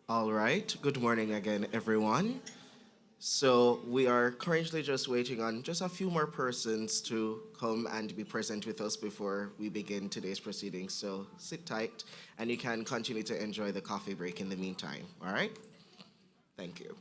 All right. Good morning again, everyone. So we are currently just waiting on just a few more persons to come and be present with us before we begin today's proceedings. So sit tight and you can continue to enjoy the coffee break in the meantime. All right? Thank you.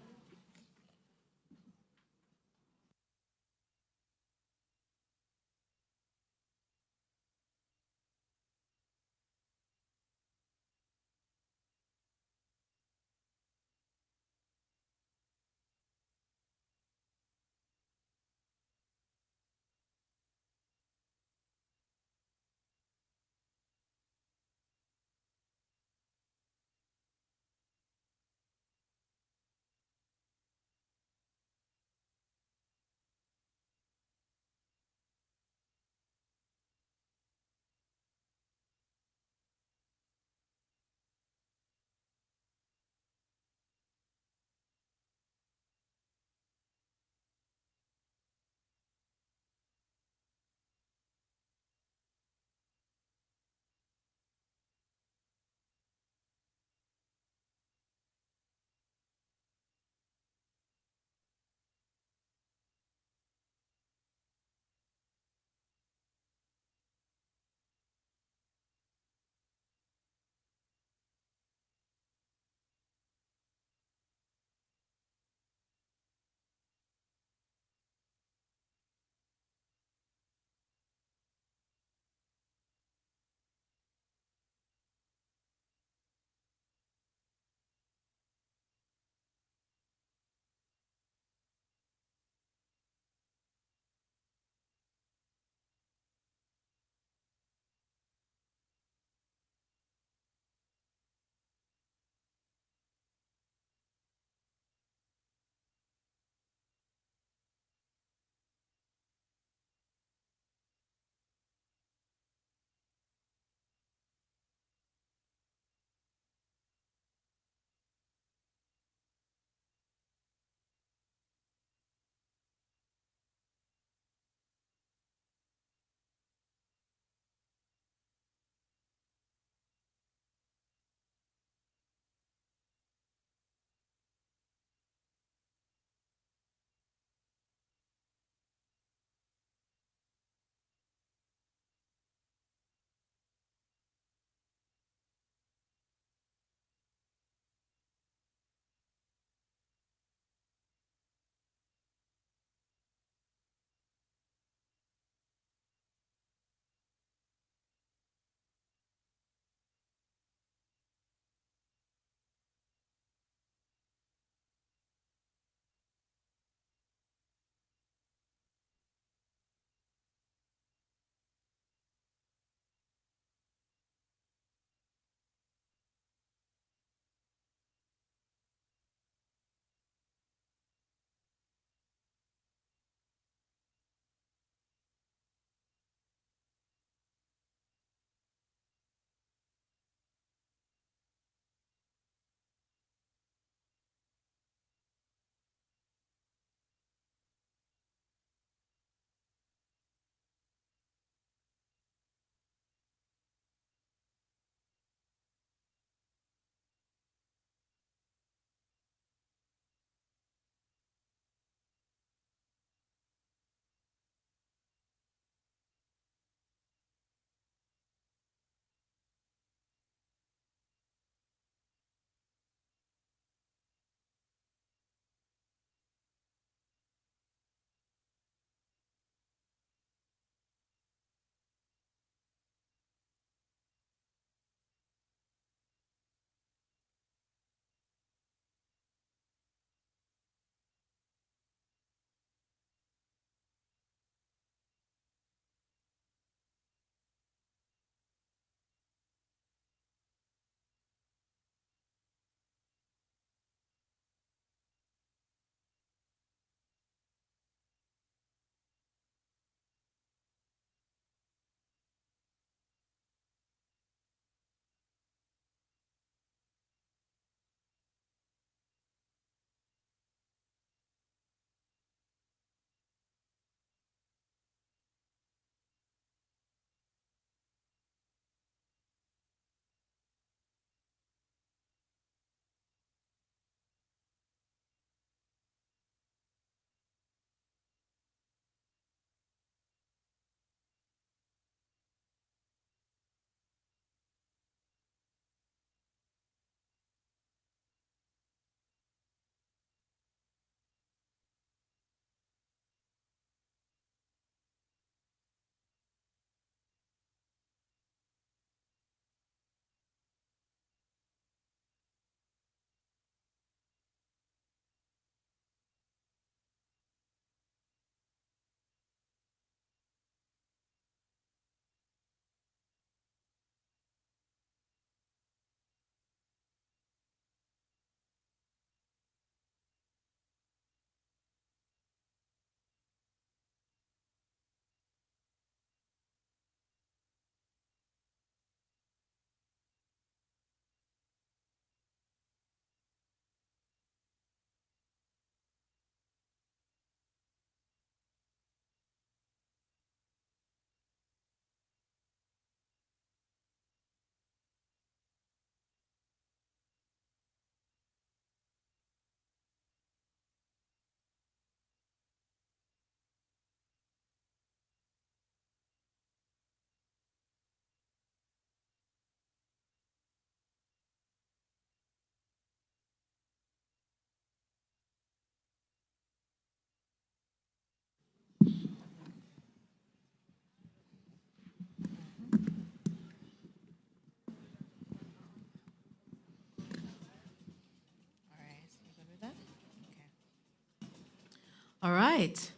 All right.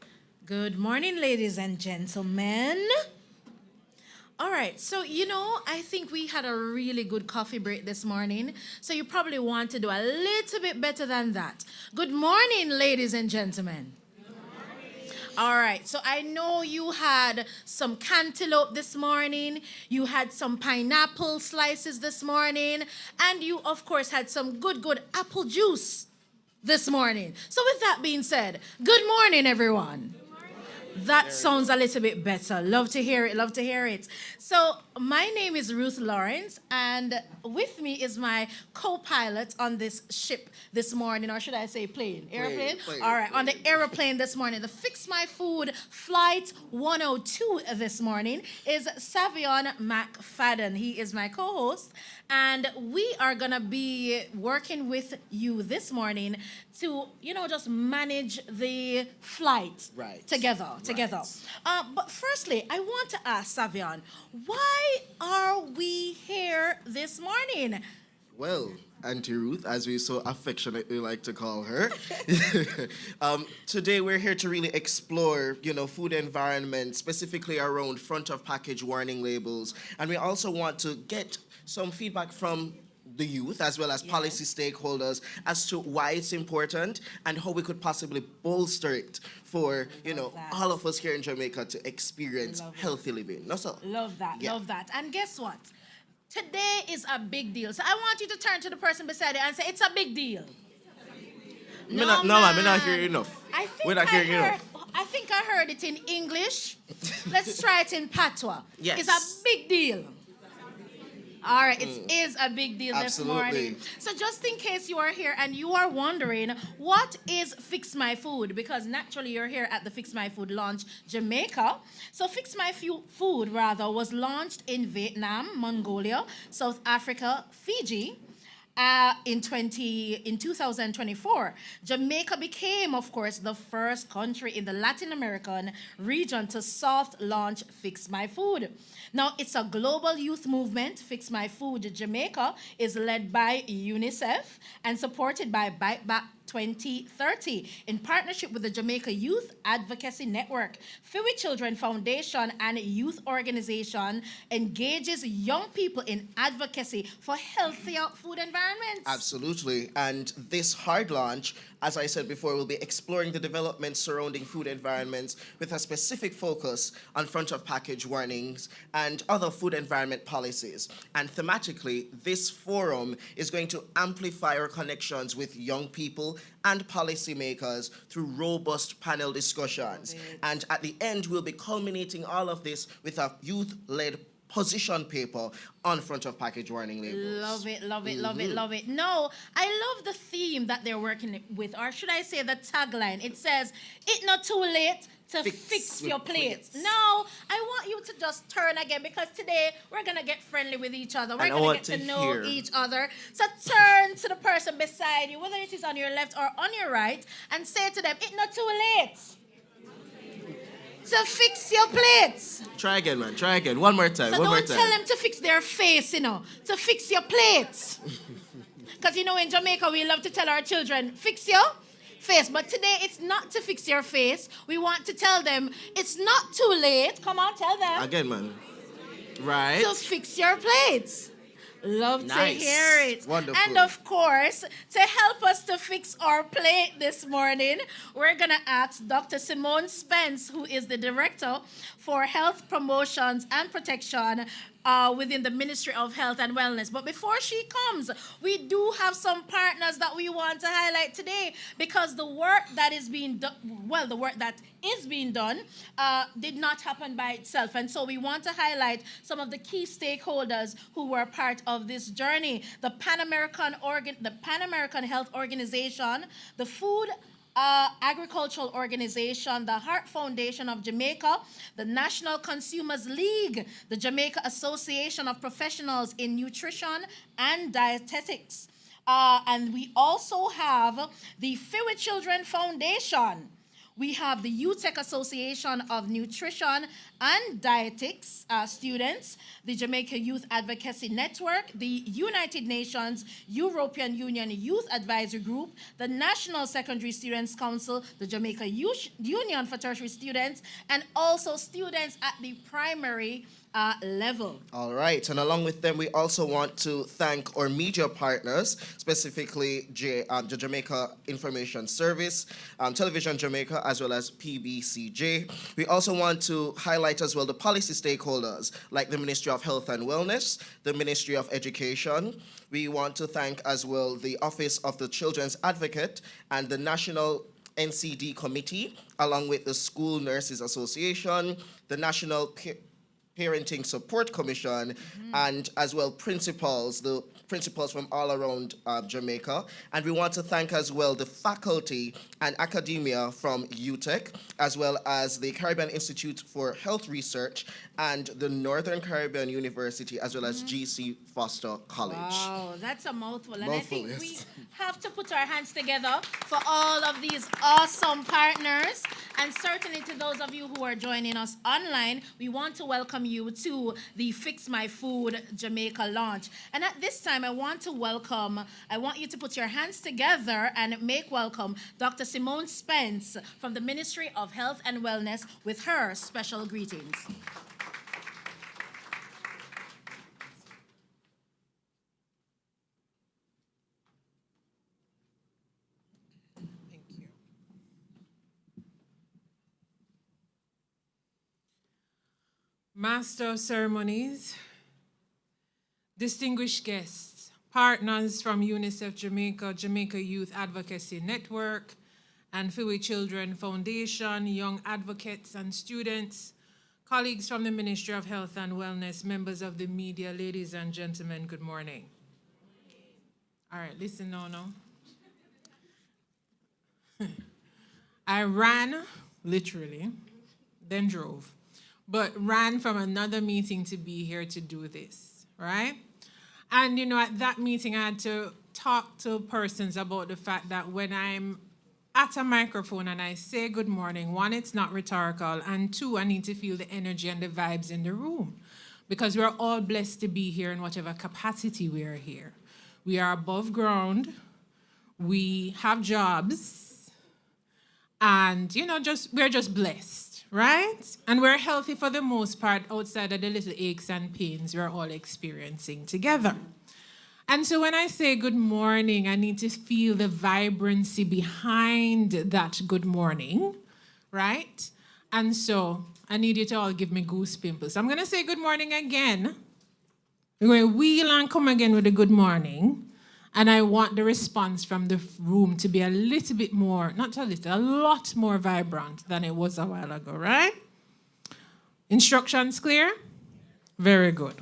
Good morning, ladies and gentlemen. All right, so I think we had a really good coffee break this morning. So you probably want to do a little bit better than that. Good morning, ladies and gentlemen. All right, so I know you had some cantaloupe this morning, you had some pineapple slices this morning, and you, of course, had some good apple juice this morning. So with that being said, good morning, everyone. That sounds a little bit better. Love to hear it. Love to hear it. So, my name is Ruth Lawrence, and with me is my co-pilot on this ship this morning, or should I say plane? Airplane? All right, on the aeroplane this morning. The Fix My Food Flight 102 this morning is Savion McFadden. He is my co-host, and we are going to be working with you this morning to, just manage the flight together. But firstly, I want to ask Savion, why are we here this morning? Well, Auntie Ruth, as we so affectionately like to call her, today we're here to really explore, food environment, specifically around front of package warning labels. And we also want to get some feedback from the youth as well as policy stakeholders as to why it's important and how we could possibly bolster it for all of us here in Jamaica to experience healthy living. Love that. And guess what? Today is a big deal. So I want you to turn to the person beside you and say, it's a big deal. No, I'm not hearing enough. I think I heard it in English. Let's try it in Patois. Yes. It's a big deal. All right, it is a big deal this morning. So just in case you are here and you are wondering, what is Fix My Food? Because naturally you're here at the Fix My Food launch Jamaica. So Fix My Food, was launched in Vietnam, Mongolia, South Africa, Fiji, in 2024. Jamaica became, of course, the first country in the Latin American region to soft launch Fix My Food. Now, it's a global youth movement. Fix My Food Jamaica is led by Unicef and supported by Bite Back 2030 in partnership with the Jamaica Youth Advocacy Network. Fiwi Children Foundation and youth organization engages young people in advocacy for healthier food environments. Absolutely. And this hard launch, as I said before, will be exploring the developments surrounding food environments with a specific focus on front of package warnings and other food environment policies. And thematically, this forum is going to amplify our connections with young people and policymakers through robust panel discussions. And at the end, we'll be culminating all of this with a youth-led position paper on front of package warning labels. Love it. No, I love the theme that they're working with, or should I say the tagline. It says, "It's not too late to fix your plates." Now, I want you to just turn again, because today we're going to get friendly with each other. We're going to get to know each other. So turn to the person beside you, whether it is on your left or on your right, and say to them, "It's not too late to fix your plates." Try again, man. Try again. One more time. So don't tell them to fix their face, to fix your plates. Because, in Jamaica, we love to tell our children, fix your face. But today, it's not to fix your face. We want to tell them, it's not too late. Come on, tell them. Again, man. Right. To fix your plates. Love to hear it. Wonderful. And of course, to help us to fix our plate this morning, we're going to ask Dr. Simone Spence, who is the Director for Health Promotions and Protection within the Ministry of Health and Wellness. But before she comes, we do have some partners that we want to highlight today, because the work that is being done, the work that is being done did not happen by itself. And so we want to highlight some of the key stakeholders who were part of this journey. The Pan American Health Organization, the Food Agricultural Organization, the Heart Foundation of Jamaica, the National Consumers League, the Jamaica Association of Professionals in Nutrition and Dietetics. And we also have the Fiwi Children Foundation, We have the UTech Association of Nutrition and Dietetics students, the Jamaica Youth Advocacy Network, the United Nations European Union Youth Advisory Group, the National Secondary Students Council, the Jamaica Union for Tertiary Students, and also students at the primary level. All right, and along with them, we also want to thank our media partners, specifically the Jamaica Information Service, Television Jamaica, as well as PBCJ. We also want to highlight as well the policy stakeholders, like the Ministry of Health and Wellness, the Ministry of Education. We want to thank as well the Office of the Children's Advocate and the National NCD Committee, along with the School Nurses Association, the National Parenting Support Commission, and as well the principals from all around Jamaica. And we want to thank as well the faculty and academia from UTech, as well as the Caribbean Institute for Health Research and the Northern Caribbean University, as well as GC Foster College. Wow, that's a mouthful. And I think Yes. we have to put our hands together for all of these awesome partners. And certainly to those of you who are joining us online, we want to welcome you to the Fix My Food Jamaica launch. And at this time, I want you to put your hands together and make welcome Dr. Simone Spence from the Ministry of Health and Wellness with her special greetings. Master of Ceremonies, distinguished guests, partners from Unicef Jamaica, Jamaica Youth Advocacy Network, and FOPWL Children Foundation, young advocates and students, colleagues from the Ministry of Health and Wellness, members of the media, ladies and gentlemen, good morning. All right, listen now. I ran, literally, then drove, but ran from another meeting to be here to do this, right? And, at that meeting, I had to talk to persons about the fact that when I'm at a microphone and I say good morning, one, it's not rhetorical, and two, I need to feel the energy and the vibes in the room, because we're all blessed to be here in whatever capacity we are here. We are above ground, we have jobs, and, we're just blessed. Right? And we're healthy for the most part outside of the little aches and pains we're all experiencing together. And so when I say good morning, I need to feel the vibrancy behind that good morning, right? And so I need you to all give me goose pimples. So I'm going to say good morning again. We're going to wheel and come again with a good morning. And I want the response from the room to be a little bit more, not a little, a lot more vibrant than it was a while ago, right? Instructions clear? Very good.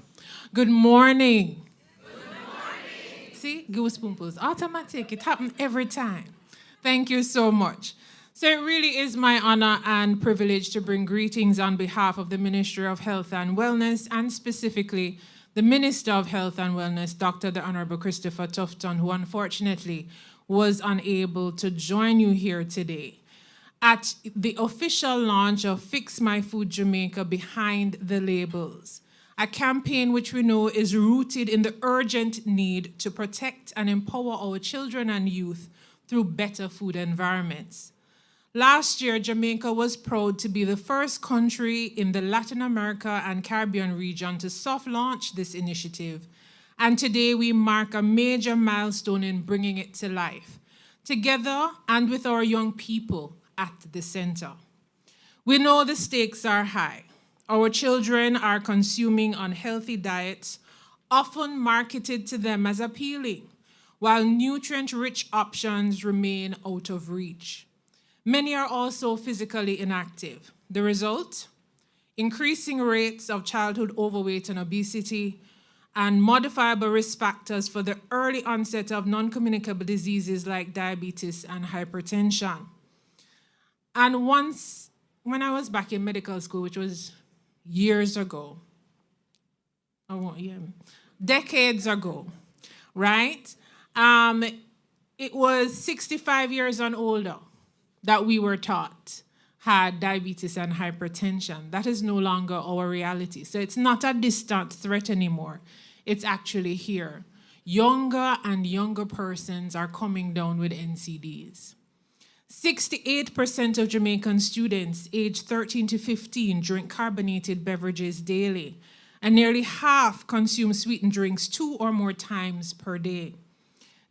Good morning. Good morning. See, goosebumps, automatic. It happens every time. Thank you so much. So it really is my honor and privilege to bring greetings on behalf of the Ministry of Health and Wellness, and specifically the Minister of Health and Wellness, Dr. the Honorable Christopher Tufton, who unfortunately was unable to join you here today at the official launch of Fix My Food Jamaica Behind the Labels, a campaign which we know is rooted in the urgent need to protect and empower our children and youth through better food environments. Last year, Jamaica was proud to be the first country in the Latin America and Caribbean region to soft launch this initiative. And today we mark a major milestone in bringing it to life, together and with our young people at the center. We know the stakes are high. Our children are consuming unhealthy diets, often marketed to them as appealing, while nutrient-rich options remain out of reach. Many are also physically inactive. The result? Increasing rates of childhood overweight and obesity, and modifiable risk factors for the early onset of non-communicable diseases like diabetes and hypertension. And once, when I was back in medical school, which was years ago, decades ago, right? It was 65 years and older that we were taught. had diabetes and hypertension. That is no longer our reality. So it's not a distant threat anymore. It's actually here. Younger and younger persons are coming down with NCDs. 68% of Jamaican students aged 13 to 15 drink carbonated beverages daily, and nearly half consume sweetened drinks 2 or more times per day.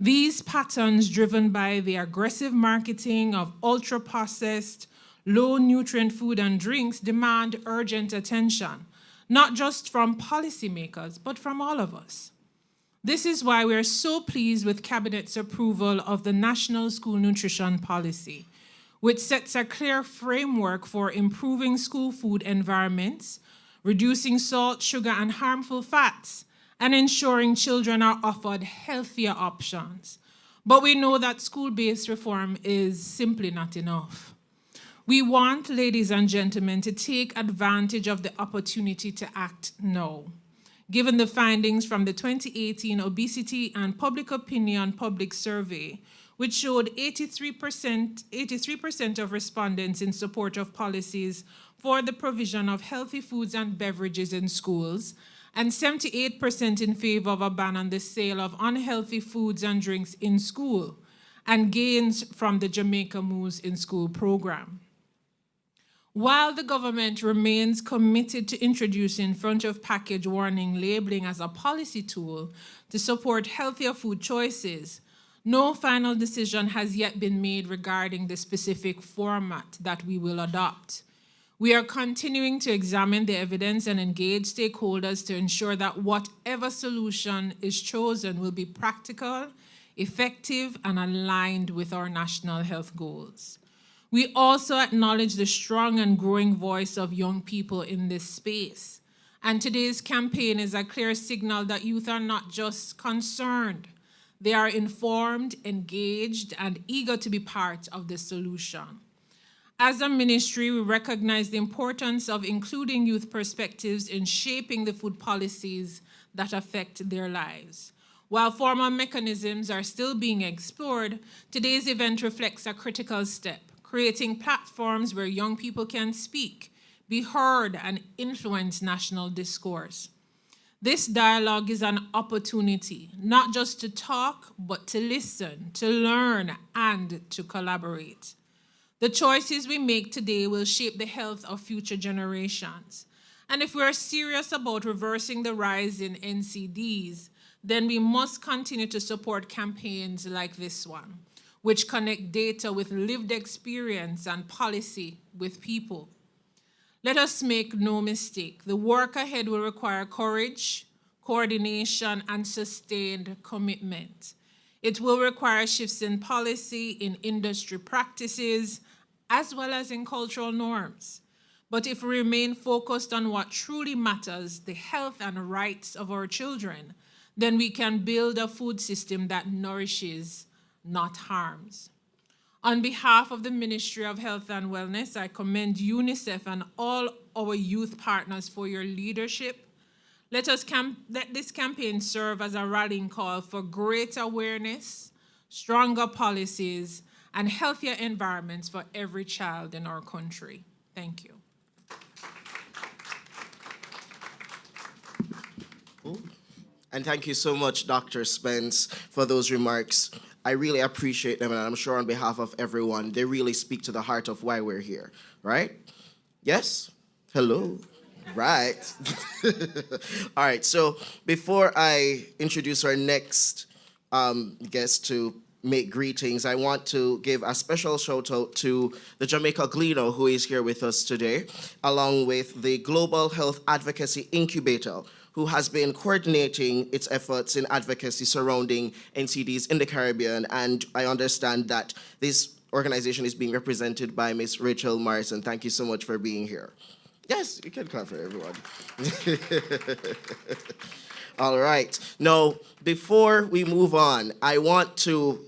These patterns, driven by the aggressive marketing of ultra-processed, low-nutrient food and drinks, demand urgent attention, not just from policymakers, but from all of us. This is why we are so pleased with Cabinet's approval of the National School Nutrition Policy, which sets a clear framework for improving school food environments, reducing salt, sugar, and harmful fats, and ensuring children are offered healthier options. But we know that school-based reform is simply not enough. We want, ladies and gentlemen, to take advantage of the opportunity to act now. Given the findings from the 2018 Obesity and Public Opinion Public Survey, which showed 83% of respondents in support of policies for the provision of healthy foods and beverages in schools, and 78% in favor of a ban on the sale of unhealthy foods and drinks in school, and gains from the Jamaica Moves in School program. While the government remains committed to introducing front-of-package warning labeling as a policy tool to support healthier food choices, no final decision has yet been made regarding the specific format that we will adopt. We are continuing to examine the evidence and engage stakeholders to ensure that whatever solution is chosen will be practical, effective, and aligned with our national health goals. We also acknowledge the strong and growing voice of young people in this space. And today's campaign is a clear signal that youth are not just concerned. They are informed, engaged, and eager to be part of the solution. As a ministry, we recognize the importance of including youth perspectives in shaping the food policies that affect their lives. While formal mechanisms are still being explored, today's event reflects a critical step, creating platforms where young people can speak, be heard, and influence national discourse. This dialogue is an opportunity, not just to talk, but to listen, to learn, and to collaborate. The choices we make today will shape the health of future generations. And if we are serious about reversing the rise in NCDs, then we must continue to support campaigns like this one, which connect data with lived experience and policy with people. Let us make no mistake, the work ahead will require courage, coordination, and sustained commitment. It will require shifts in policy, in industry practices, as well as in cultural norms. But if we remain focused on what truly matters, the health and rights of our children, then we can build a food system that nourishes, not harms. On behalf of the Ministry of Health and Wellness, I commend UNICEF and all our youth partners for your leadership. Let this campaign serve as a rallying call for greater awareness, stronger policies, and healthier environments for every child in our country. Thank you. And thank you so much, Dr. Spence, for those remarks. I really appreciate them, and I'm sure on behalf of everyone, they really speak to the heart of why we're here, right? Yes? Hello? Right. All right, so before I introduce our next guest to make greetings, I want to give a special shout out to the Jamaica Glino, who is here with us today, along with the Global Health Advocacy Incubator, who has been coordinating its efforts in advocacy surrounding NCDs in the Caribbean. And I understand that this organization is being represented by Ms. Rachel Morrison. Thank you so much for being here. Yes, you can clap for everyone. All right. Now, before we move on, I want to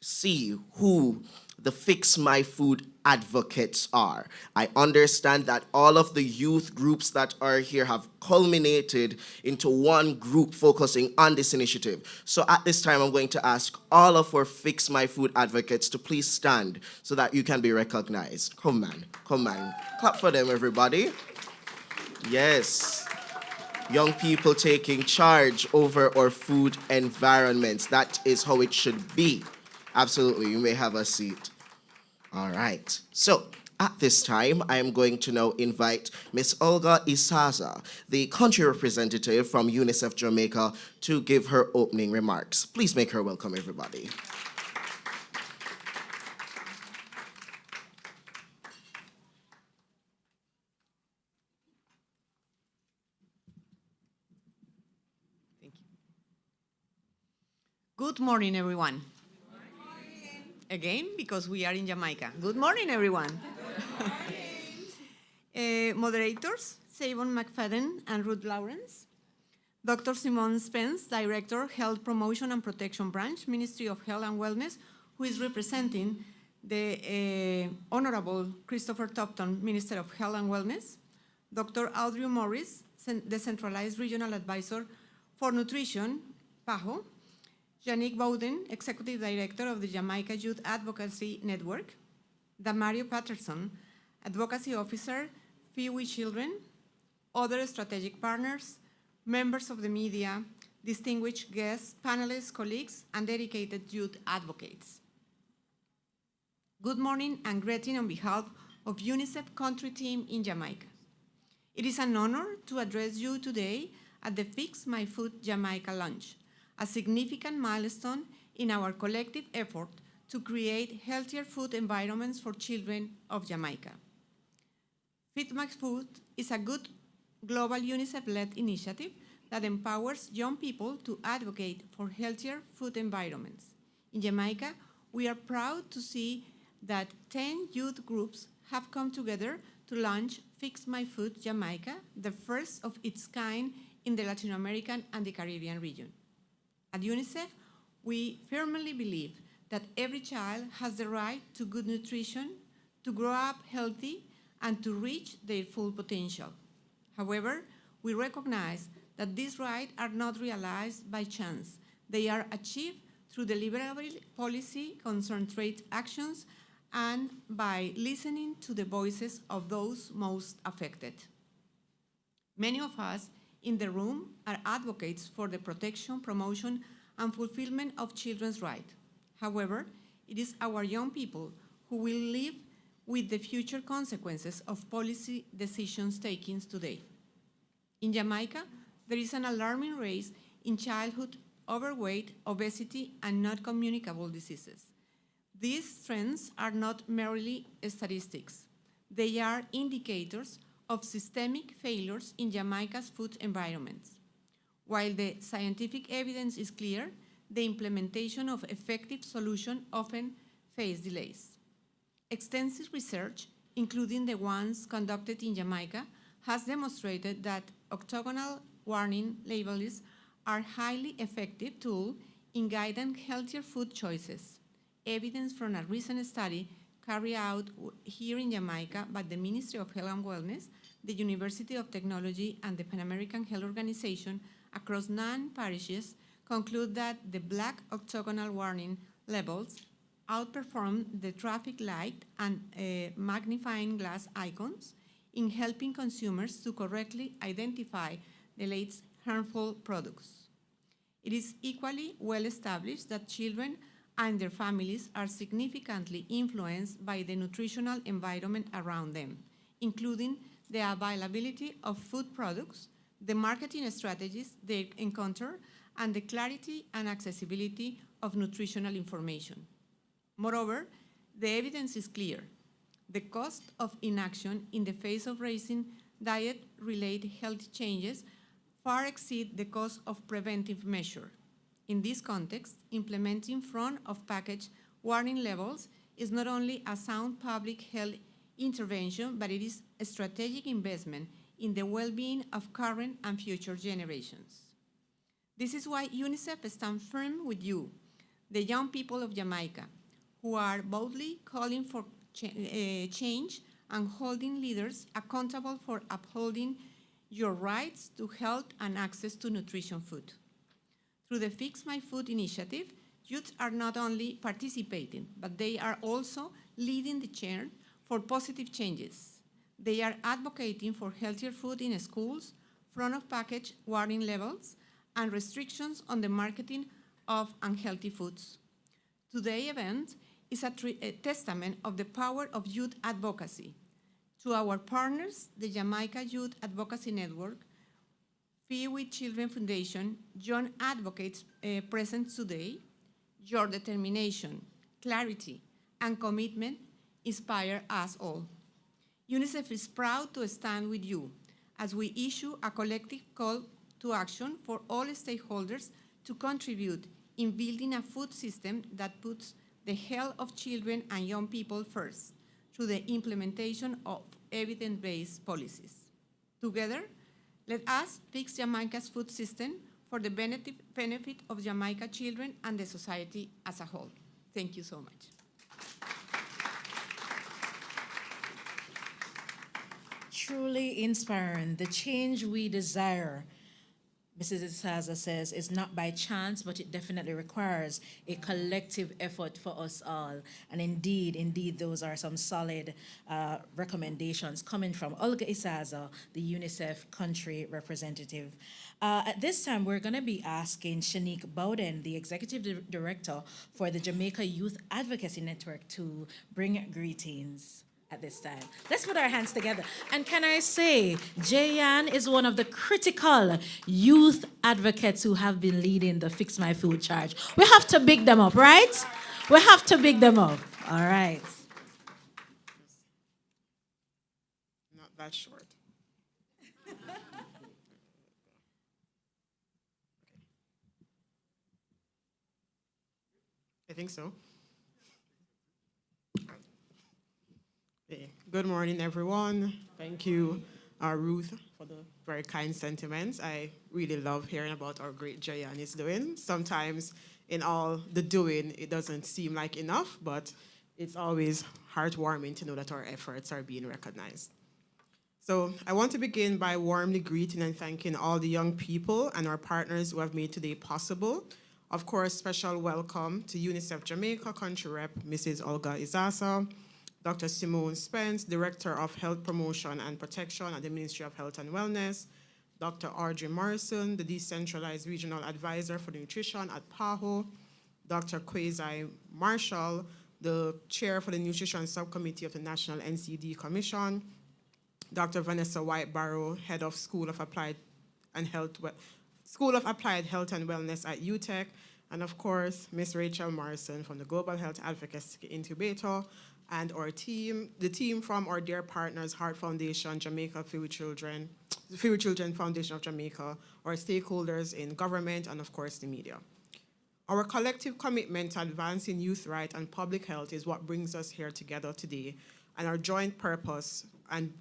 see who the Fix My Food advocates are. I understand that all of the youth groups that are here have culminated into one group focusing on this initiative. So at this time, I'm going to ask all of our Fix My Food advocates to please stand so that you can be recognized. Come on, come on. Clap for them, everybody. Yes. Young people taking charge over our food environments. That is how it should be. Absolutely, you may have a seat. All right. So at this time, I am going to now invite Ms. Olga Isaza, the country representative from Unicef Jamaica, to give her opening remarks. Please make her welcome, everybody. Good morning, everyone. Good morning. Again, because we are in Jamaica. Good morning, everyone. Good morning. Moderators, Savon McFadden and Ruth Lawrence. Dr. Simone Spence, Director, Health Promotion and Protection Branch, Ministry of Health and Wellness, who is representing the Honorable Christopher Topton, Minister of Health and Wellness. Dr. Audrey Morris, Decentralized Regional Advisor for Nutrition, PAHO. Yannick Bowden, Executive Director of the Jamaica Youth Advocacy Network. Damario Patterson, Advocacy Officer, FOPWL Children. Other strategic partners, members of the media, distinguished guests, panelists, colleagues, and dedicated youth advocates. Good morning and greeting on behalf of UNICEF country team in Jamaica. It is an honor to address you today at the Fix My Food Jamaica launch, a significant milestone in our collective effort to create healthier food environments for children of Jamaica. Feed My Food is a good global UNICEF-led initiative that empowers young people to advocate for healthier food environments. In Jamaica, we are proud to see that 10 youth groups have come together to launch Fix My Food Jamaica, the first of its kind in the Latin American and the Caribbean region. At UNICEF, we firmly believe that every child has the right to good nutrition, to grow up healthy, and to reach their full potential. However, we recognize that these rights are not realized by chance. They are achieved through deliberate policy, concentrated actions, and by listening to the voices of those most affected. Many of us in the room are advocates for the protection, promotion, and fulfillment of children's rights. However, it is our young people who will live with the future consequences of policy decisions taken today. In Jamaica, there is an alarming rise in childhood overweight, obesity, and non-communicable diseases. These trends are not merely statistics. They are indicators of systemic failures in Jamaica's food environments. While the scientific evidence is clear, the implementation of effective solutions often face delays. Extensive research, including the ones conducted in Jamaica, has demonstrated that octagonal warning labels are a highly effective tool in guiding healthier food choices. Evidence from a recent study carried out here in Jamaica by the Ministry of Health and Wellness, the University of Technology, and the Pan American Health Organization across 9 parishes conclude that the black octagonal warning labels outperform the traffic light and magnifying glass icons in helping consumers to correctly identify the late harmful products. It is equally well established that children and their families are significantly influenced by the nutritional environment around them, including the availability of food products, the marketing strategies they encounter, and the clarity and accessibility of nutritional information. Moreover, the evidence is clear. The cost of inaction in the face of raising diet-related health changes far exceed the cost of preventive measures. In this context, implementing front-of-package warning labels is not only a sound public health intervention, but it is a strategic investment in the well-being of current and future generations. This is why UNICEF stands firm with you, the young people of Jamaica, who are boldly calling for change and holding leaders accountable for upholding your rights to health and access to nutrition food. Through the Fix My Food initiative, youth are not only participating, but they are also leading the charge for positive changes. They are advocating for healthier food in schools, front-of-package warning levels, and restrictions on the marketing of unhealthy foods. Today's event is a testament of the power of youth advocacy. To our partners, the Jamaica Youth Advocacy Network, Free with Children Foundation, Young Advocates present today, your determination, clarity, and commitment inspire us all. UNICEF is proud to stand with you as we issue a collective call to action for all stakeholders to contribute in building a food system that puts the health of children and young people first through the implementation of evidence-based policies. Together, let us fix Jamaica's food system for the benefit of Jamaica children and the society as a whole. Thank you so much. Truly inspiring. The change we desire, Mrs. Isaza says, is not by chance, but it definitely requires a collective effort for us all. And indeed, those are some solid recommendations coming from Olga Isaza, the UNICEF country representative. At this time, we're going to be asking Shanique Bowden, the executive director for the Jamaica Youth Advocacy Network, to bring greetings at this time. Let's put our hands together. And can I say, JYAN is one of the critical youth advocates who have been leading the Fix My Food charge. We have to big them up, right? We have to big them up. All right. Not that short. I think so. Good morning, everyone. Thank you, Ruth, for the very kind sentiments. I really love hearing about how great JYAN is doing. Sometimes in all the doing, it doesn't seem like enough, but it's always heartwarming to know that our efforts are being recognized. So I want to begin by warmly greeting and thanking all the young people and our partners who have made today possible. Of course, special welcome to UNICEF Jamaica Country Rep, Mrs. Olga Isaza, Dr. Simone Spence, Director of Health Promotion and Protection at the Ministry of Health and Wellness, Dr. Audrey Morrison, the Decentralized Regional Advisor for Nutrition at PAHO, Dr. Kwesi Marshall, the Chair for the Nutrition Subcommittee of the National NCD Commission, Dr. Vanessa White-Barrow, Head of School of Applied Health and Wellness at UTEC, and of course, Ms. Rachel Morrison from the Global Health Advocacy Incubator, and our team, the team from our dear partners, Heart Foundation, Jamaica Free Children Foundation of Jamaica, our stakeholders in government, and of course, the media. Our collective commitment to advancing youth rights and public health is what brings us here together today, and our joint purpose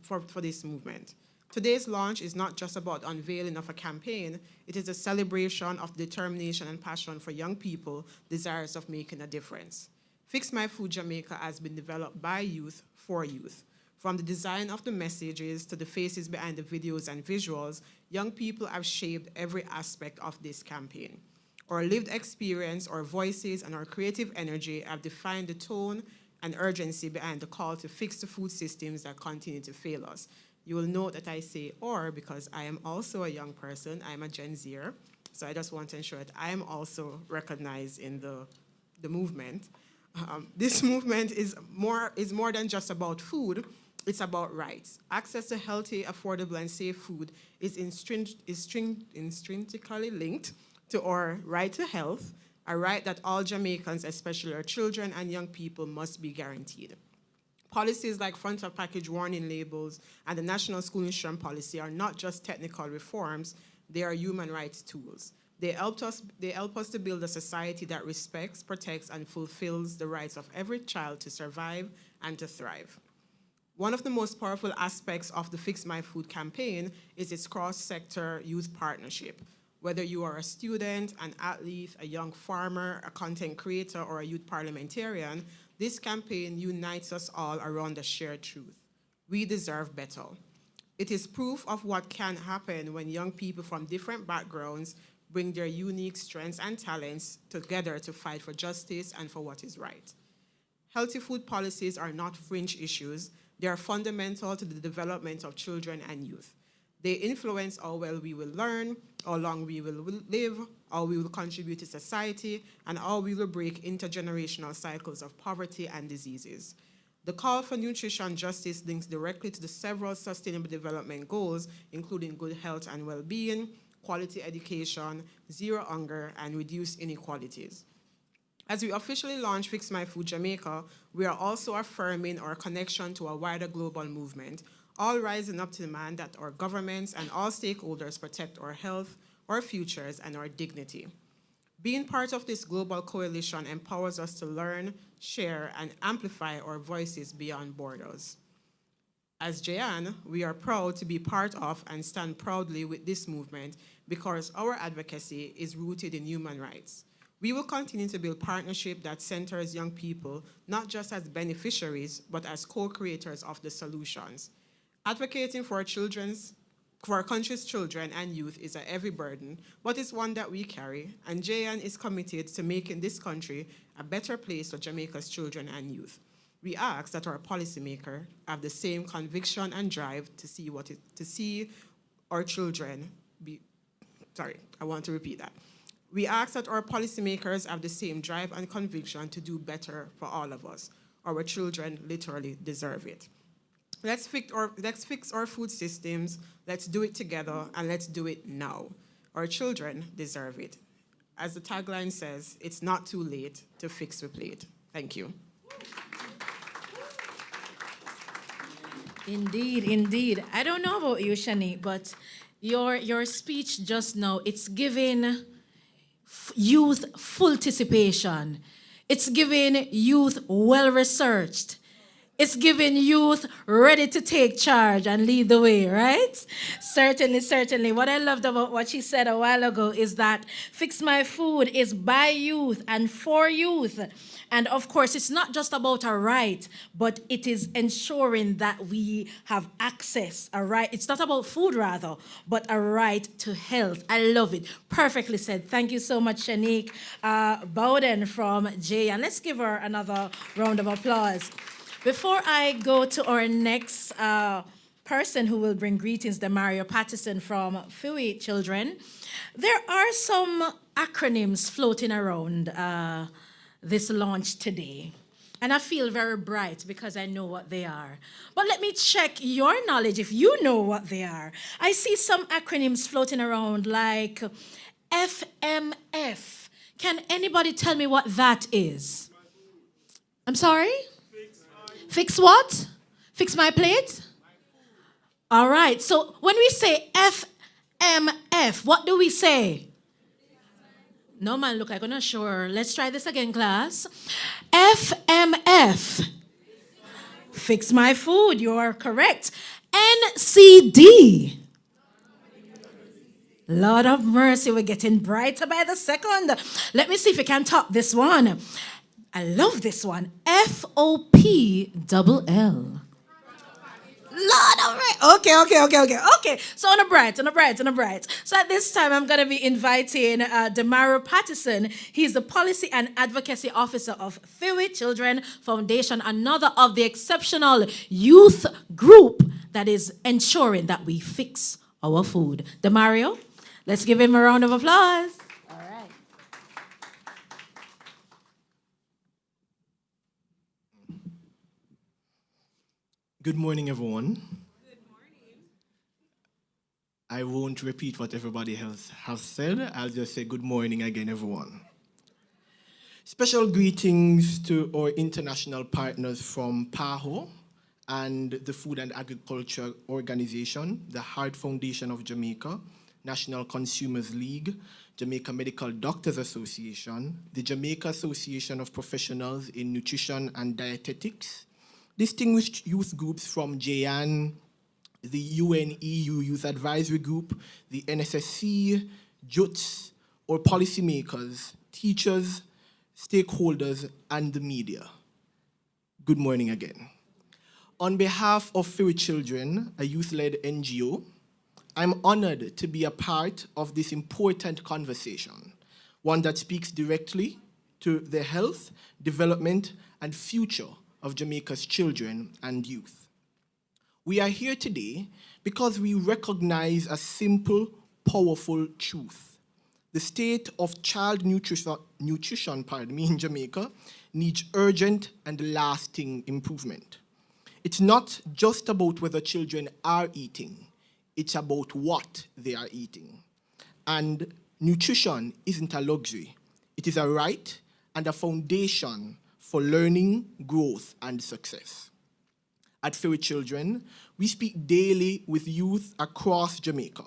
for this movement. Today's launch is not just about unveiling of a campaign, it is a celebration of determination and passion for young people desirous of making a difference. Fix My Food Jamaica has been developed by youth for youth. From the design of the messages to the faces behind the videos and visuals, young people have shaped every aspect of this campaign. Our lived experience, our voices, and our creative energy have defined the tone and urgency behind the call to fix the food systems that continue to fail us. You will note that I say "or" because I am also a young person. I'm a Gen Zer, so I just want to ensure that I am also recognized in the movement. This movement is more than just about food. It's about rights. Access to healthy, affordable, and safe food is intrinsically linked to our right to health, a right that all Jamaicans, especially our children and young people, must be guaranteed. Policies like front-of-package warning labels and the National School Nutrition Policy are not just technical reforms, they are human rights tools. They help us to build a society that respects, protects, and fulfills the rights of every child to survive and to thrive. One of the most powerful aspects of the Fix My Food campaign is its cross-sector youth partnership. Whether you are a student, an athlete, a young farmer, a content creator, or a youth parliamentarian, This campaign unites us all around the shared truth. We deserve better. It is proof of what can happen when young people from different backgrounds bring their unique strengths and talents together to fight for justice and for what is right. Healthy food policies are not fringe issues. They are fundamental to the development of children and youth. They influence how well we will learn, how long we will live, how we will contribute to society, and how we will break intergenerational cycles of poverty and diseases. The call for nutrition justice links directly to the several sustainable development goals, including good health and well-being, quality education, zero hunger, and reduced inequalities. As we officially launch Fix My Food Jamaica, we are also affirming our connection to a wider global movement, all rising up to demand that our governments and all stakeholders protect our health, our futures, and our dignity. Being part of this global coalition empowers us to learn, share, and amplify our voices beyond borders. As JYAN, we are proud to be part of and stand proudly with this movement because our advocacy is rooted in human rights. We will continue to build partnership that centers young people, not just as beneficiaries, but as co-creators of the solutions. Advocating for our country's children and youth is a heavy burden, but it's one that we carry, and JYAN is committed to making this country a better place for Jamaica's children and youth. We ask that our policymakers have the same conviction and drive to see our children be. Sorry, I want to repeat that. We ask that our policymakers have the same drive and conviction to do better for all of us. Our children literally deserve it. Let's fix our food systems, let's do it together, and let's do it now. Our children deserve it. As the tagline says, it's not too late to fix the plate. Thank you. Indeed, indeed. I don't know about you, Shani, but your speech just now, it's giving youth full participation. It's giving youth well-researched. It's giving youth ready to take charge and lead the way, right? Certainly, certainly. What I loved about what she said a while ago is that Fix My Food is by youth and for youth. And of course, it's not just about a right, but it is ensuring that we have access, a right. It's not about food, rather, but a right to health. I love it. Perfectly said. Thank you so much, Shanique Bowden from JYAN. Let's give her another round of applause. Before I go to our next person who will bring greetings, Demario Patterson from FOPWL Children, there are some acronyms floating around this launch today. And I feel very bright because I know what they are. But let me check your knowledge if you know what they are. I see some acronyms floating around like FMF. Can anybody tell me what that is? I'm sorry? Fix what? Fix my plate? All right. So when we say FMF, what do we say? No, man, look, I'm not sure. Let's try this again, class. FMF. Fix my food. You are correct. NCD. Lord of mercy, we're getting brighter by the second. Let me see if we can top this one. I love this one. FOPWL. Lord of mercy. Okay. So on a bright. So at this time, I'm going to be inviting Demario Patterson. He's the Policy and Advocacy Officer of FOPWL Children Foundation, another of the exceptional youth group that is ensuring that we fix our food. Demario, let's give him a round of applause. Good morning, everyone. Good morning. I won't repeat what everybody else has said. I'll just say good morning again, everyone. Special greetings to our international partners from PAHO and the Food and Agriculture Organization, the Heart Foundation of Jamaica, National Consumers League, Jamaica Medical Doctors Association, the Jamaica Association of Professionals in Nutrition and Dietetics, distinguished youth groups from JYAN, the UNEU Youth Advisory Group, the NSSC, JUTS, or policymakers, teachers, stakeholders, and the media. good morning again. On behalf of Fairy Children, a youth-led NGO, I'm honored to be a part of this important conversation, one that speaks directly to the health, development, and future of Jamaica's children and youth. We are here today because we recognize a simple, powerful truth. The state of child nutrition in Jamaica needs urgent and lasting improvement. It's not just about whether children are eating, it's about what they are eating. And nutrition isn't a luxury. It is a right and a foundation for learning, growth, and success. At Fairy Children, we speak daily with youth across Jamaica.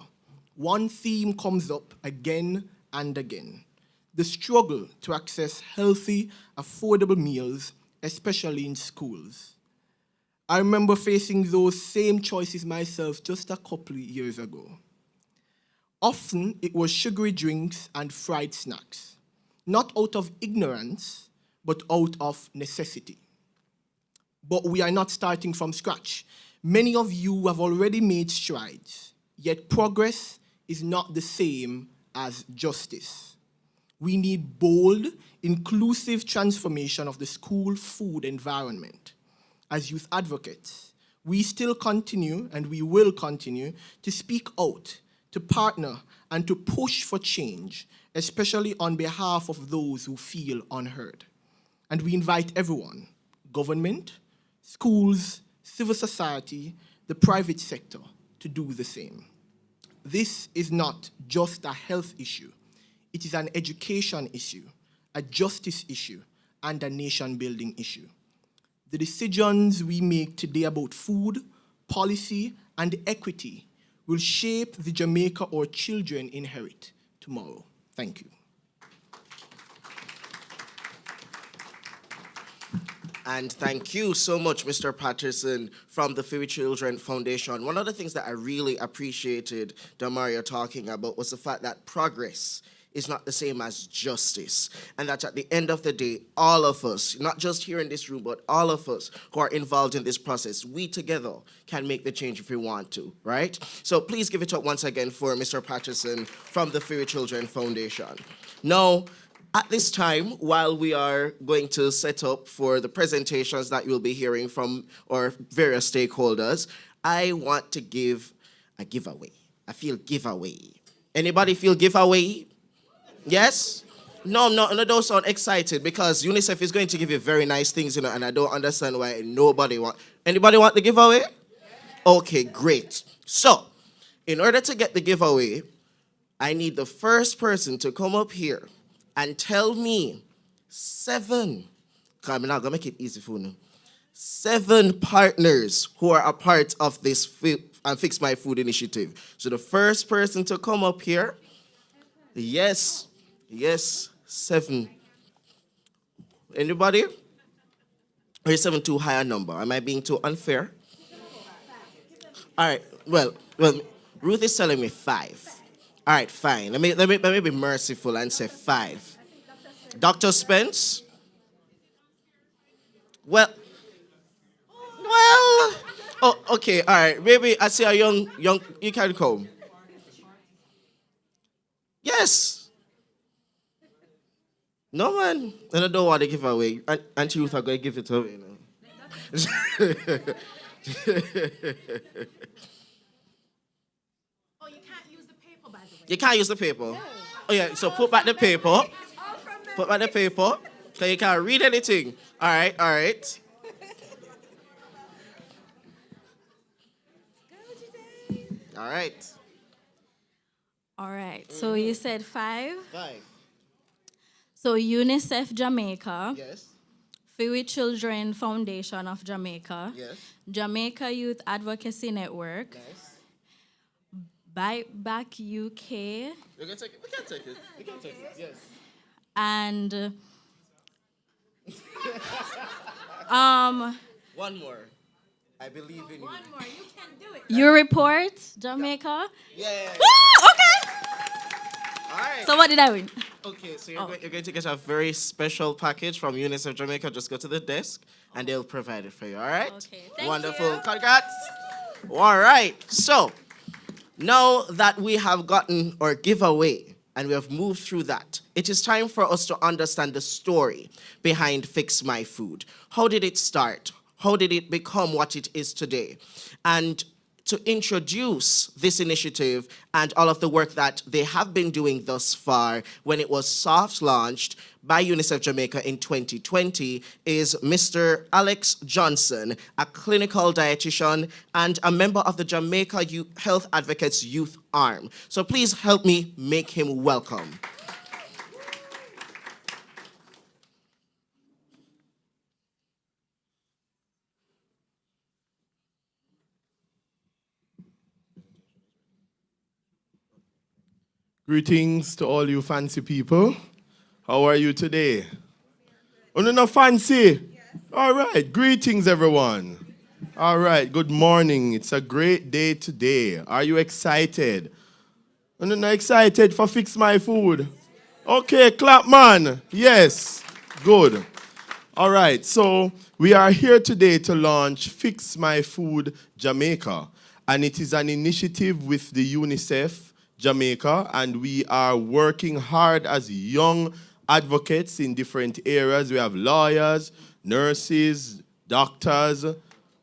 One theme comes up again and again: the struggle to access healthy, affordable meals, especially in schools. I remember facing those same choices myself just a couple of years ago. Often, it was sugary drinks and fried snacks, not out of ignorance, but out of necessity. But we are not starting from scratch. Many of you have already made strides, yet progress is not the same as justice. We need bold, inclusive transformation of the school food environment. As youth advocates, we still continue, and we will continue, to speak out, to partner, and to push for change, especially on behalf of those who feel unheard. And we invite everyone, government, schools, civil society, the private sector, to do the same. This is not just a health issue. It is an education issue, a justice issue, and a nation-building issue. The decisions we make today about food, policy, and equity will shape the Jamaica our children inherit tomorrow. Thank you. And thank you so much, Mr. Patterson from the Fairy Children Foundation. One of the things that I really appreciated Damaria talking about was the fact that progress is not the same as justice. And that at the end of the day, all of us, not just here in this room, but all of us who are involved in this process, we together can make the change if we want to, right? So please give it up once again for Mr. Patterson from the Fairy Children Foundation. Now, at this time, while we are going to set up for the presentations that you'll be hearing from our various stakeholders, I want to give a giveaway. I feel giveaway. Anybody feel giveaway? Yes? No, don't sound excited because UNICEF is going to give you very nice things, and I don't understand why nobody want. Anybody want the giveaway? Okay, great. So, in order to get the giveaway, I need the first person to come up here and tell me 7, because I'm not going to make it easy for you, 7 partners who are a part of this Fix My Food initiative. So the first person to come up here, yes, 7. Anybody? Or is 7 too high a number? Am I being too unfair? All right, well, Ruth is telling me 5. All right, fine. Let me be merciful and say 5. Dr. Spence? Well, oh, okay, all right. Maybe I see a young, you can come. Yes. No, man. And I don't want to give away. Auntie Ruth are going to give it away. You can't use the paper. No. Oh, yeah, so put back the paper. Put back the paper. Because you can't read anything. All right. All right, so you said 5? 5. So Unicef Jamaica. Yes. Fairy Children Foundation of Jamaica. Yes. Jamaica Youth Advocacy Network. Nice. Bite Back UK. We can take it. Yes. And one more. I believe in you. One more, you can do it. Your Report, Jamaica. Yeah. Woo! Okay. All right. So what did I win? Okay, so you're going to get a very special package from Unicef Jamaica. Just go to the desk and they'll provide it for you, all right? Okay, thank Wonderful. you. Congrats. All right, so now that we have gotten our giveaway and we have moved through that, it is time for us to understand the story behind Fix My Food. How did it start? How did it become what it is today? And to introduce this initiative and all of the work that they have been doing thus far when it was soft launched by UNICEF Jamaica in 2020 is Mr. Alex Johnson, a clinical dietitian and a member of the Jamaica Health Advocates Youth Arm. So please help me make him welcome. Greetings to all you fancy people. How are you today? Oh, no, no, fancy? Yes. All right. Greetings, everyone. All right. Good morning. It's a great day today. Are you excited? Oh, no, no, excited for Fix My Food? Okay, clap, man. Yes. Good. All right. So we are here today to launch Fix My Food Jamaica. And it is an initiative with the UNICEF Jamaica, and we are working hard as young advocates in different areas. We have lawyers, nurses, doctors,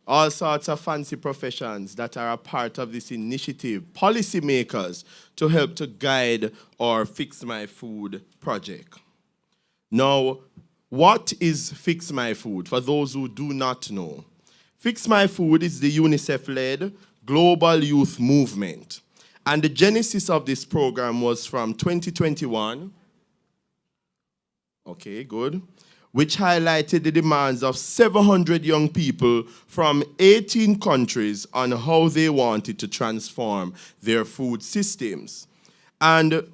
all sorts of fancy professions that are a part of this initiative, policymakers, to help to guide our Fix My Food project. Now, what is Fix My Food? For those who do not know, Fix My Food is the UNICEF-led global youth movement. And the genesis of this program was from 2021, okay, good, which highlighted the demands of 700 young people from 18 countries on how they wanted to transform their food systems. And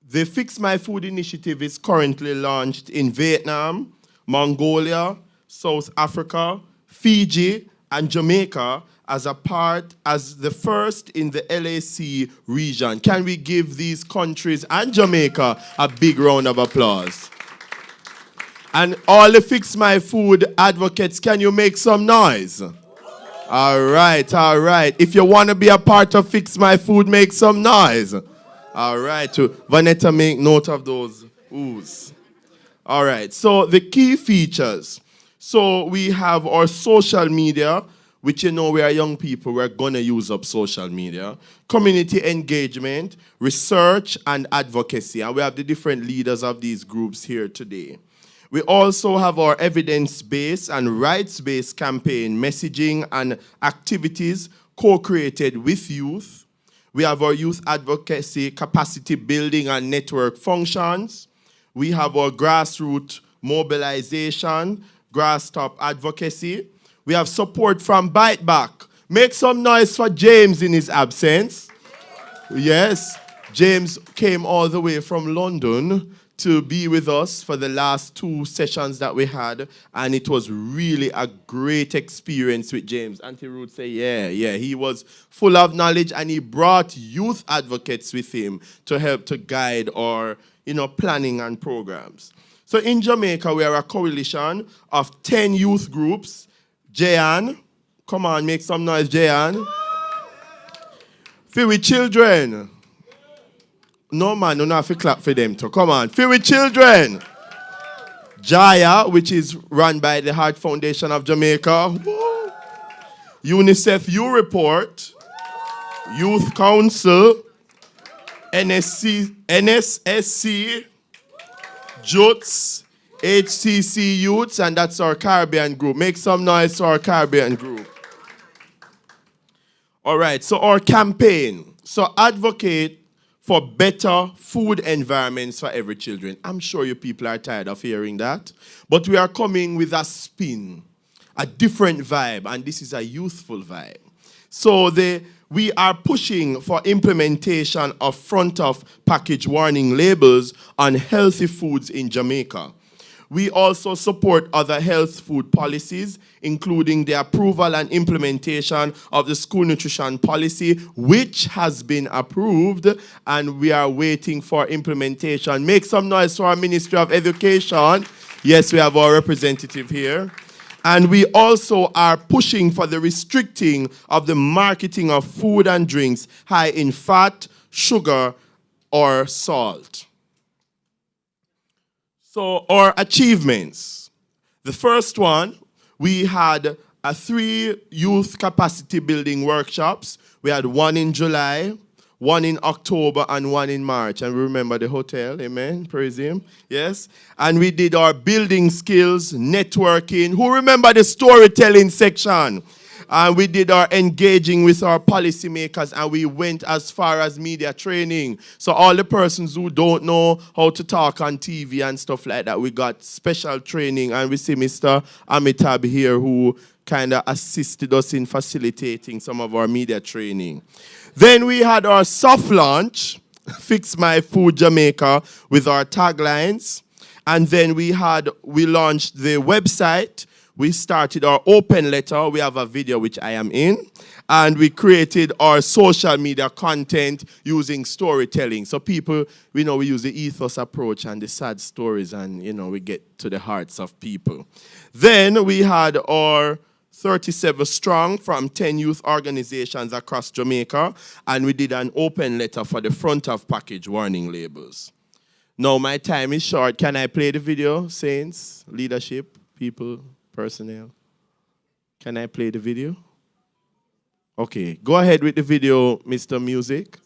the Fix My Food initiative is currently launched in Vietnam, Mongolia, South Africa, Fiji, and Jamaica, as the first in the LAC region. Can we give these countries and Jamaica a big round of applause? And all the Fix My Food advocates, can you make some noise? All right, all right. If you want to be a part of Fix My Food, make some noise. All right, Vanetta, make note of those oohs. All right, so the key features. So we have our social media, which we are young people, we're going to use up social media, community engagement, research, and advocacy. And we have the different leaders of these groups here today. We also have our evidence-based and rights-based campaign messaging and activities co-created with youth. We have our youth advocacy capacity building and network functions. We have our grassroots mobilization, grass top advocacy. We have support from Bite Back. Make some noise for James in his absence. Yes, James came all the way from London to be with us for the last 2 sessions that we had, and it was really a great experience with James. Auntie Ruth say, yeah, he was full of knowledge, and he brought youth advocates with him to help to guide our planning and programs. So in Jamaica, we are a coalition of 10 youth groups. JYAN, come on, make some noise, JYAN. Feel with children. No, man, no have to clap for them too. Come on, Feel with children. JYA, which is run by the Heart Foundation of Jamaica. Woo. UNICEF U Report. Youth Council. NSSC. JUTS. HCC Youths, and that's our Caribbean group. Make some noise to our Caribbean group. All right, so our campaign. So advocate for better food environments for every children. I'm sure you people are tired of hearing that. But we are coming with a spin, a different vibe, and this is a youthful vibe. So we are pushing for implementation of front of package warning labels on healthy foods in Jamaica. We also support other health food policies, including the approval and implementation of the school nutrition policy, which has been approved, and we are waiting for implementation. Make some noise for our Ministry of Education. Yes, we have our representative here. And we also are pushing for the restricting of the marketing of food and drinks high in fat, sugar, or salt. So our achievements. The first one, we had 3 youth capacity building workshops. We had one in July, one in October, and one in March. And we remember the hotel, amen, praise him, yes. And we did our building skills, networking. Who remember the storytelling section? And we did our engaging with our policymakers, and we went as far as media training. So all the persons who don't know how to talk on TV and stuff like that, we got special training, and we see Mr. Amitabh here who kind of assisted us in facilitating some of our media training. Then we had our soft launch, Fix My Food Jamaica, with our taglines. And then we launched the website. We started our open letter. We have a video which I am in. And we created our social media content using storytelling. So people, we use the ethos approach and the sad stories, and, we get to the hearts of people. Then we had our 37 strong from 10 youth organizations across Jamaica, and we did an open letter for the front of package warning labels. Now my time is short. Can I play the video, saints, leadership, people, personnel? Can I play the video? Okay, go ahead with the video, Mr. Music.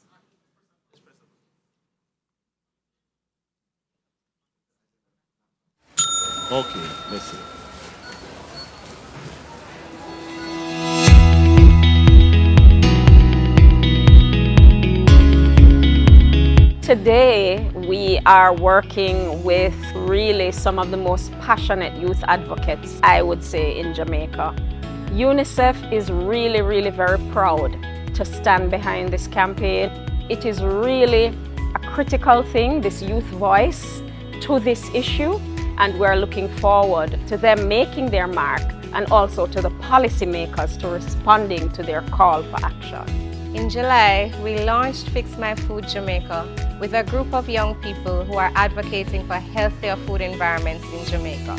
Okay, let's see. Today, we are working with really some of the most passionate youth advocates, I would say, in Jamaica. Unicef is really, really very proud to stand behind this campaign. It is really a critical thing, this youth voice, to this issue, and we're looking forward to them making their mark, and also to the policymakers to responding to their call for action. In July, we launched Fix My Food Jamaica with a group of young people who are advocating for healthier food environments in Jamaica.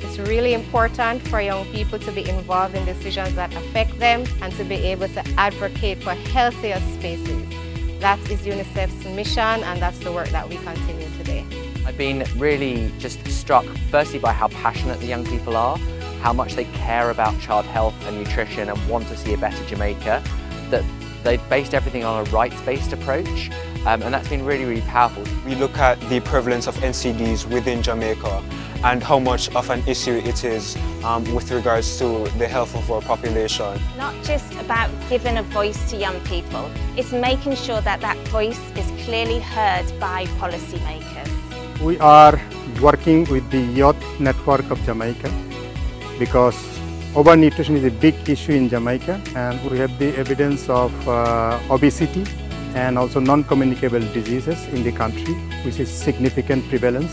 It's really important for young people to be involved in decisions that affect them and to be able to advocate for healthier spaces. That is UNICEF's mission, and that's the work that we continue today. I've been really just struck, firstly, by how passionate the young people are, how much they care about child health and nutrition and want to see a better Jamaica, that they've based everything on a rights-based approach, and that's been really, really powerful. We look at the prevalence of NCDs within Jamaica and how much of an issue it is with regards to the health of our population. Not just about giving a voice to young people, it's making sure that that voice is clearly heard by policymakers. We are working with the Youth Network of Jamaica because overnutrition is a big issue in Jamaica, and we have the evidence of obesity and also non-communicable diseases in the country, which is significant prevalence.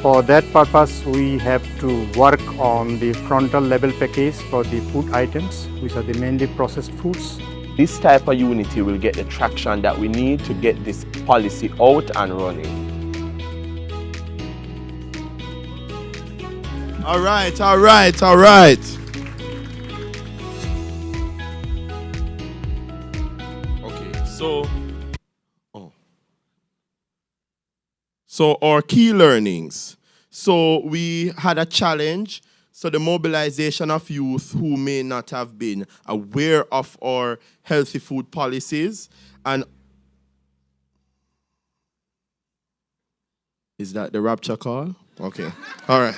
For that purpose, we have to work on the frontal level package for the food items, which are the mainly processed foods. This type of unity will get the traction that we need to get this policy out and running. All right. Okay, so our key learnings. So we had a challenge. So the mobilization of youth who may not have been aware of our healthy food policies. And is that the rapture call? Okay, all right.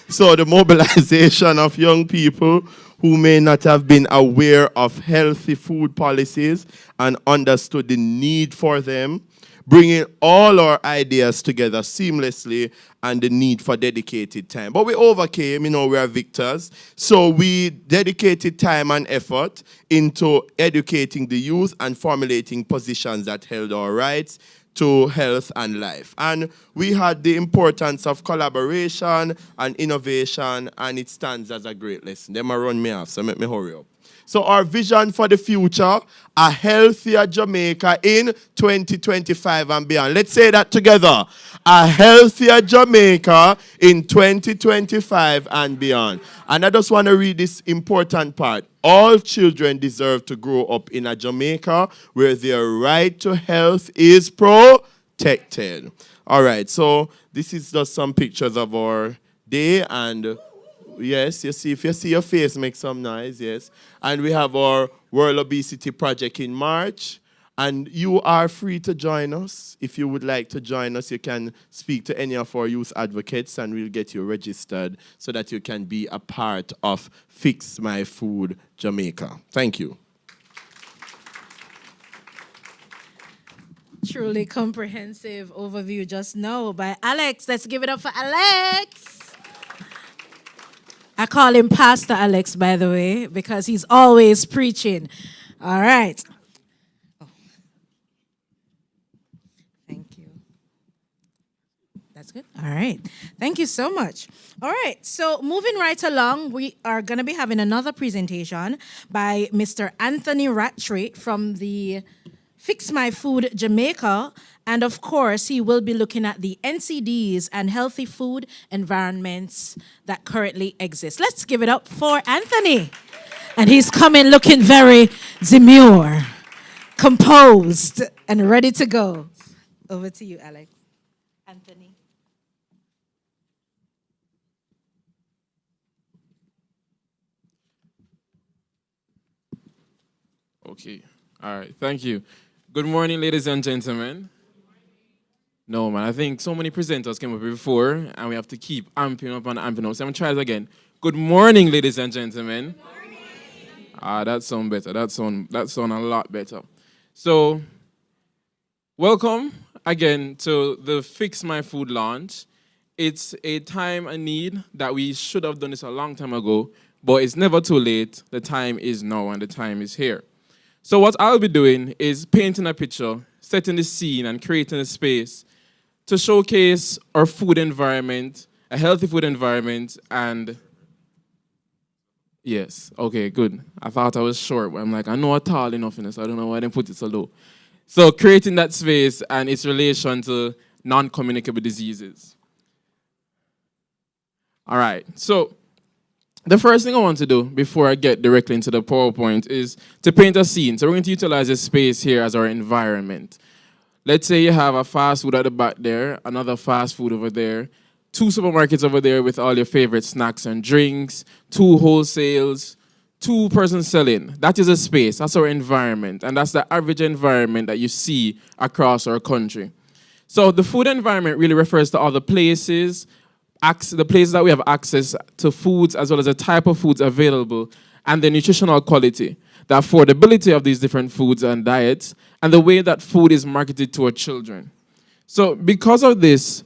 So the mobilization of young people who may not have been aware of healthy food policies and understood the need for them, bringing all our ideas together seamlessly and the need for dedicated time. But we overcame, we are victors. So we dedicated time and effort into educating the youth and formulating positions that held our rights to health and life. And we had the importance of collaboration and innovation, and it stands as a great lesson. They might run me off, so let me hurry up. So our vision for the future, a healthier Jamaica in 2025 and beyond. Let's say that together. A healthier Jamaica in 2025 and beyond. And I just want to read this important part. All children deserve to grow up in a Jamaica where their right to health is protected. All right, so this is just some pictures of our day, and yes, you see, if you see your face, make some noise, yes. And we have our World Obesity Project in March. And you are free to join us. If you would like to join us, you can speak to any of our youth advocates and we'll get you registered so that you can be a part of Fix My Food Jamaica. Thank you. Truly comprehensive overview just now by Alex. Let's give it up for Alex. I call him Pastor Alex, by the way, because he's always preaching. All right. Oh. Thank you. That's good. All right. Thank you so much. All right. So moving right along, we are going to be having another presentation by Mr. Anthony Rattray from the Fix My Food Jamaica. And of course, he will be looking at the NCDs and healthy food environments that currently exist. Let's give it up for Anthony. And he's coming looking very demure, composed, and ready to go. Over to you, Alex. Anthony. Okay. All right. Thank you. Good morning, ladies and gentlemen. No, man, I think so many presenters came up before, and we have to keep amping up and amping up. So I'm going to try it again. Good morning, ladies and gentlemen. Good morning. That sounds better. That sound a lot better. So, welcome again to the Fix My Food launch. It's a time and need that we should have done this a long time ago, but it's never too late. The time is now, and the time is here. So what I'll be doing is painting a picture, setting the scene, and creating a space to showcase our food environment, a healthy food environment, and yes, okay, good. I thought I was short, but I'm like, I know I'm tall enough in this, so I don't know why they put it so low. So creating that space and its relation to non-communicable diseases. All right, so the first thing I want to do before I get directly into the PowerPoint is to paint a scene. So we're going to utilize this space here as our environment. Let's say you have a fast food at the back there, another fast food over there, 2 supermarkets over there with all your favorite snacks and drinks, 2 wholesales, 2 persons selling. That is a space. That's our environment. And that's the average environment that you see across our country. So the food environment really refers to all the places that we have access to foods as well as the type of foods available and the nutritional quality, the affordability of these different foods and diets, and the way that food is marketed to our children. So because of this,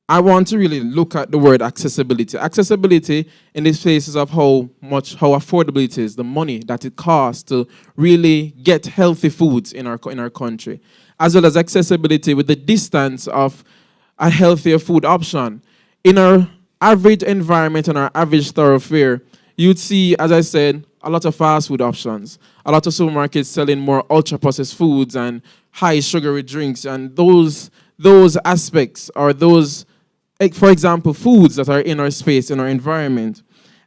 I want to really look at the word accessibility. Accessibility in these places of how affordable it is, the money that it costs to really get healthy foods in our country, as well as accessibility with the distance of a healthier food option. In our average environment and our average thoroughfare, you'd see, as I said, a lot of fast food options, a lot of supermarkets selling more ultra-processed foods and high sugary drinks, and those aspects are those, for example, foods that are in our space, in our environment.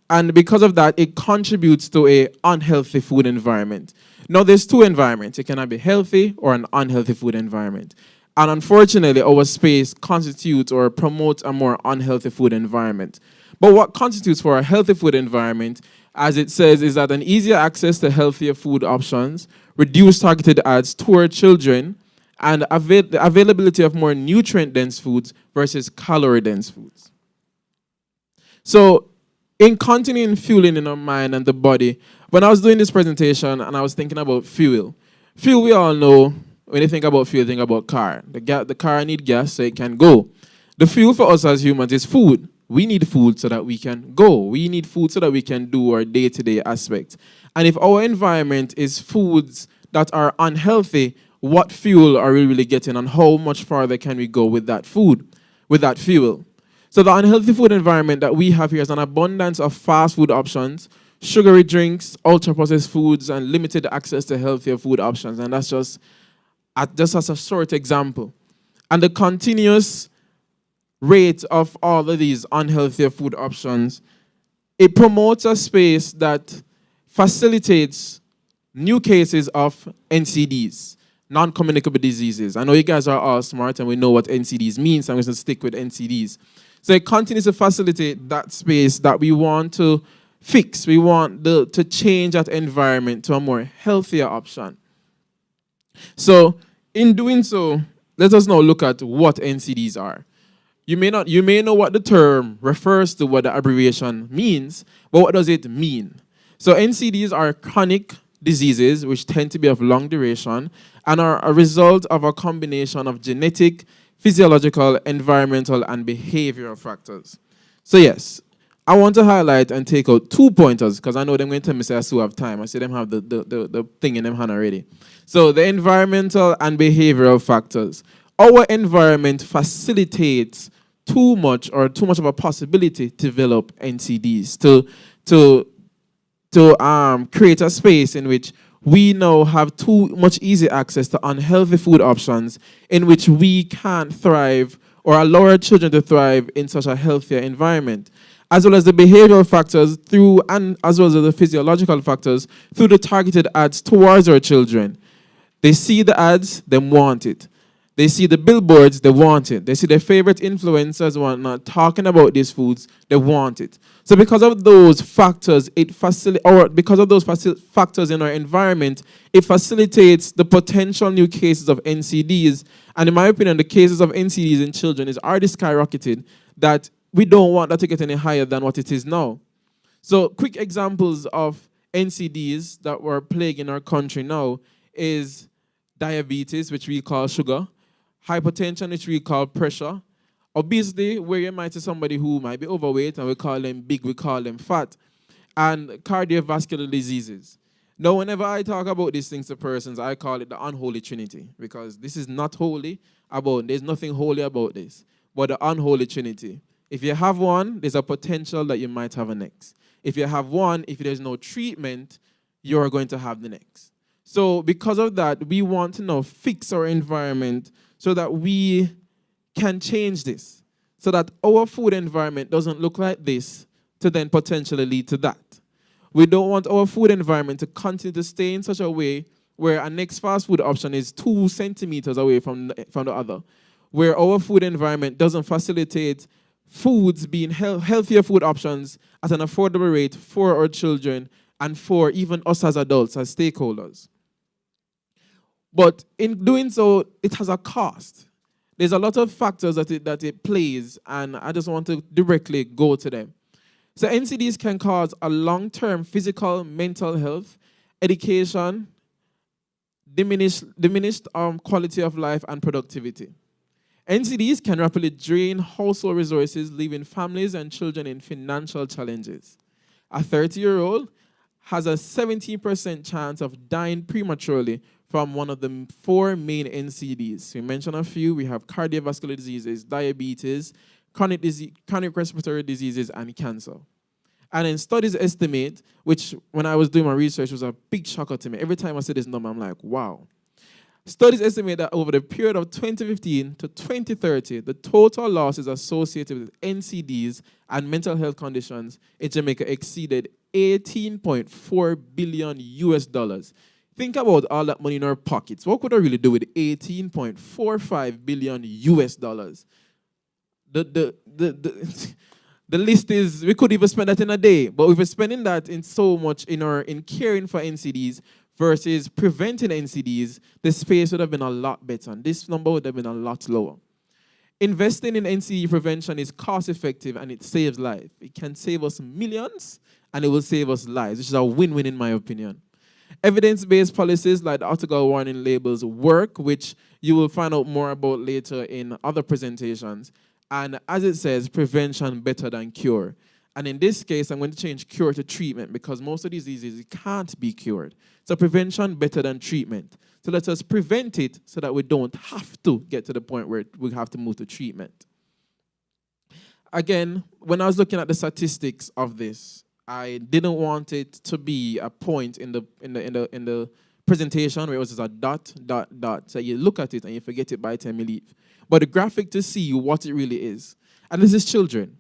And because of that, it contributes to an unhealthy food environment. Now, there's 2 environments. It cannot be healthy or an unhealthy food environment. And unfortunately, our space constitutes or promotes a more unhealthy food environment. But what constitutes for a healthy food environment, as it says, is that an easier access to healthier food options, reduced targeted ads to our children, and the availability of more nutrient-dense foods versus calorie-dense foods. So, in continuing fueling in our mind and the body, when I was doing this presentation and I was thinking about fuel, we all know, when you think about fuel, think about car. The car needs gas so it can go. The fuel for us as humans is food. We need food so that we can go. We need food so that we can do our day-to-day aspects. And if our environment is foods that are unhealthy, what fuel are we really getting and how much farther can we go with that food, with that fuel. So the unhealthy food environment that we have here is an abundance of fast food options, sugary drinks, ultra-processed foods, and limited access to healthier food options. And that's just as a short example. And the continuous rate of all of these unhealthy food options, it promotes a space that facilitates new cases of NCDs, non-communicable diseases. I know you guys are all smart and we know what NCDs means, so I'm going to stick with NCDs. So it continues to facilitate that space that we want to fix. We want to change that environment to a more healthier option. So in doing so, let us now look at what NCDs are. You may know what the term refers to, what the abbreviation means, but what does it mean? So NCDs are chronic diseases which tend to be of long duration and are a result of a combination of genetic, physiological, environmental, and behavioral factors. So yes, I want to highlight and take out 2 pointers because I know they're going to tell me say I still have time. I see them have the thing in them hand already. So the environmental and behavioral factors. Our environment facilitates too much of a possibility to develop NCDs, to create a space in which we now have too much easy access to unhealthy food options in which we can't thrive or allow our children to thrive in such a healthier environment, as well as the behavioral factors and as well as the physiological factors through the targeted ads towards our children. They see the ads, they want it. They see the billboards, they want it. They see their favorite influencers and whatnot talking about these foods, they want it. So because of those factors, factors in our environment, it facilitates the potential new cases of NCDs. And in my opinion, the cases of NCDs in children is already skyrocketed that we don't want that to get any higher than what it is now. So quick examples of NCDs that were plaguing our country now is diabetes, which we call sugar, hypertension, which we call pressure, obesity, where you might see somebody who might be overweight and we call them big, we call them fat, and cardiovascular diseases. Now, whenever I talk about these things to persons, I call it the unholy trinity because this is not holy there's nothing holy about this, but the unholy trinity. If you have one, there's a potential that you might have a next. If you have one, if there's no treatment, you're going to have the next. So because of that, we want to now fix our environment so that we can change this, so that our food environment doesn't look like this to then potentially lead to that. We don't want our food environment to continue to stay in such a way where our next fast food option is 2 centimeters away from the other, where our food environment doesn't facilitate foods being healthier food options at an affordable rate for our children and for even us as adults, as stakeholders. But in doing so, it has a cost. There's a lot of factors that it plays, and I just want to directly go to them. So NCDs can cause a long-term physical, mental health, education, diminished quality of life, and productivity. NCDs can rapidly drain household resources, leaving families and children in financial challenges. A 30-year-old has a 17% chance of dying prematurely from one of the 4 main NCDs. We mentioned a few. We have cardiovascular diseases, diabetes, chronic respiratory diseases, and cancer. And then studies estimate, which when I was doing my research was a big shocker to me. Every time I see this number, I'm like, wow. Studies estimate that over the period of 2015 to 2030, the total losses associated with NCDs and mental health conditions in Jamaica exceeded $18.4 billion. Think about all that money in our pockets. What could I really do with $18.45 billion? The list is, we could even spend that in a day, but if we're spending that in so much in caring for NCDs versus preventing NCDs, the space would have been a lot better, and this number would have been a lot lower. Investing in NCD prevention is cost-effective and it saves life. It can save us millions and it will save us lives, which is a win-win in my opinion. Evidence-based policies like the article warning labels work, which you will find out more about later in other presentations. And as it says, prevention better than cure. And in this case, I'm going to change cure to treatment because most of these diseases can't be cured. So prevention better than treatment. So let us prevent it so that we don't have to get to the point where we have to move to treatment. Again, when I was looking at the statistics of this, I didn't want it to be a point in the presentation where it was just a dot. So you look at it and you forget it by the time you leave. But the graphic to see what it really is. And this is children.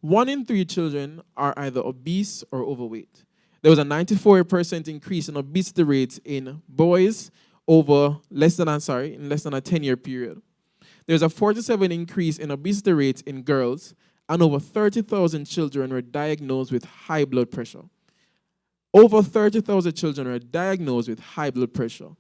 1 in 3 children are either obese or overweight. There was a 94% increase in obesity rates in boys in less than a 10-year period. There's a 47% increase in obesity rates in girls, and over 30,000 children were diagnosed with high blood pressure. Over 30,000 children were diagnosed with high blood pressure.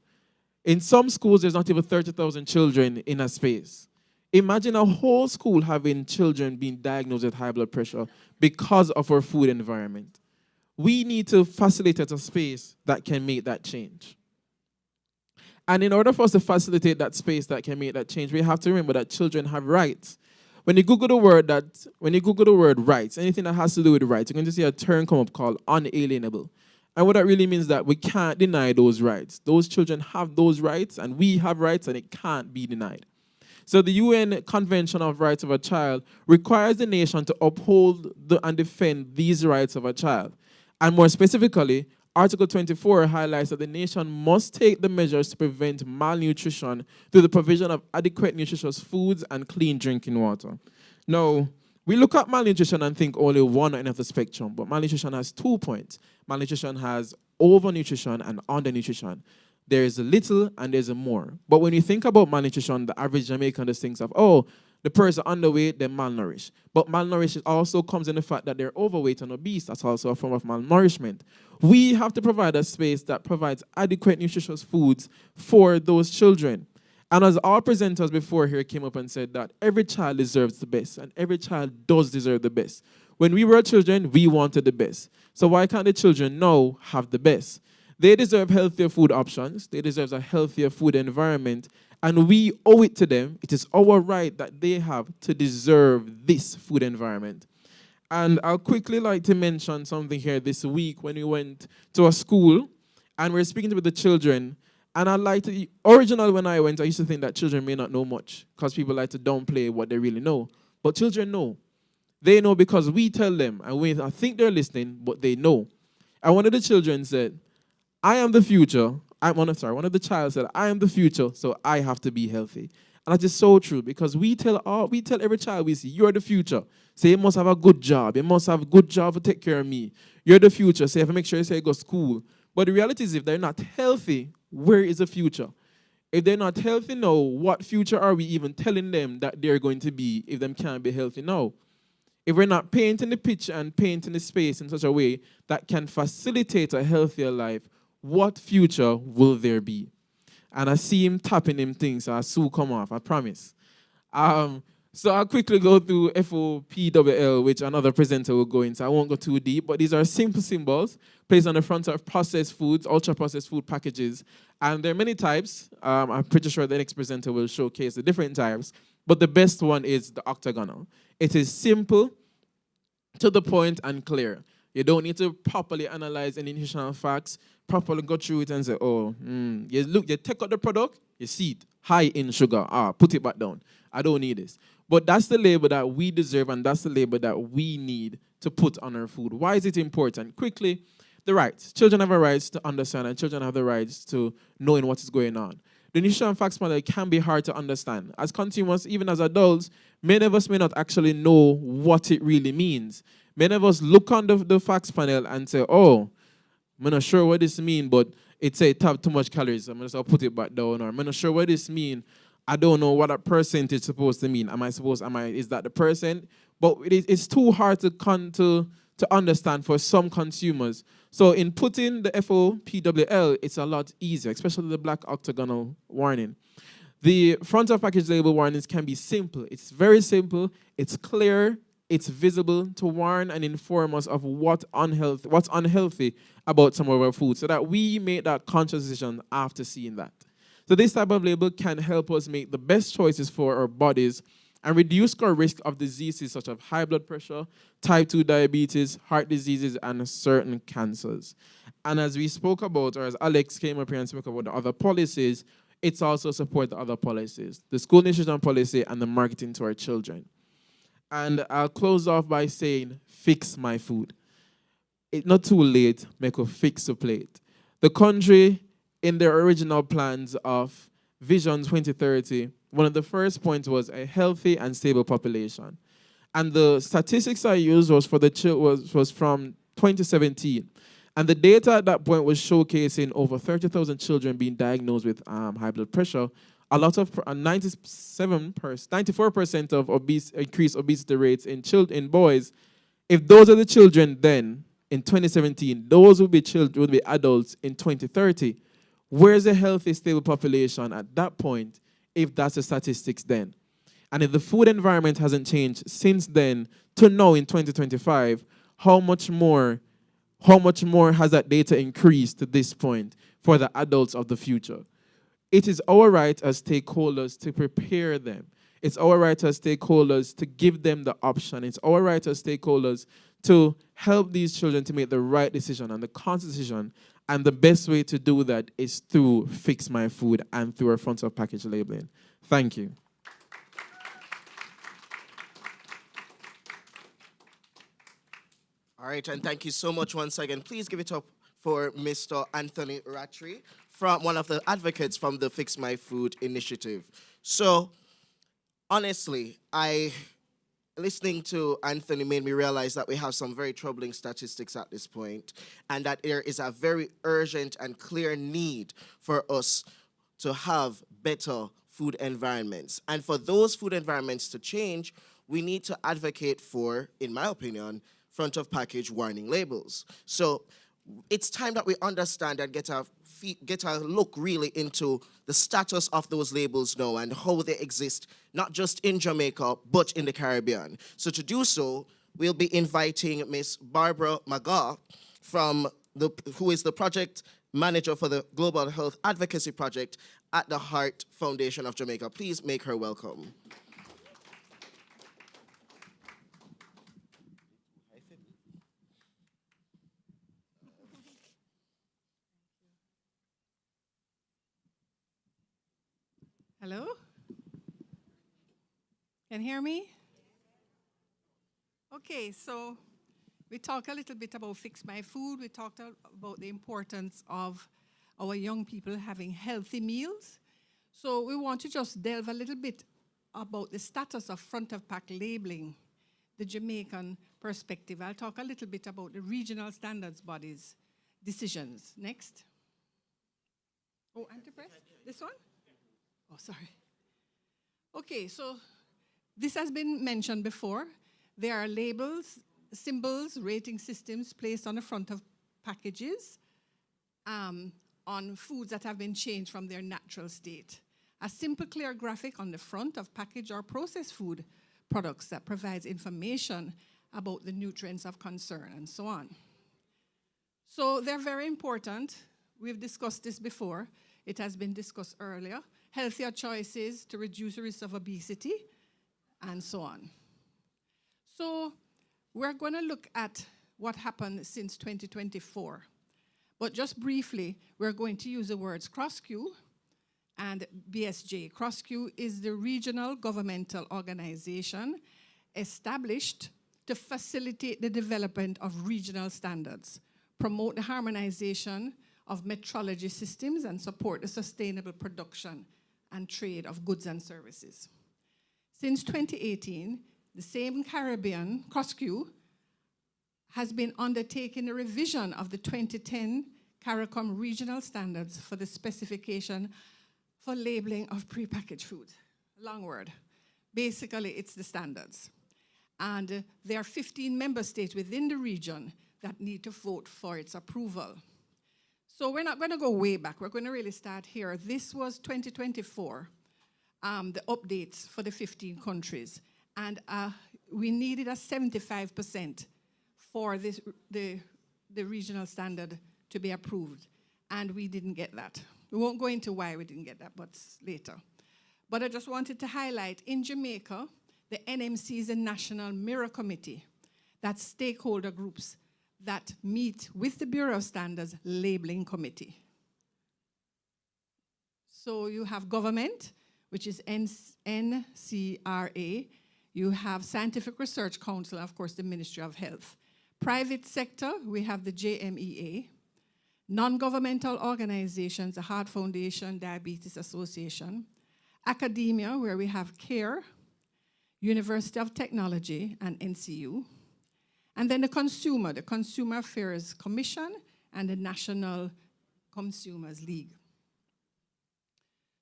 In some schools, there's not even 30,000 children in a space. Imagine a whole school having children being diagnosed with high blood pressure because of our food environment. We need to facilitate a space that can make that change. And in order for us to facilitate that space that can make that change, we have to remember that children have rights. When you Google the word rights, anything that has to do with rights, you're going to see a term come up called unalienable. And what that really means is that we can't deny those rights. Those children have those rights, and we have rights, and it can't be denied. So the UN Convention of Rights of a Child requires the nation to uphold and defend these rights of a child. And more specifically, Article 24 highlights that the nation must take the measures to prevent malnutrition through the provision of adequate nutritious foods and clean drinking water. Now, we look at malnutrition and think only one end of the spectrum, but malnutrition has 2 points. Malnutrition has overnutrition and undernutrition. There is a little and there's a more. But when you think about malnutrition, the average Jamaican just thinks of, oh, the person underweight, they're malnourished. But malnourished also comes in the fact that they're overweight and obese. That's also a form of malnourishment. We have to provide a space that provides adequate nutritious foods for those children. And as our presenters before here came up and said that every child deserves the best, and every child does deserve the best. When we were children, we wanted the best. So why can't the children now have the best? They deserve healthier food options. They deserve a healthier food environment. And we owe it to them. It is our right that they have to deserve this food environment. And I'll quickly like to mention something here this week when we went to a school and we were speaking with the children. And originally when I went, I used to think that children may not know much because people like to downplay what they really know. But children know. They know because we tell them, and I think they're listening, but they know. And one of the children said, I am the future. One of the child said, I am the future, so I have to be healthy. And that is so true because we tell every child we see, you're the future. So you must have a good job. You must have a good job to take care of me. You're the future, so you have to make sure you go to school. But the reality is if they're not healthy, where is the future? If they're not healthy now, what future are we even telling them that they're going to be if they can't be healthy now? If we're not painting the picture and painting the space in such a way that can facilitate a healthier life, what future will there be? And I see him tapping him things, so I'll soon come off, I promise. So I'll quickly go through FOPWL, which another presenter will go into. I won't go too deep, but these are simple symbols placed on the front of processed foods, ultra-processed food packages. And there are many types. I'm pretty sure the next presenter will showcase the different types. But the best one is the octagonal. It is simple, to the point, and clear. You don't need to properly analyze any nutritional facts, properly go through it and say, you take out the product, you see it, high in sugar, put it back down. I don't need this. But that's the label that we deserve, and that's the label that we need to put on our food. Why is it important? Quickly, the rights. Children have a right to understand, and children have the rights to knowing what is going on. The nutrition facts model can be hard to understand. As consumers, even as adults, many of us may not actually know what it really means. Many of us look on the facts panel and say, I'm not sure what this means, but it says it have too much calories. I'm just going to put it back down. Or I'm not sure what this means. I don't know what a percentage is supposed to mean. Is that the percent? But it's too hard to understand for some consumers. So in putting the FOPWL, it's a lot easier, especially the black octagonal warning. The front of package label warnings can be simple. It's very simple. It's clear. It's visible to warn and inform us of what's unhealthy about some of our food so that we make that conscious decision after seeing that. So this type of label can help us make the best choices for our bodies and reduce our risk of diseases such as high blood pressure, type 2 diabetes, heart diseases, and certain cancers. And as we spoke about, or as Alex came up here and spoke about the other policies, it's also support the other policies, the school nutrition policy and the marketing to our children. And I'll close off by saying, fix my food. It's not too late, make a fix the plate. The country, in their original plans of Vision 2030, one of the first points was a healthy and stable population. And the statistics I used was for was from 2017. And the data at that point was showcasing over 30,000 children being diagnosed with high blood pressure. A lot of 94% of increased obesity rates in boys. If those are the children then in 2017, those will be adults in 2030. Where's a healthy, stable population at that point if that's the statistics then? And if the food environment hasn't changed since then to now in 2025, how much more has that data increased to this point for the adults of the future? It is our right as stakeholders to prepare them. It's our right as stakeholders to give them the option. It's our right as stakeholders to help these children to make the right decision and the conscious decision. And the best way to do that is through Fix My Food and through our front of package labeling. Thank you. All right, and thank you so much once again. Please give it up for Mr. Anthony Rattray, from one of the advocates from the Fix My Food initiative. So, honestly, listening to Anthony made me realize that we have some very troubling statistics at this point, and that there is a very urgent and clear need for us to have better food environments. And for those food environments to change, we need to advocate for, in my opinion, front of package warning labels. So it's time that we understand and get a look really into the status of those labels now and how they exist, not just in Jamaica, but in the Caribbean. So to do so, we'll be inviting Miss Barbara McGaw, who is the project manager for the Global Health Advocacy Project at the Heart Foundation of Jamaica. Please make her welcome. Hello? Can you hear me? Okay, so we talked a little bit about Fix My Food. We talked about the importance of our young people having healthy meals. So we want to just delve a little bit about the status of front of pack labeling, the Jamaican perspective. I'll talk a little bit about the regional standards bodies decisions. Next. Oh, anti-press? This one? Oh, sorry. Okay, so this has been mentioned before. There are labels, symbols, rating systems placed on the front of packages on foods that have been changed from their natural state. A simple, clear graphic on the front of packaged or processed food products that provides information about the nutrients of concern and so on. So they're very important. We've discussed this before. It has been discussed earlier. Healthier choices to reduce the risk of obesity, and so on. So we're going to look at what happened since 2024. But just briefly, we're going to use the words CrossQ and BSJ. CrossQ is the regional governmental organization established to facilitate the development of regional standards, promote the harmonization of metrology systems, and support the sustainable production and trade of goods and services. Since 2018, the same Caribbean, CrossQ, has been undertaking a revision of the 2010 CARICOM regional standards for the specification for labeling of prepackaged foods. Long word. Basically, it's the standards. And there are 15 member states within the region that need to vote for its approval. So we're not going to go way back. We're going to really start here. This was 2024, the updates for the 15 countries. And we needed a 75% for this, the regional standard to be approved. And we didn't get that. We won't go into why we didn't get that, but later. But I just wanted to highlight, in Jamaica, The NMC is a National Mirror Committee. That's stakeholder groups that meet with the Bureau of Standards Labeling Committee. So you have government, which is NCRA. You have Scientific Research Council, and of course, the Ministry of Health. Private sector, we have the JMEA. Non-governmental organizations, the Heart Foundation, Diabetes Association. Academia, where we have CARE, University of Technology, and NCU. And then the Consumer Affairs Commission, and the National Consumers League.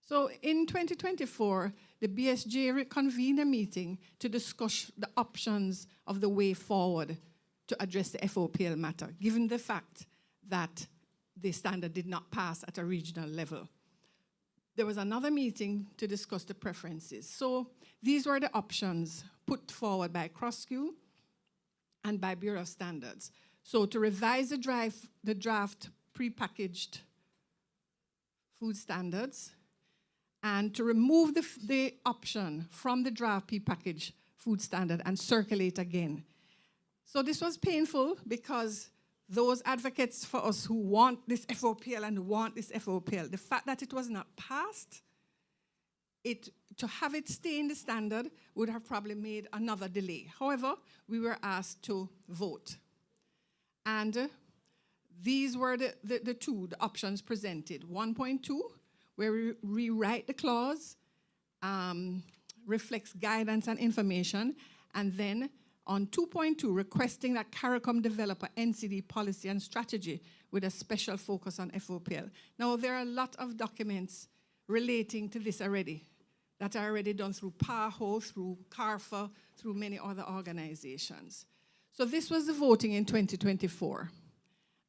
So in 2024, the BSJ convened a meeting to discuss the options of the way forward to address the FOPL matter, given the fact that the standard did not pass at a regional level. There was another meeting to discuss the preferences. So these were the options put forward by CrossQ and by Bureau of Standards. So to revise the draft prepackaged food standards, and to remove the option from the draft prepackaged food standard and circulate again. So this was painful because those advocates for us who want this FOPL and want this FOPL, the fact that it was not passed, to have it stay in the standard would have probably made another delay. However, we were asked to vote. And these were the options presented. 1.2, where we rewrite the clause, reflects guidance and information, and then on 2.2, requesting that CARICOM develop an NCD policy and strategy with a special focus on FOPL. Now, there are a lot of documents relating to this already, that are already done through PAHO, through CARFA, through many other organizations. So this was the voting in 2024.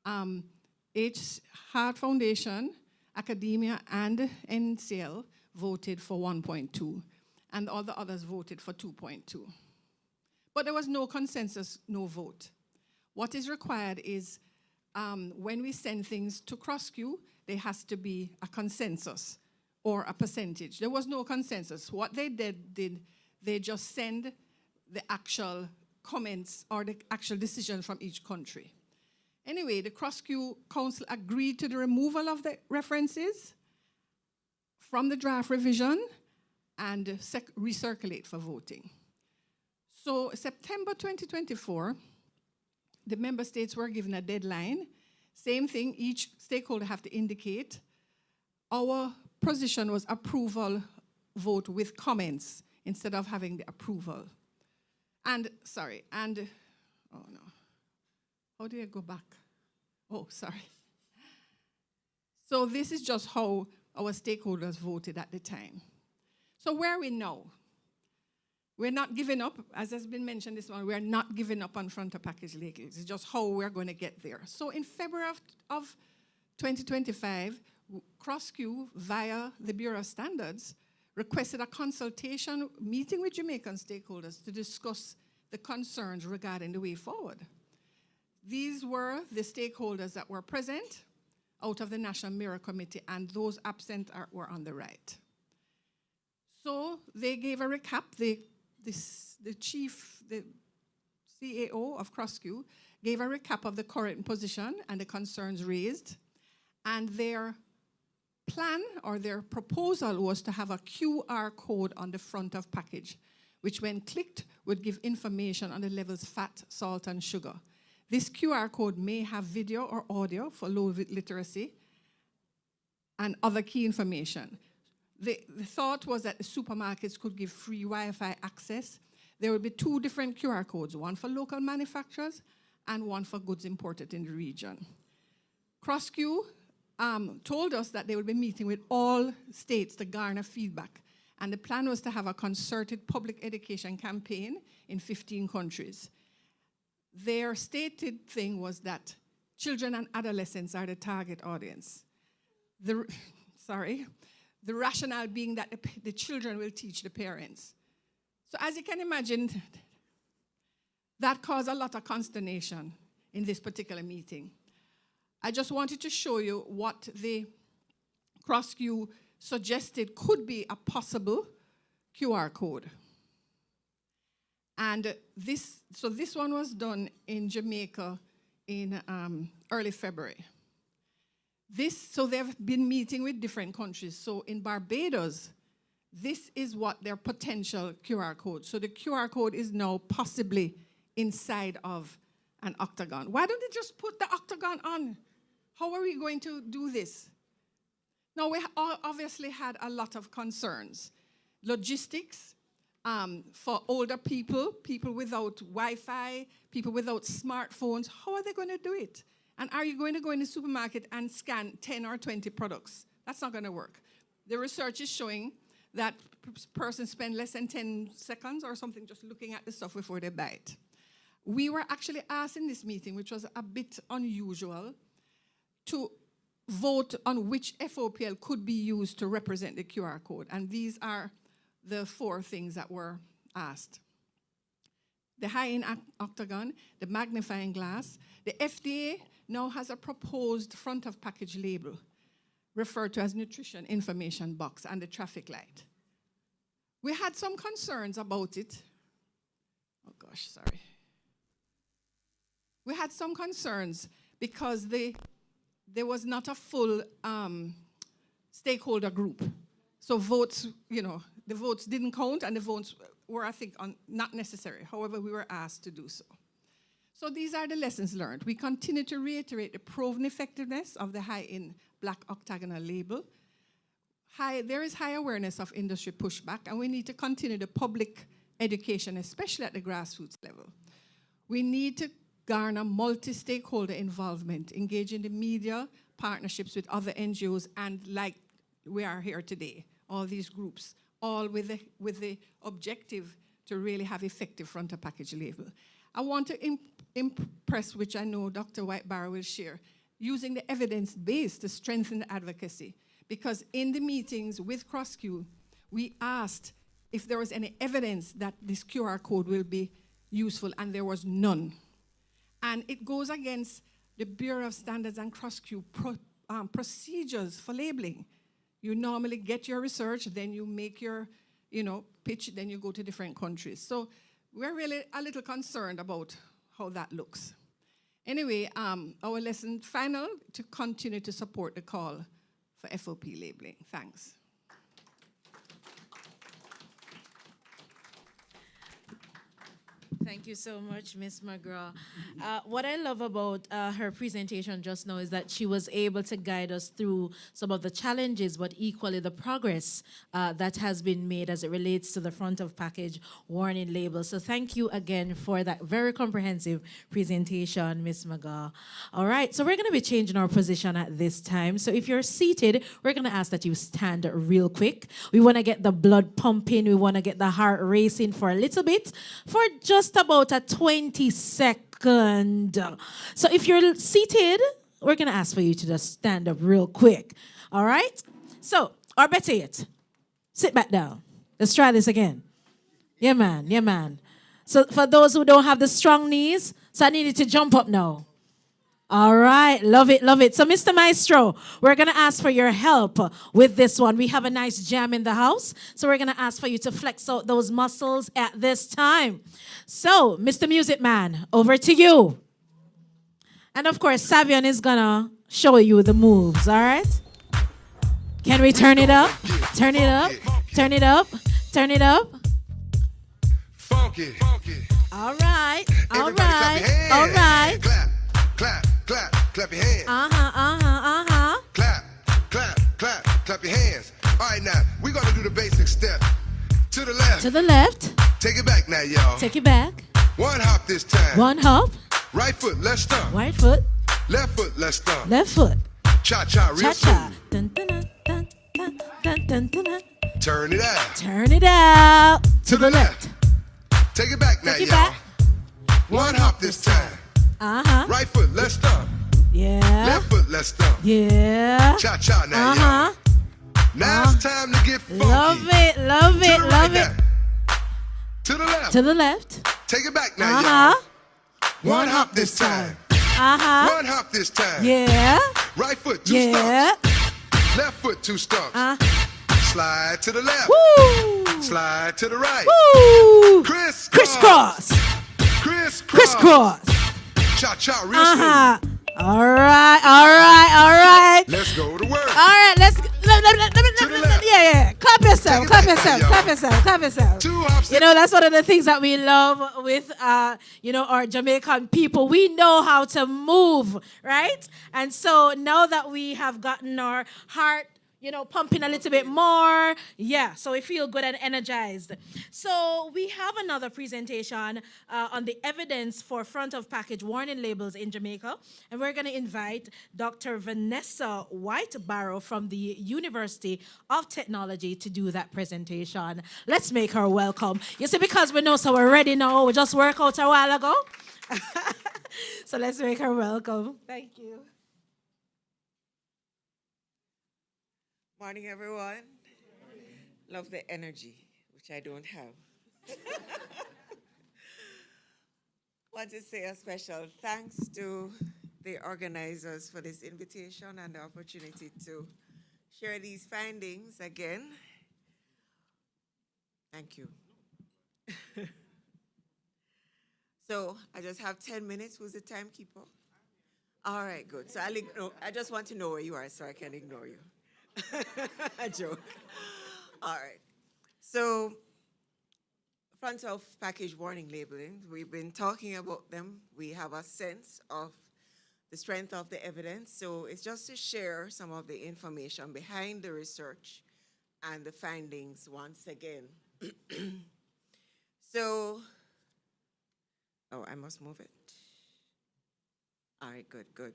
Heart Foundation, Academia, and NCL voted for 1.2, and all the others voted for 2.2. But there was no consensus, no vote. What is required is when we send things to CrossQ, there has to be a consensus or a percentage. There was no consensus. What they did they just send the actual comments or the actual decision from each country. Anyway, the CrossQ Council agreed to the removal of the references from the draft revision and recirculate for voting. So September 2024, the member states were given a deadline. Same thing, each stakeholder have to indicate. Our position was approval vote with comments instead of having the approval. And, oh no. How do I go back? Oh, sorry. So this is just how our stakeholders voted at the time. So where are we now? We're not giving up, as has been mentioned this morning, we're not giving up on front of package labels. It's just how we're going to get there. So in February of 2025, CrossQ, via the Bureau of Standards, requested a consultation meeting with Jamaican stakeholders to discuss the concerns regarding the way forward. These were the stakeholders that were present out of the National Mirror Committee, and those absent were on the right. So they gave a recap. The CAO of CrossQ gave a recap of the current position and the concerns raised, and their plan or their proposal was to have a QR code on the front of package, which when clicked would give information on the levels fat, salt, and sugar. This QR code may have video or audio for low literacy and other key information. The thought was that the supermarkets could give free Wi-Fi access. There would be 2 different QR codes, one for local manufacturers and one for goods imported in the region. CrossQ told us that they would be meeting with all states to garner feedback, and the plan was to have a concerted public education campaign in 15 countries. Their stated thing was that children and adolescents are the target audience. The rationale being that the children will teach the parents. So as you can imagine, that caused a lot of consternation in this particular meeting. I just wanted to show you what the CrossQ suggested could be a possible QR code. And this one was done in Jamaica in early February. So they've been meeting with different countries. So in Barbados, this is what their potential QR code. So the QR code is now possibly inside of an octagon. Why don't they just put the octagon on? How are we going to do this? Now, we obviously had a lot of concerns. Logistics for older people, people without Wi-Fi, people without smartphones. How are they going to do it? And are you going to go in the supermarket and scan 10 or 20 products? That's not going to work. The research is showing that persons spend less than 10 seconds or something just looking at the stuff before they buy it. We were actually asked in this meeting, which was a bit unusual, to vote on which FOPL could be used to represent the QR code. And these are the 4 things that were asked. The high-end octagon, the magnifying glass. The FDA now has a proposed front-of-package label referred to as nutrition information box, and the traffic light. We had some concerns about it. Oh gosh, sorry. We had some concerns because there was not a full stakeholder group. So votes, the votes didn't count, and the votes were, I think, not necessary. However, we were asked to do so. So these are the lessons learned. We continue to reiterate the proven effectiveness of the high-end black octagonal label. There is high awareness of industry pushback, and we need to continue the public education, especially at the grassroots level. We need to garner multi-stakeholder involvement, engage in the media, partnerships with other NGOs, and like we are here today, all these groups, all with the objective to really have effective front-of-package label. I want to impress, which I know Dr. White-Barrow will share, using the evidence base to strengthen the advocacy. Because in the meetings with CrossQ, we asked if there was any evidence that this QR code will be useful, and there was none. And it goes against the Bureau of Standards and CrossQ procedures for labeling. You normally get your research, then you make your pitch, then you go to different countries. So we're really a little concerned about how that looks. Anyway, our lesson final, to continue to support the call for FOP labeling. Thanks. Thank you so much, Ms. McGraw. What I love about her presentation just now is that she was able to guide us through some of the challenges, but equally the progress that has been made as it relates to the front of package warning label. So thank you again for that very comprehensive presentation, Ms. McGraw. All right, so we're going to be changing our position at this time. So if you're seated, we're going to ask that you stand real quick. We want to get the blood pumping. We want to get the heart racing for a little bit, for just about a 20-second. So if you're seated, we're going to ask for you to just stand up real quick. All right? So, or better yet, sit back down. Let's try this again. Yeah, man. Yeah, man. So for those who don't have the strong knees, so I need you to jump up now. All right, love it, love it. So, Mr. Maestro, we're going to ask for your help with this one. We have a nice jam in the house, so we're going to ask for you to flex out those muscles at this time. So, Mr. Music Man, over to you. And, of course, Savion is going to show you the moves, all right? Can we turn it up? Turn it up, turn it up, turn it up. Funky. All right, all Everybody right, all right. Clap, clap, clap, clap your hands. Clap, clap, clap, clap your hands. All right, now, we're going to do the basic step. To the left. To the left. Take it back now, y'all. Take it back. One hop this time. One hop. Right foot, let's stomp. Right foot. Left foot, let's stomp. Left foot. Cha-cha, real Cha-cha. smooth. Dun, dun, dun, dun, dun, dun, dun, dun, dun. Turn it out. Turn it out. To the left. Take it back now, Take it y'all. back. One hop this time. Right foot, let's stomp. Yeah. Left foot, let's stomp. Yeah. Cha-cha now, y'all. Now it's time to get funky. Love it, love it, love it. To the left. To the left. Take it back now, y'all. One hop this time. One hop this time. Yeah. Right foot, two stumps. Left foot, two stumps. Slide to the left. Woo. Slide to the right. Woo! Crisscross. Crisscross. Cha-cha, real smooth. All right. Let's go to work. All right, let me, yeah. Clap yourself. You know, that's one of the things that we love with, our Jamaican people. We know how to move, right? And so now that we have gotten our heart, pumping a little bit more. Yeah, so we feel good and energized. So we have another presentation on the evidence for front of package warning labels in Jamaica. And we're going to invite Dr. Vanessa White-Barrow from the University of Technology to do that presentation. Let's make her welcome. You see, because we know, so we're ready now. We just worked out a while ago. So let's make her welcome. Thank you. Morning, everyone. Love the energy, which I don't have. Want to say a special thanks to the organizers for this invitation and the opportunity to share these findings again. Thank you. So I just have 10 minutes. Who's the timekeeper? All right, good. So I just want to know where you are so I can ignore you. A joke. All right. So, front of package warning labeling, we've been talking about them. We have a sense of the strength of the evidence. So, it's just to share some of the information behind the research and the findings once again. So, I must move it. All right, good.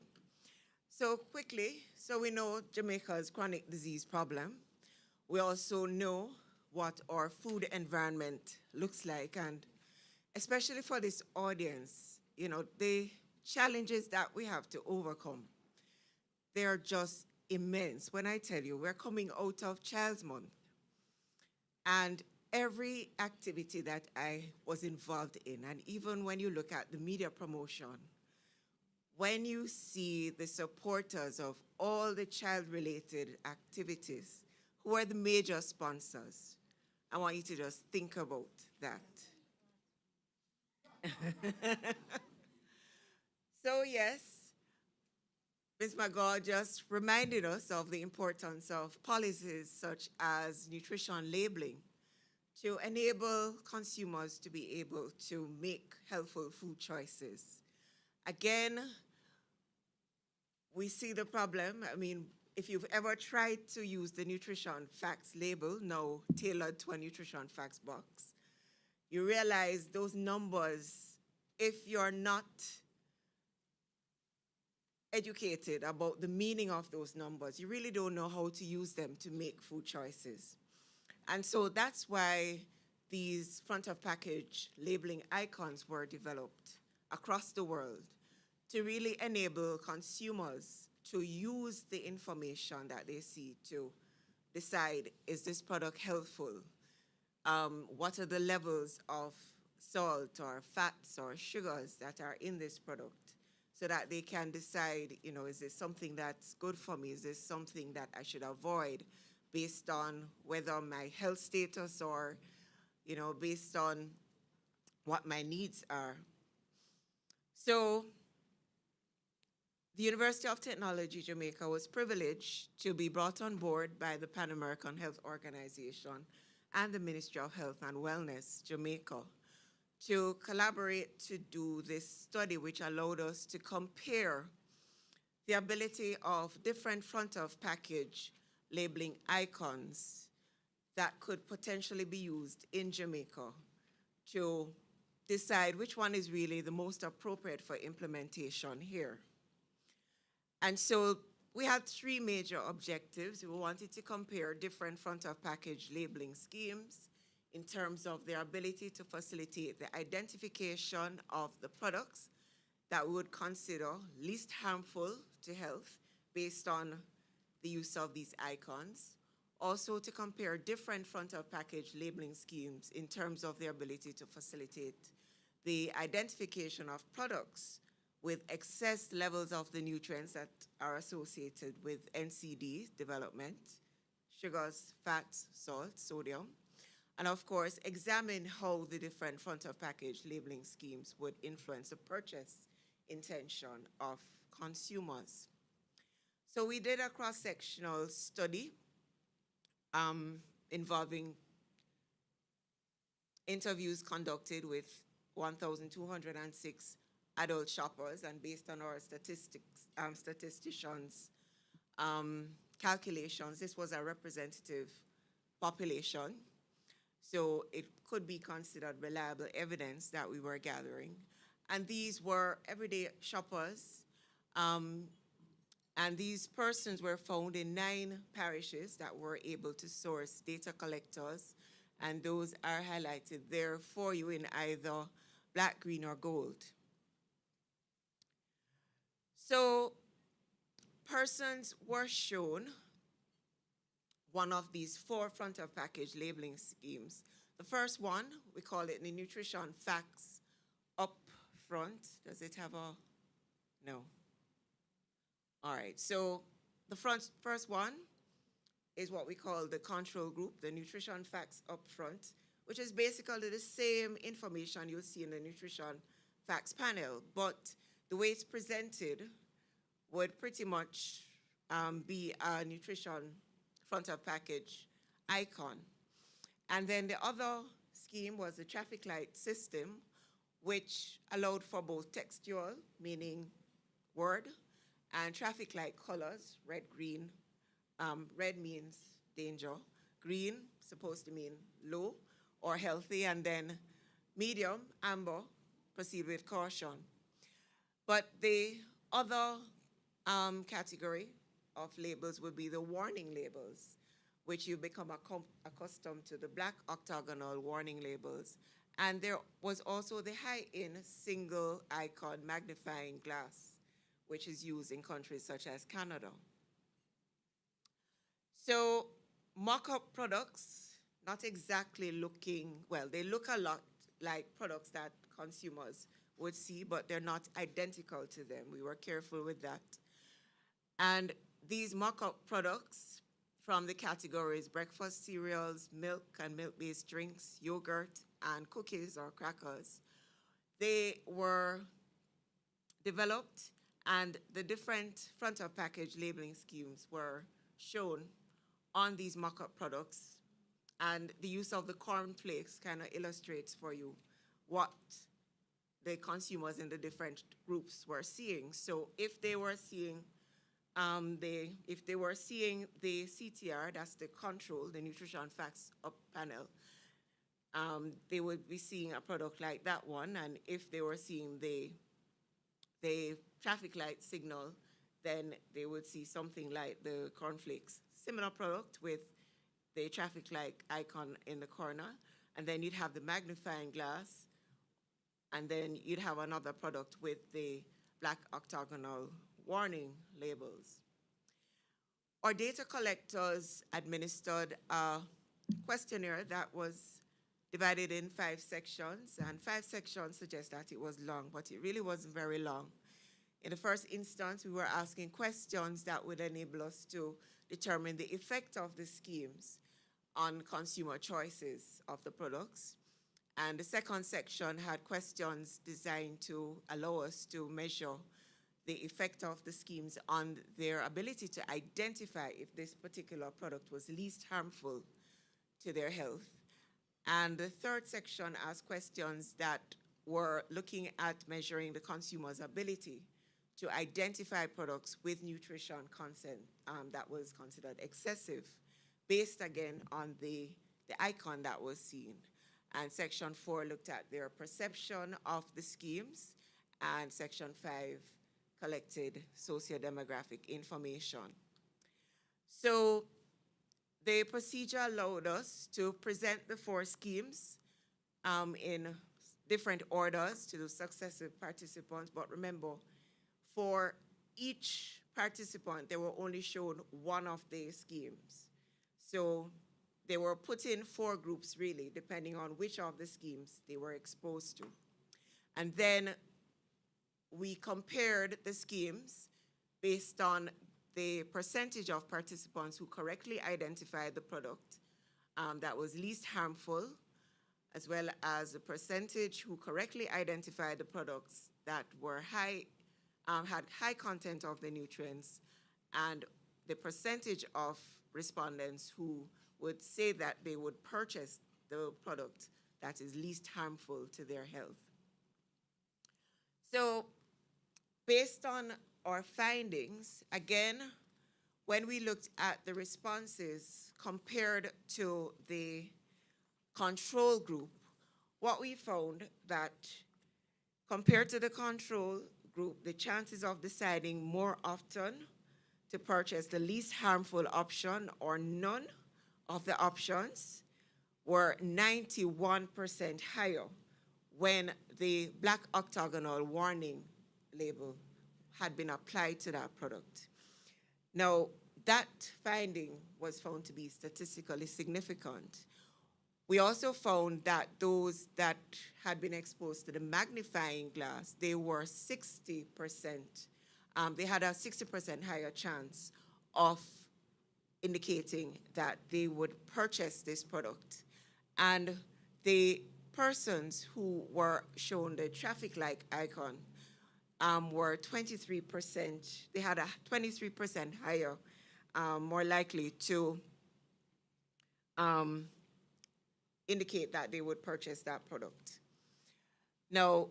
So quickly, we know Jamaica's chronic disease problem. We also know what our food environment looks like, and especially for this audience, the challenges that we have to overcome, they are just immense. When I tell you, we're coming out of Child's Month, and every activity that I was involved in, and even when you look at the media promotion, when you see the supporters of all the child-related activities, who are the major sponsors, I want you to just think about that. So yes, Ms. McGaw just reminded us of the importance of policies such as nutrition labeling to enable consumers to be able to make healthful food choices. Again, we see the problem. I mean, if you've ever tried to use the nutrition facts label, now tailored to a nutrition facts box, you realize those numbers, if you're not educated about the meaning of those numbers, you really don't know how to use them to make food choices. And so that's why these front of package labeling icons were developed across the world, to really enable consumers to use the information that they see to decide, is this product healthful? What are the levels of salt or fats or sugars that are in this product, so that they can decide, is this something that's good for me? Is this something that I should avoid based on whether my health status or, based on what my needs are? So, the University of Technology Jamaica was privileged to be brought on board by the Pan American Health Organization and the Ministry of Health and Wellness Jamaica to collaborate to do this study, which allowed us to compare the ability of different front of package labeling icons that could potentially be used in Jamaica to decide which one is really the most appropriate for implementation here. And so we had three major objectives. We wanted to compare different front of package labeling schemes in terms of their ability to facilitate the identification of the products that we would consider least harmful to health based on the use of these icons. Also to compare different front of package labeling schemes in terms of their ability to facilitate the identification of products with excess levels of the nutrients that are associated with NCD development, sugars, fats, salt, sodium, and of course, examine how the different front of package labeling schemes would influence the purchase intention of consumers. So we did a cross-sectional study involving interviews conducted with 1,206 adult shoppers, and based on our statisticians' calculations, this was a representative population. So it could be considered reliable evidence that we were gathering. And these were everyday shoppers. And these persons were found in 9 parishes that were able to source data collectors. And those are highlighted there for you in either black, green, or gold. So persons were shown one of these 4 front of package labeling schemes. The first one, we call it the nutrition facts up front. Does it have a, no. All right, so the first one is what we call the control group, the nutrition facts up front, which is basically the same information you'll see in the nutrition facts panel, but the way it's presented would pretty much be a nutrition front of package icon. And then the other scheme was the traffic light system, which allowed for both textual, meaning word, and traffic light colors, red, green. Red means danger, green supposed to mean low or healthy, and then medium, amber, proceed with caution. But the other category of labels would be the warning labels, which you become accustomed to, the black octagonal warning labels. And there was also the high-end single icon magnifying glass, which is used in countries such as Canada. So mock-up products, not exactly looking, well, they look a lot like products that consumers would see, but they're not identical to them. We were careful with that. And these mock-up products from the categories breakfast cereals, milk and milk-based drinks, yogurt, and cookies or crackers, they were developed, and the different front of package labeling schemes were shown on these mock-up products. And the use of the cornflakes kind of illustrates for you what the consumers in the different groups were seeing. So if they were seeing the CTR, that's the control, the nutrition facts up panel, they would be seeing a product like that one. And if they were seeing the traffic light signal, then they would see something like the cornflakes. Similar product with the traffic light icon in the corner. And then you'd have the magnifying glass. And then you'd have another product with the black octagonal warning labels. Our data collectors administered a questionnaire that was divided in 5 sections, and 5 sections suggest that it was long, but it really wasn't very long. In the first instance, we were asking questions that would enable us to determine the effect of the schemes on consumer choices of the products. And the second section had questions designed to allow us to measure the effect of the schemes on their ability to identify if this particular product was least harmful to their health. And the third section asked questions that were looking at measuring the consumer's ability to identify products with nutrition content that was considered excessive, based again on the icon that was seen. And section 4 looked at their perception of the schemes, and section 5 collected socio-demographic information. So the procedure allowed us to present the 4 schemes in different orders to the successive participants, but remember, for each participant, they were only shown one of the schemes. So they were put in 4 groups, really, depending on which of the schemes they were exposed to. And then we compared the schemes based on the percentage of participants who correctly identified the product that was least harmful, as well as the percentage who correctly identified the products that were had high content of the nutrients, and the percentage of respondents who would say that they would purchase the product that is least harmful to their health. So based on our findings, again, when we looked at the responses compared to the control group, what we found that compared to the control group, the chances of deciding more often to purchase the least harmful option or none of the options were 91% higher when the black octagonal warning label had been applied to that product. Now, that finding was found to be statistically significant. We also found that those that had been exposed to the magnifying glass, they were 60%. They had a 60% higher chance of indicating that they would purchase this product. And the persons who were shown the traffic light icon were 23%. They had a 23% higher, more likely to indicate that they would purchase that product. Now,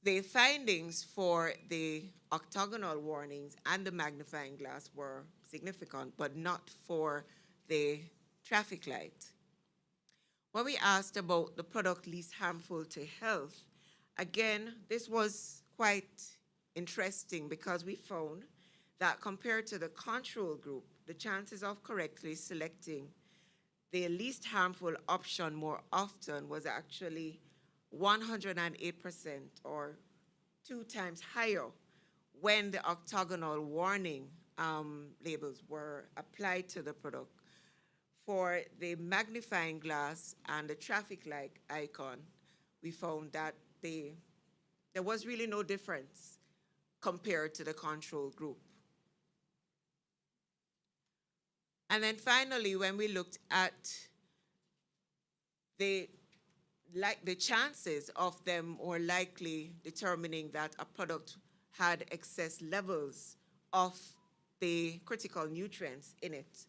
the findings for the octagonal warnings and the magnifying glass were significant, but not for the traffic light. When we asked about the product least harmful to health, again, this was quite interesting because we found that compared to the control group, the chances of correctly selecting the least harmful option more often was actually 108%, or 2 times higher when the octagonal warning labels were applied to the product. For the magnifying glass and the traffic light icon, we found that there was really no difference compared to the control group. And then finally, when we looked at the chances of them more likely determining that a product had excess levels of the critical nutrients in it,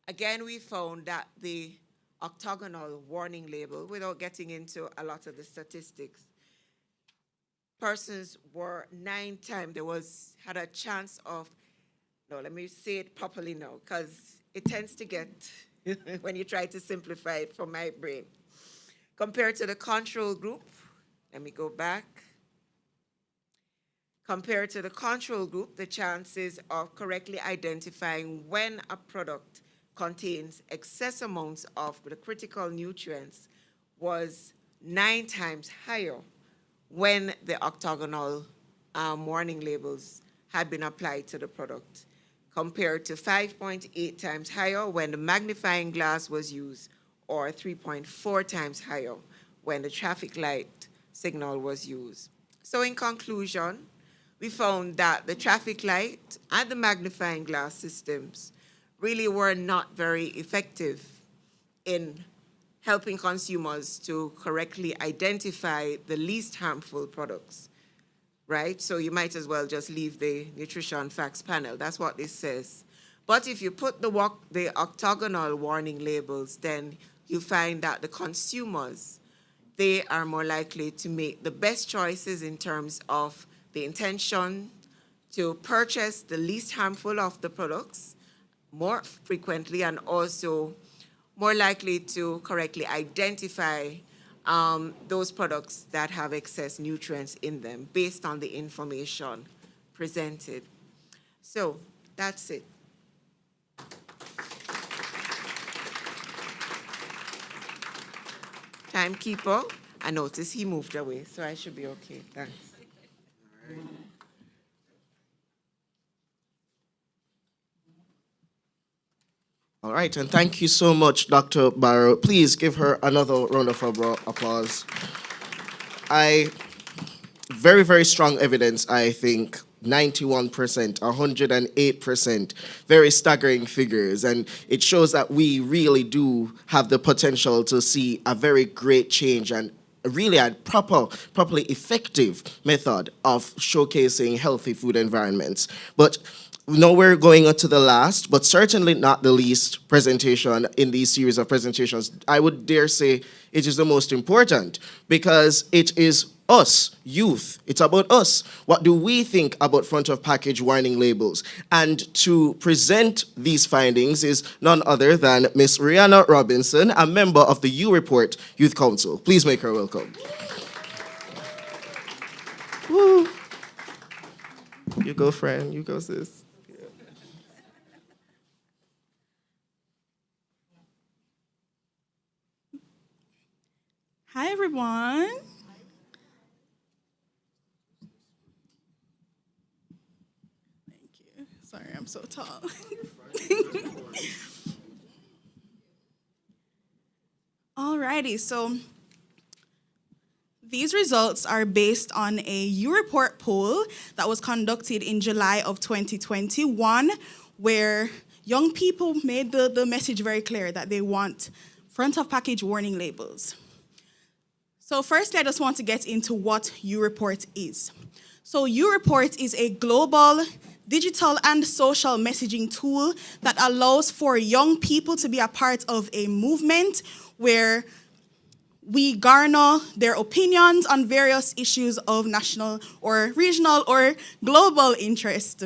again, we found that the octagonal warning label, without getting into a lot of the statistics, persons were 9 times, had a chance of, no, let me say it properly now, because it tends to get, when you try to simplify it from my brain. Compared to the control group, let me go back. Compared to the control group, the chances of correctly identifying when a product contains excess amounts of the critical nutrients was 9 times higher when the octagonal warning labels had been applied to the product, compared to 5.8 times higher when the magnifying glass was used, or 3.4 times higher when the traffic light signal was used. So in conclusion, we found that the traffic light and the magnifying glass systems really were not very effective in helping consumers to correctly identify the least harmful products, right? So you might as well just leave the nutrition facts panel. That's what this says. But if you put the octagonal warning labels, then you find that the consumers, they are more likely to make the best choices in terms of the intention to purchase the least harmful of the products more frequently, and also more likely to correctly identify those products that have excess nutrients in them based on the information presented. So that's it. Timekeeper, I noticed he moved away, so I should be okay. Thanks. All right, and thank you so much, Dr. Barrow. Please give her another round of applause. Very, very strong evidence, I think, 91%, 108%. Very staggering figures. And it shows that we really do have the potential to see a very great change and really a properly effective method of showcasing healthy food environments. But now we're going on to the last, but certainly not the least presentation in these series of presentations. I would dare say it is the most important because it is us, youth. It's about us. What do we think about front of package warning labels? And to present these findings is none other than Miss Rihanna Robinson, a member of the U Report Youth Council. Please make her welcome. Woo. You go, friend. You go, sis. Hi, everyone. Thank you. Sorry, I'm so tall. Alrighty, so these results are based on a U-Report poll that was conducted in July of 2021, where young people made the message very clear that they want front-of-package warning labels. So firstly, I just want to get into what U-Report is. So U-Report is a global digital and social messaging tool that allows for young people to be a part of a movement where we garner their opinions on various issues of national or regional or global interest,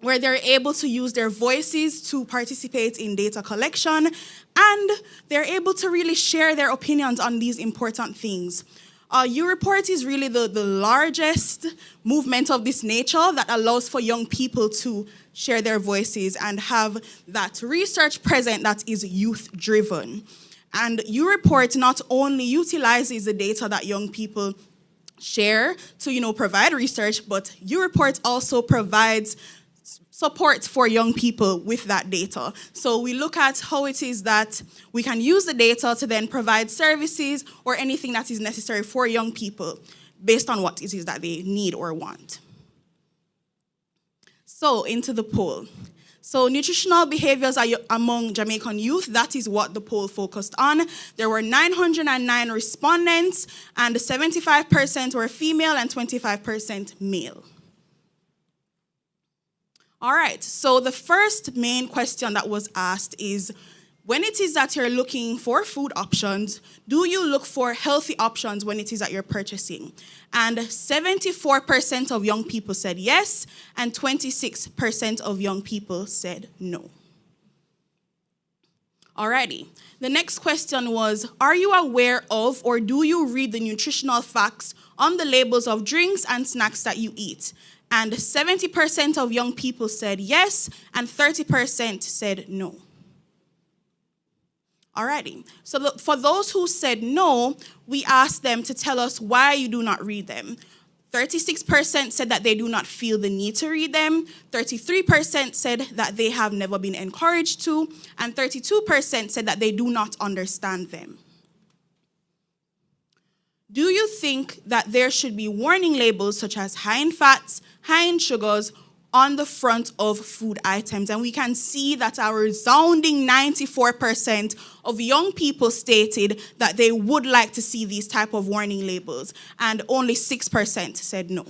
where they're able to use their voices to participate in data collection, and they're able to really share their opinions on these important things. U-Report is really the largest movement of this nature that allows for young people to share their voices and have that research present that is youth-driven. And U-Report not only utilizes the data that young people share to, provide research, but U-Report also provides support for young people with that data. So we look at how it is that we can use the data to then provide services or anything that is necessary for young people based on what it is that they need or want. So into the poll. So nutritional behaviors among Jamaican youth, that is what the poll focused on. There were 909 respondents, and 75% were female and 25% male. All right, so the first main question that was asked is, when it is that you're looking for food options, do you look for healthy options when it is that you're purchasing? And 74% of young people said yes, and 26% of young people said no. Alrighty, the next question was, are you aware of or do you read the nutritional facts on the labels of drinks and snacks that you eat? And 70% of young people said yes, and 30% said no. Alrighty, so for those who said no, we asked them to tell us why you do not read them. 36% said that they do not feel the need to read them, 33% said that they have never been encouraged to, and 32% said that they do not understand them. Do you think that there should be warning labels such as high in fats, high in sugars on the front of food items? And we can see that a resounding 94% of young people stated that they would like to see these type of warning labels, and only 6% said no.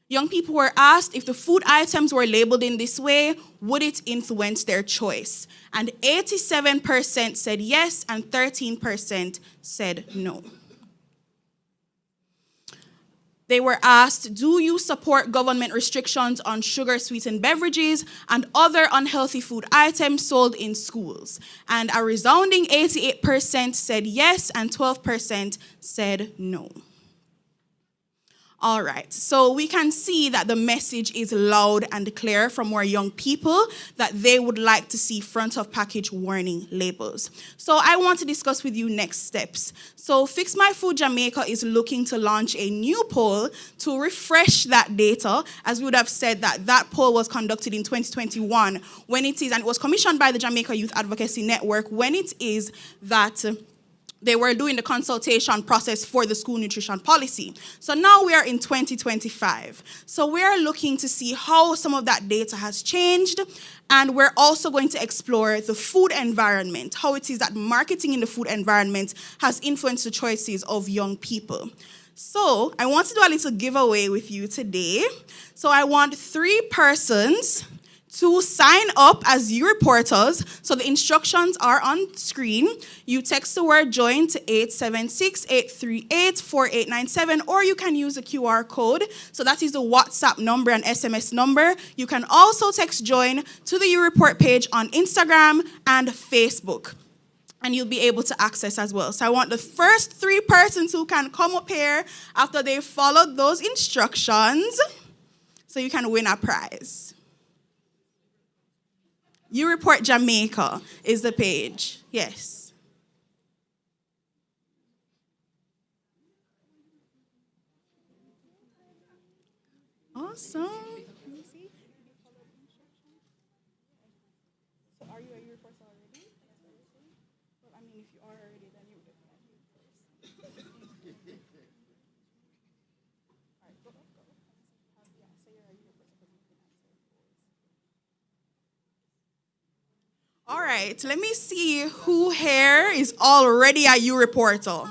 Young people were asked if the food items were labeled in this way, would it influence their choice? And 87% said yes, and 13% said no. They were asked, do you support government restrictions on sugar-sweetened beverages and other unhealthy food items sold in schools? And a resounding 88% said yes, and 12% said no. All right, so we can see that the message is loud and clear from our young people that they would like to see front of package warning labels. So I want to discuss with you next steps. So Fix My Food Jamaica is looking to launch a new poll to refresh that data. As we would have said, that poll was conducted in 2021 when it is, and it was commissioned by the Jamaica Youth Advocacy Network, when it is that they were doing the consultation process for the school nutrition policy. So now we are in 2025. So we are looking to see how some of that data has changed, and we're also going to explore the food environment, how it is that marketing in the food environment has influenced the choices of young people. So I want to do a little giveaway with you today. So I want 3 persons to sign up as you reporters. So the instructions are on screen. You text the word JOIN to 876-838-4897, or you can use the QR code. So that is the WhatsApp number and SMS number. You can also text JOIN to the You Report page on Instagram and Facebook, and you'll be able to access as well. So I want the first 3 persons who can come up here after they followed those instructions, so you can win a prize. You Report Jamaica is the page. Yes. Awesome. So are you a year reporter already? Well, I mean, if you are already, then you would have been first. All right, go. Yeah, say you're a year reporter. All right, let me see who here is already a U reporter.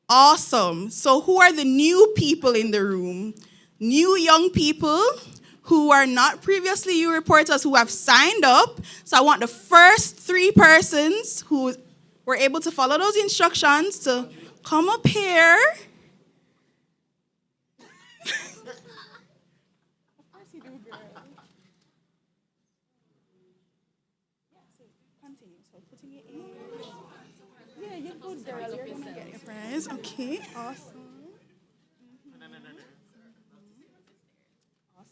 Awesome. So who are the new people in the room? New young people who are not previously U reporters who have signed up. So I want the first 3 persons who were able to follow those instructions to come up here. Okay, awesome.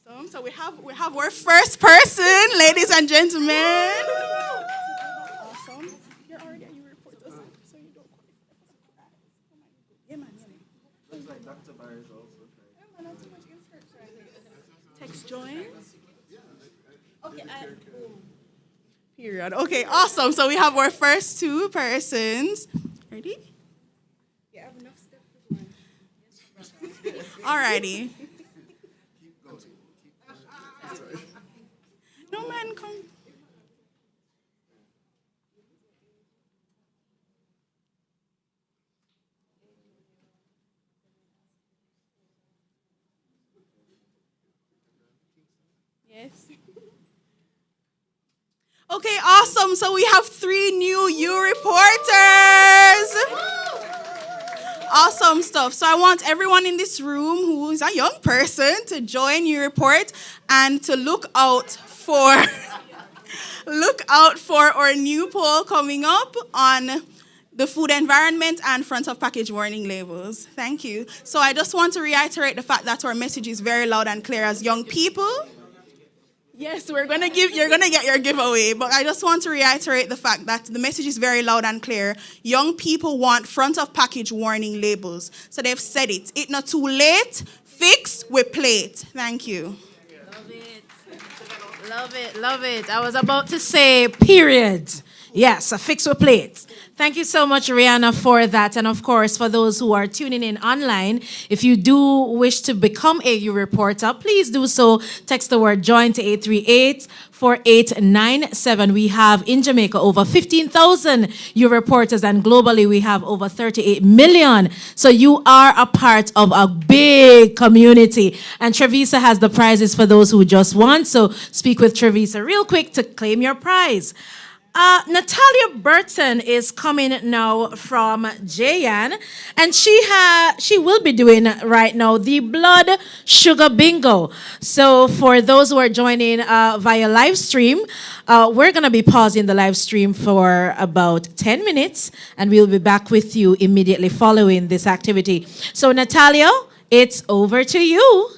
Awesome. So we have our first person, ladies and gentlemen. Awesome. You're already a reporter, so you don't qualify for the prize. Yeah, man. Looks like Dr. Barry is also trying. Not too much insert. Text join. Okay. Period. Okay, awesome. So we have our first 2 persons. Ready? Yeah, I have enough stuff for one. Alrighty. No, man, come. Yes. Okay, awesome. So we have 3 new U reporters. Awesome stuff. So I want everyone in this room who is a young person to join U Report and to look out for our new poll coming up on the food environment and front of package warning labels. Thank you. So I just want to reiterate the fact that our message is very loud and clear as young people. Yes, you're gonna get your giveaway, but I just want to reiterate the fact that the message is very loud and clear. Young people want front of package warning labels. So they've said it. It's not too late. Fix with plate. Thank you. Love it. I was about to say period. Yes, a fix with plate. Thank you so much, Rihanna, for that. And of course, for those who are tuning in online, if you do wish to become a U reporter, please do so. Text the word JOIN to 838-4897. We have in Jamaica over 15,000 U reporters, and globally we have over 38 million. So you are a part of a big community. And Trevisa has the prizes for those who just won. So speak with Trevisa real quick to claim your prize. Natalia Burton is coming now from JYAN, and she will be doing right now the blood sugar bingo. So for those who are joining via live stream, we're going to be pausing the live stream for about 10 minutes, and we'll be back with you immediately following this activity. So Natalia, it's over to you.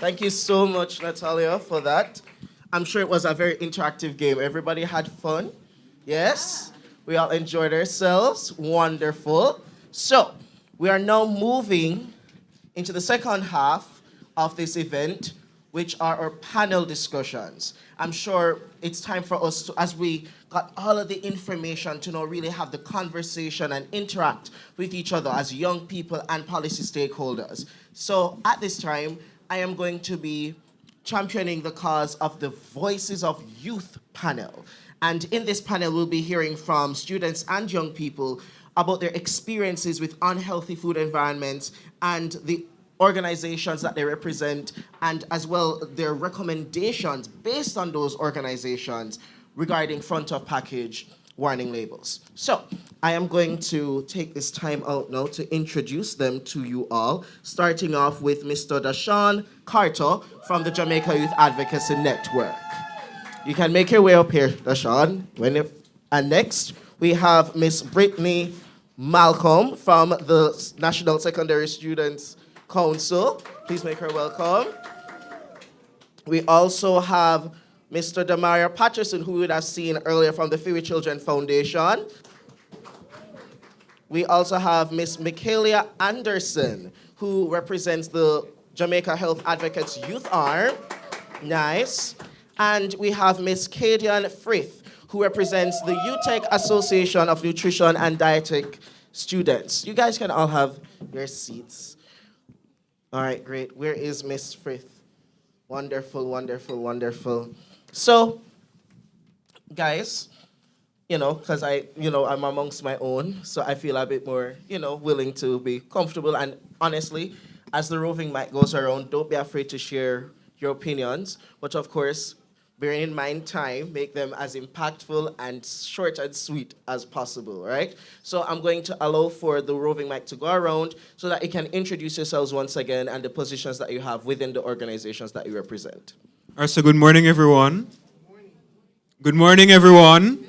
Thank you so much, Natalia, for that. I'm sure it was a very interactive game. Everybody had fun. Yes? We all enjoyed ourselves. Wonderful. So, we are now moving into the second half of this event, which are our panel discussions. I'm sure it's time for us to, as we got all of the information, to now really have the conversation and interact with each other as young people and policy stakeholders. So at this time, I am going to be championing the cause of the Voices of Youth panel. And in this panel, we'll be hearing from students and young people about their experiences with unhealthy food environments and the organizations that they represent, and as well their recommendations based on those organizations regarding front of package warning labels. So I am going to take this time out now to introduce them to you all, starting off with Mr. Dashawn Carter from the Jamaica Youth Advocacy Network. You can make your way up here, Dashawn. And next, we have Miss Brittany Malcolm from the National Secondary Students Council. Please make her welcome. We also have Mr. Demario Patterson, who we would have seen earlier from the Fewy Children Foundation. We also have Miss Michaelia Anderson, who represents the Jamaica Health Advocates Youth Arm. Nice. And we have Miss Kadian Frith, who represents the UTEC Association of Nutrition and Dietetic Students. You guys can all have your seats. All right, great. Where is Miss Frith? Wonderful, wonderful, wonderful. So, guys, because I'm amongst my own, so I feel a bit more, willing to be comfortable. And honestly, as the roving mic goes around, don't be afraid to share your opinions. But of course, bearing in mind time, make them as impactful and short and sweet as possible, right? So I'm going to allow for the roving mic to go around so that you can introduce yourselves once again and the positions that you have within the organizations that you represent. All right, so good morning, everyone. Good morning, everyone.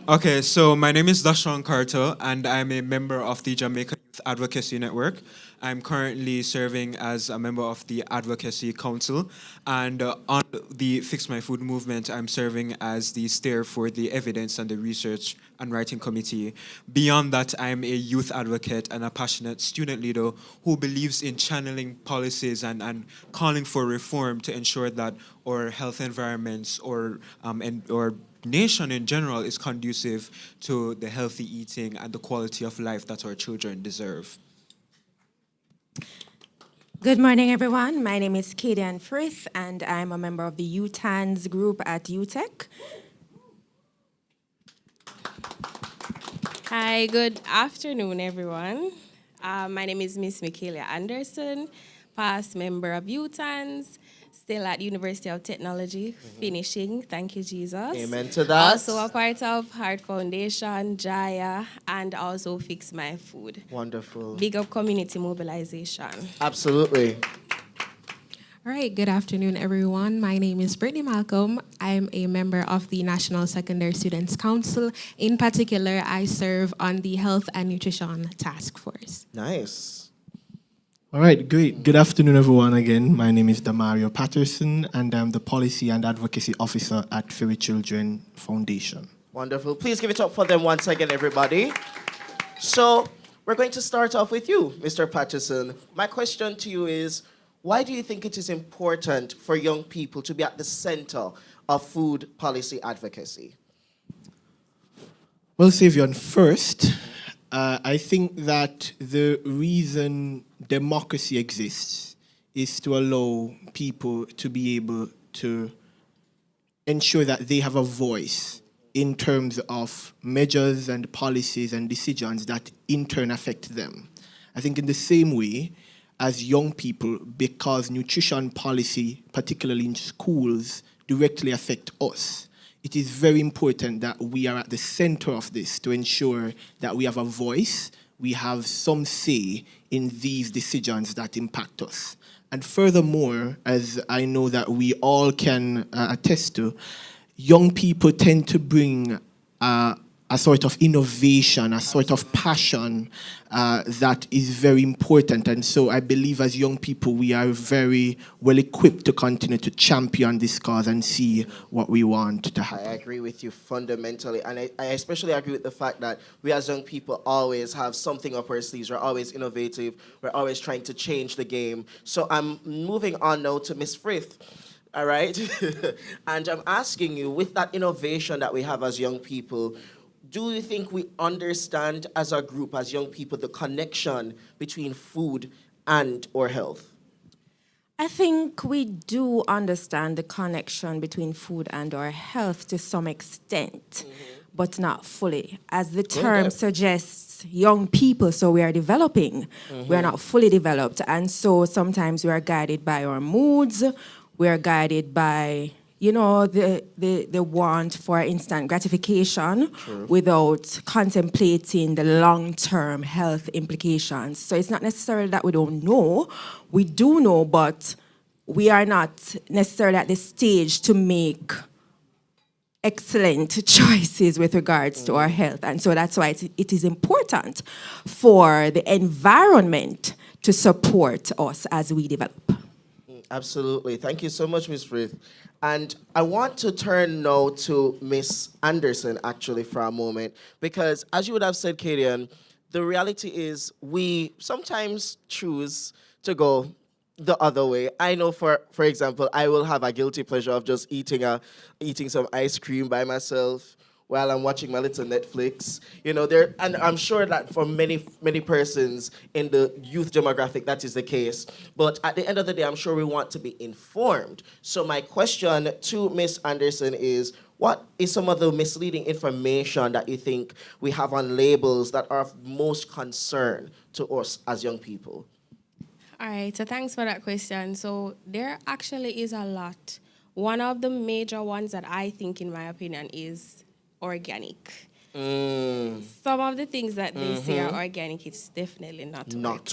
Okay, so my name is Dashawn Carter, and I'm a member of the Jamaica Youth Advocacy Network. I'm currently serving as a member of the Advocacy Council, and on the Fix My Food movement, I'm serving as the steer for the Evidence and the Research and Writing Committee. Beyond that, I'm a youth advocate and a passionate student leader who believes in channeling policies and calling for reform to ensure that our health environments or nation in general is conducive to the healthy eating and the quality of life that our children deserve. Good morning, everyone. My name is Kadian Frith, and I'm a member of the UTANS group at UTEC. Hi, good afternoon, everyone. My name is Miss Michaelia Anderson, past member of UTANS, still at University of Technology, finishing. Thank you, Jesus. Amen to that. Also a part of Heart Foundation, JYAN, and also Fix My Food. Wonderful. Big up community mobilization. Absolutely. All right, good afternoon, everyone. My name is Brittany Malcolm. I'm a member of the National Secondary Students Council. In particular, I serve on the Health and Nutrition Task Force. Nice. All right, great. Good afternoon, everyone. Again, my name is Demario Patterson, and I'm the Policy and Advocacy Officer at Fewy Children Foundation. Wonderful. Please give it up for them once again, everybody. So we're going to start off with you, Mr. Patterson. My question to you is, why do you think it is important for young people to be at the center of food policy advocacy? Well, Savion, first, I think that the reason democracy exists is to allow people to be able to ensure that they have a voice in terms of measures and policies and decisions that in turn affect them. I think in the same way as young people, because nutrition policy, particularly in schools, directly affect us, it is very important that we are at the center of this to ensure that we have a voice, we have some say in these decisions that impact us. And furthermore, as I know that we all can attest to, young people tend to bring a a sort of innovation, a sort of passion that is very important. And so I believe as young people, we are very well equipped to continue to champion this cause and see what we want to happen. I agree with you fundamentally. And I especially agree with the fact that we as young people always have something up our sleeves. We're always innovative. We're always trying to change the game. So I'm moving on now to Miss Frith. All right? And I'm asking you, with that innovation that we have as young people, do you think we understand as a group, as young people, the connection between food and our health? I think we do understand the connection between food and our health to some extent, but not fully. As the term suggests, young people, so we are developing. We are not fully developed. And so sometimes we are guided by our moods. We are guided by the want for instant gratification without contemplating the long-term health implications. So it's not necessarily that we don't know. We do know, but we are not necessarily at the stage to make excellent choices with regards to our health. And so that's why it is important for the environment to support us as we develop. Absolutely. Thank you so much, Ms. Frith. And I want to turn now to Ms. Anderson, actually, for a moment, because as you would have said, Kadian, the reality is we sometimes choose to go the other way. I know, for example, I will have a guilty pleasure of just eating some ice cream by myself while I'm watching my little Netflix. And I'm sure that for many persons in the youth demographic, that is the case. But at the end of the day, I'm sure we want to be informed. So my question to Ms. Anderson is, what is some of the misleading information that you think we have on labels that are of most concern to us as young people? All right, so thanks for that question. So there actually is a lot. One of the major ones that I think, in my opinion, is organic. Some of the things that they say are organic, it's definitely not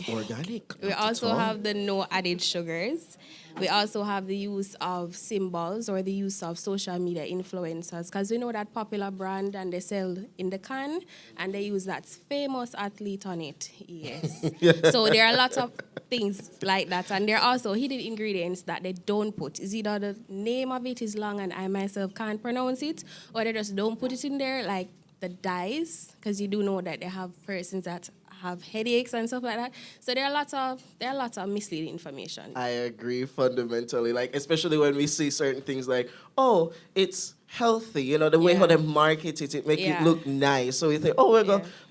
organic. We also have the no added sugars. We also have the use of symbols or the use of social media influencers, because we know that popular brand and they sell in the can and they use that famous athlete on it. Yes. So there are lots of things like that, and there are also hidden ingredients that they don't put. Is either the name of it is long and I myself can't pronounce it, or they just don't put it in there, like the dyes, because you do know that they have persons that have headaches and stuff like that. So there are lots of misleading information. I agree fundamentally, like especially when we see certain things like, oh, it's healthy, the way how they market it make it look nice. So we think, oh, we're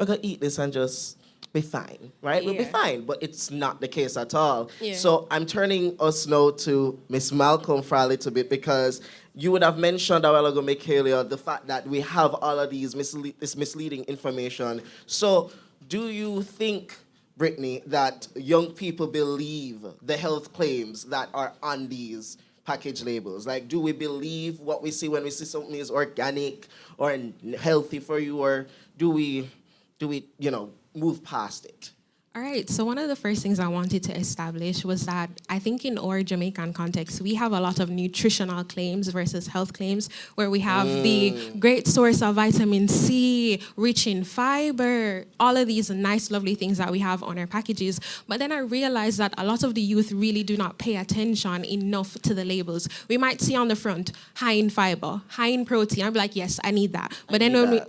gonna eat this and just be fine, right? We'll be fine, but it's not the case at all. So I'm turning us now to Miss Malcolm for a little bit, because you would have mentioned a while ago, Michaela, the fact that we have all of these misleading information. So do you think, Brittany, that young people believe the health claims that are on these package labels? Like, do we believe what we see when we see something is organic or healthy for you, or do we move past it? All right, so one of the first things I wanted to establish was that I think in our Jamaican context, we have a lot of nutritional claims versus health claims, where we have the great source of vitamin C, rich in fiber, all of these nice, lovely things that we have on our packages. But then I realized that a lot of the youth really do not pay attention enough to the labels. We might see on the front, high in fiber, high in protein. I'll be like, yes, I need that. But then when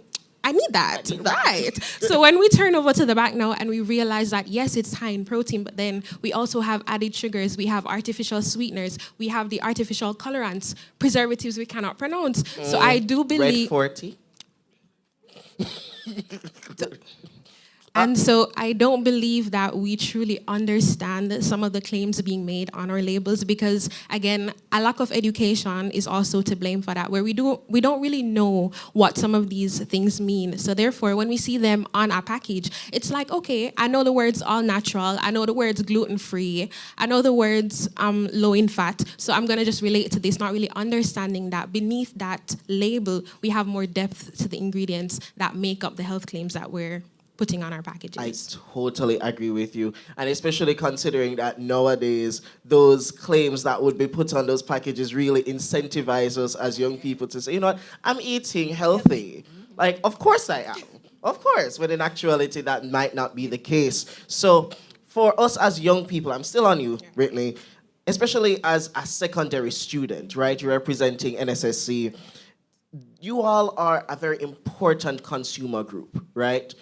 I need that, right? So when we turn over to the back now and we realize that, yes, it's high in protein, but then we also have added sugars, we have artificial sweeteners, we have the artificial colorants, preservatives we cannot pronounce. So I do believe... Red 40? And so I don't believe that we truly understand some of the claims being made on our labels, because, again, a lack of education is also to blame for that, where we don't really know what some of these things mean. So therefore, when we see them on a package, it's like, okay, I know the words all natural, I know the words gluten-free, I know the words low in fat, so I'm going to just relate to this, not really understanding that beneath that label, we have more depth to the ingredients that make up the health claims that we're putting on our packages. I totally agree with you. And especially considering that nowadays, those claims that would be put on those packages really incentivize us as young people to say, you know what, I'm eating healthy. Like, of course I am. Of course, but in actuality, that might not be the case. So for us as young people, I'm still on you, Brittany, especially as a secondary student, right? You're representing NSSC. You all are a very important consumer group, right?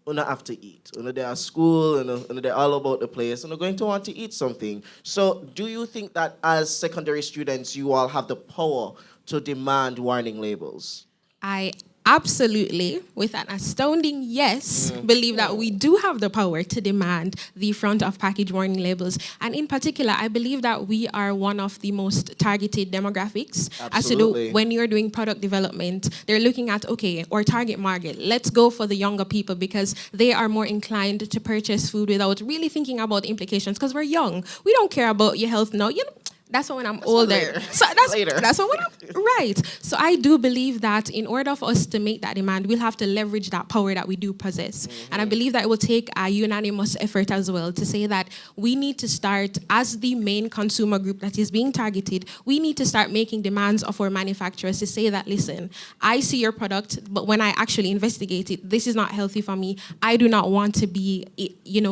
You don't have to eat. You know, they're at school, and they're all about the place, and they're going to want to eat something. So do you think that as secondary students, you all have the power to demand warning labels? I absolutely, with an astounding yes, believe that we do have the power to demand the front of package warning labels. And in particular, I believe that we are one of the most targeted demographics. Absolutely. As to when you're doing product development, they're looking at, okay, our target market, let's go for the younger people because they are more inclined to purchase food without really thinking about the implications because we're young. We don't care about your health now. You know, that's when I'm older. So that's when I'm right. So I do believe that in order for us to make that demand, we'll have to leverage that power that we do possess. And I believe that it will take a unanimous effort as well to say that we need to start, as the main consumer group that is being targeted, we need to start making demands of our manufacturers to say that, listen, I see your product, but when I actually investigate it, this is not healthy for me. I do not want to be,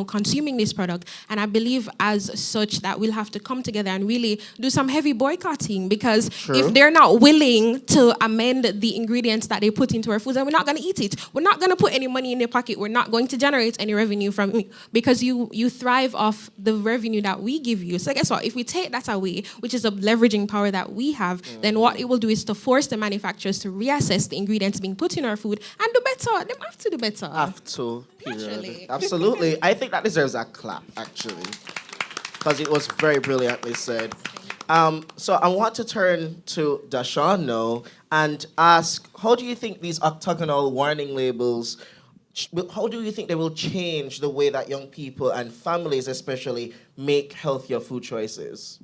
consuming this product. And I believe as such that we'll have to come together and really do some heavy boycotting because if they're not willing to amend the ingredients that they put into our foods, then we're not going to eat it. We're not going to put any money in their pocket. We're not going to generate any revenue from it because you thrive off the revenue that we give you. So guess what? If we take that away, which is a leveraging power that we have, then what it will do is to force the manufacturers to reassess the ingredients being put in our food and do better. They have to do better. Have to, period. Naturally. Absolutely. I think that deserves a clap, actually, because it was very brilliantly said. So I want to turn to Dashawn now and ask, how do you think these octagonal warning labels, how do you think they will change the way that young people and families especially make healthier food choices?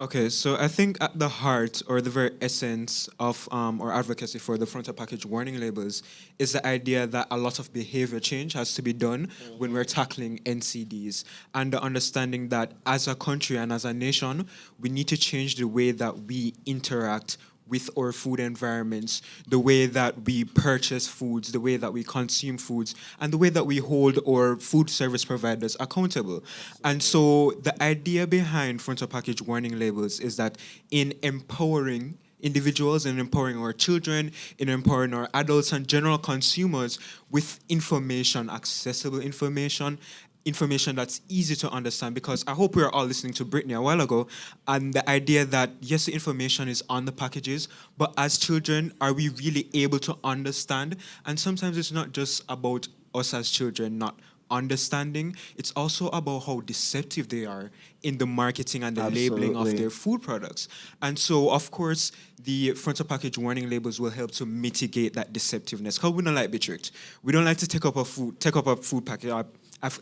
Okay, so I think at the heart or the very essence of our advocacy for the front of package warning labels is the idea that a lot of behavior change has to be done when we're tackling NCDs, and the understanding that as a country and as a nation, we need to change the way that we interact with our food environments, the way that we purchase foods, the way that we consume foods, and the way that we hold our food service providers accountable. And so the idea behind front of package warning labels is that in empowering individuals and empowering our children, in empowering our adults and general consumers with information, accessible information that's easy to understand, because I hope we are all listening to Brittany a while ago, and the idea that, yes, the information is on the packages, but as children, are we really able to understand? And sometimes it's not just about us as children not understanding, it's also about how deceptive they are in the marketing and the labeling of their food products. And so, of course, the front of package warning labels will help to mitigate that deceptiveness, because we don't like to be tricked. We don't like to take up a food packet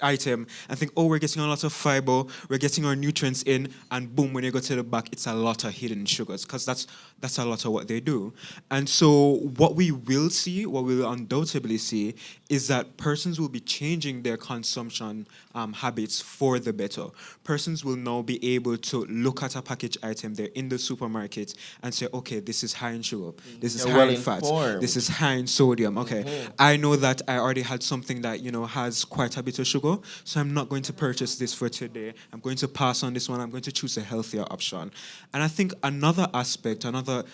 item and think, oh, we're getting a lot of fiber, we're getting our nutrients in, and boom, when you go to the back, it's a lot of hidden sugars, because that's a lot of what they do. And so what we will undoubtedly see is that persons will be changing their consumption habits for the better. Persons will now be able to look at a package item, they're in the supermarket, and say, okay, this is high in sugar, this is high in fat, this is high in sodium. Okay, I know that I already had something that, has quite a bit of sugar, so I'm not going to purchase this for today. I'm going to pass on this one. I'm going to choose a healthier option. And I think another aspect, another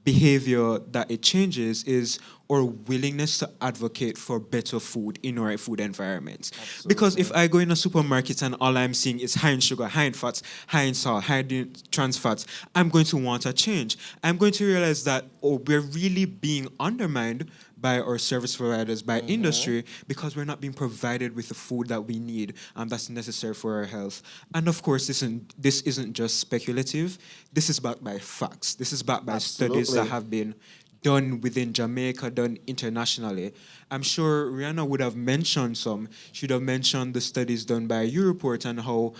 behavior that it changes is our willingness to advocate for better food in our food environments. Absolutely. Because if I go in a supermarket and all I'm seeing is high in sugar, high in fats, high in salt, high in trans fats, I'm going to want a change. I'm going to realize that, we're really being undermined by our service providers, by industry, because we're not being provided with the food that we need that's necessary for our health. And of course, this isn't just speculative. This is backed by facts. This is backed by studies that have been done within Jamaica, done internationally. I'm sure Rihanna would have mentioned some. She would have mentioned the studies done by Europort and how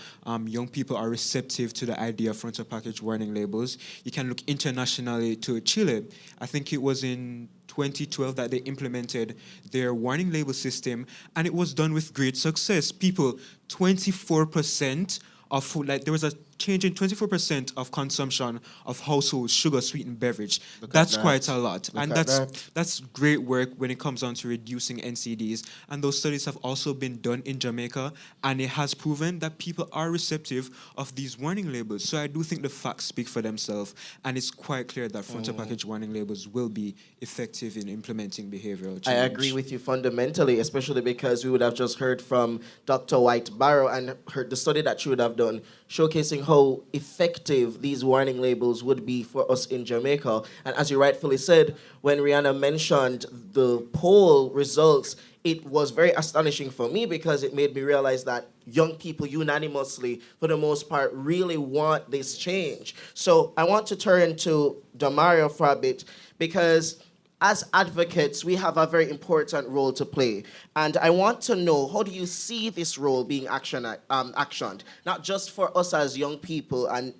young people are receptive to the idea of front of package warning labels. You can look internationally to Chile. I think it was in 2012 that they implemented their warning label system, and it was done with great success. 24% of food, like there was a changing 24% of consumption of household sugar-sweetened beverage. That's quite a lot. And that's great work when it comes down to reducing NCDs. And those studies have also been done in Jamaica, and it has proven that people are receptive of these warning labels. So I do think the facts speak for themselves, and it's quite clear that front-of-package warning labels will be effective in implementing behavioral change. I agree with you fundamentally, especially because we would have just heard from Dr. White Barrow and heard the study that she would have done, showcasing how effective these warning labels would be for us in Jamaica. And as you rightfully said, when Rihanna mentioned the poll results, it was very astonishing for me because it made me realize that young people unanimously, for the most part, really want this change. So I want to turn to Damario for a bit because as advocates, we have a very important role to play. And I want to know, how do you see this role being actioned? Not just for us as young people and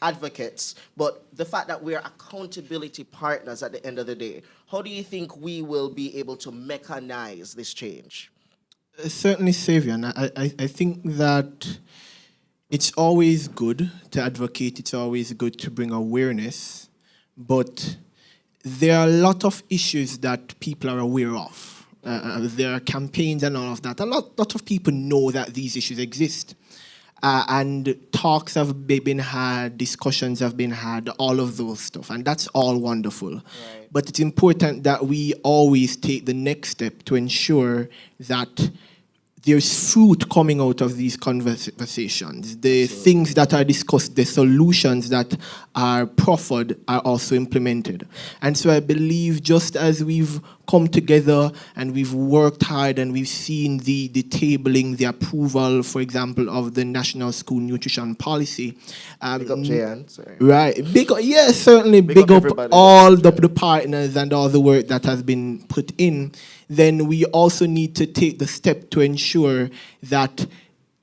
advocates, but the fact that we're accountability partners at the end of the day. How do you think we will be able to mechanize this change? Certainly, Savian. I think that it's always good to advocate. It's always good to bring awareness. But there are a lot of issues that people are aware of. There are campaigns and all of that. A lot of people know that these issues exist. And talks have been had, discussions have been had, all of those stuff. And that's all wonderful. Right. But it's important that we always take the next step to ensure that there's fruit coming out of these conversations. The things that are discussed, the solutions that are proffered are also implemented. And so I believe just as we've come together and we've worked hard and we've seen the tabling, the approval, for example, of the National School Nutrition Policy. Big up JYAN, sorry. Right. Yes, certainly big up all the partners and all the work that has been put in. Then we also need to take the step to ensure that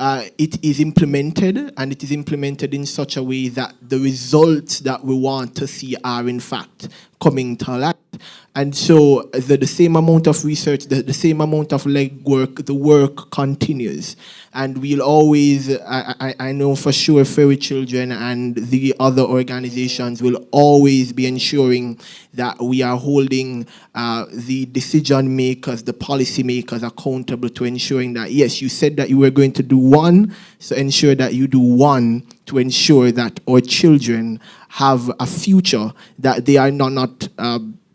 it is implemented, and it is implemented in such a way that the results that we want to see are in fact coming to light. And so the same amount of research, the same amount of legwork, the work continues. And we'll always, I know for sure Fairy Children and the other organizations will always be ensuring that we are holding the decision makers, the policy makers accountable to ensuring that, yes, you said that you were going to do one, so ensure that you do one to ensure that our children have a future, that they are not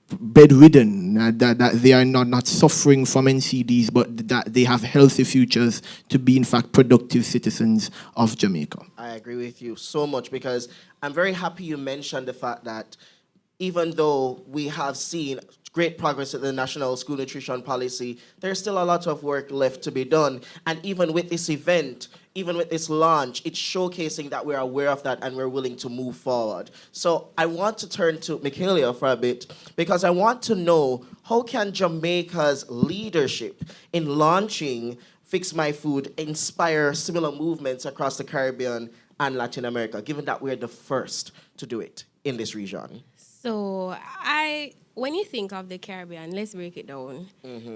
bedridden, that they are not suffering from NCDs, but that they have healthy futures to be, in fact, productive citizens of Jamaica. I agree with you so much because I'm very happy you mentioned the fact that even though we have seen great progress with the National School Nutrition Policy, there's still a lot of work left to be done. And even with this event, even with this launch, it's showcasing that we're aware of that and we're willing to move forward. So I want to turn to Michaelia for a bit because I want to know, how can Jamaica's leadership in launching Fix My Food inspire similar movements across the Caribbean and Latin America, given that we're the first to do it in this region? So when you think of the Caribbean, let's break it down.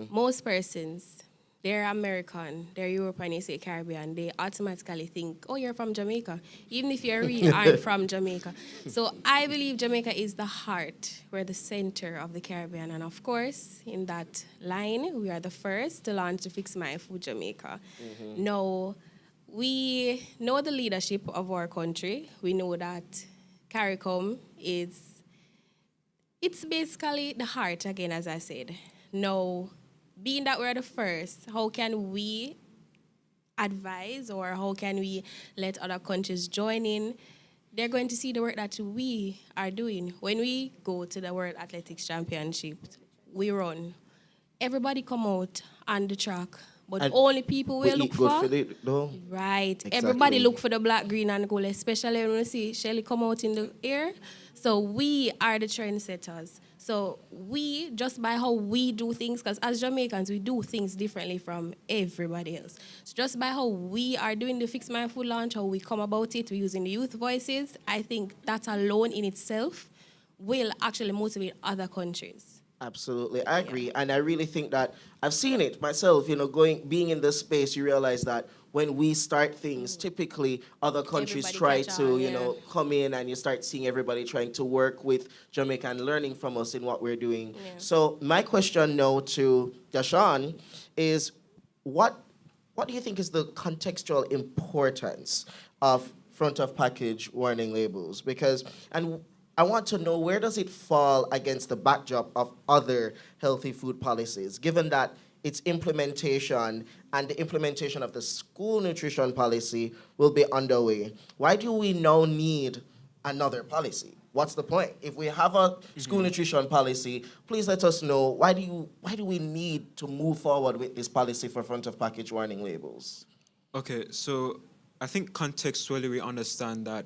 Most persons, they're American, they're European, you say Caribbean, they automatically think, oh, you're from Jamaica, even if you really aren't from Jamaica. So I believe Jamaica is the heart, we're the center of the Caribbean. And of course, in that line, we are the first to launch the Fix My Food Jamaica. Now, we know the leadership of our country. We know that CARICOM it's basically the heart, again, as I said. Now, being that we're the first, how can we advise or how can we let other countries join in? They're going to see the work that we are doing. When we go to the World Athletics Championship, we run. Everybody come out on the track, but and only people will look for. Exactly. Right. Everybody look for the black, green, and gold, especially when we see Shelly come out in the air. So we are the trendsetters. So we, just by how we do things, because as Jamaicans, we do things differently from everybody else. So just by how we are doing the Fix My Food launch, how we come about it, we're using the youth voices, I think that alone in itself will actually motivate other countries. Absolutely, I agree, and I really think that I've seen it myself. Being in this space, you realize that when we start things, typically other countries Everybody try catch to, on, yeah. come in, and you start seeing everybody trying to work with Jamaica and learning from us in what we're doing. So my question now to Dashawn is, what do you think is the contextual importance of front of package warning labels? And I want to know, where does it fall against the backdrop of other healthy food policies, given that its implementation and the implementation of the school nutrition policy will be underway? Why do we now need another policy? What's the point? If we have a school nutrition policy, please let us know, why do we need to move forward with this policy for front of package warning labels? Okay, so I think contextually we understand that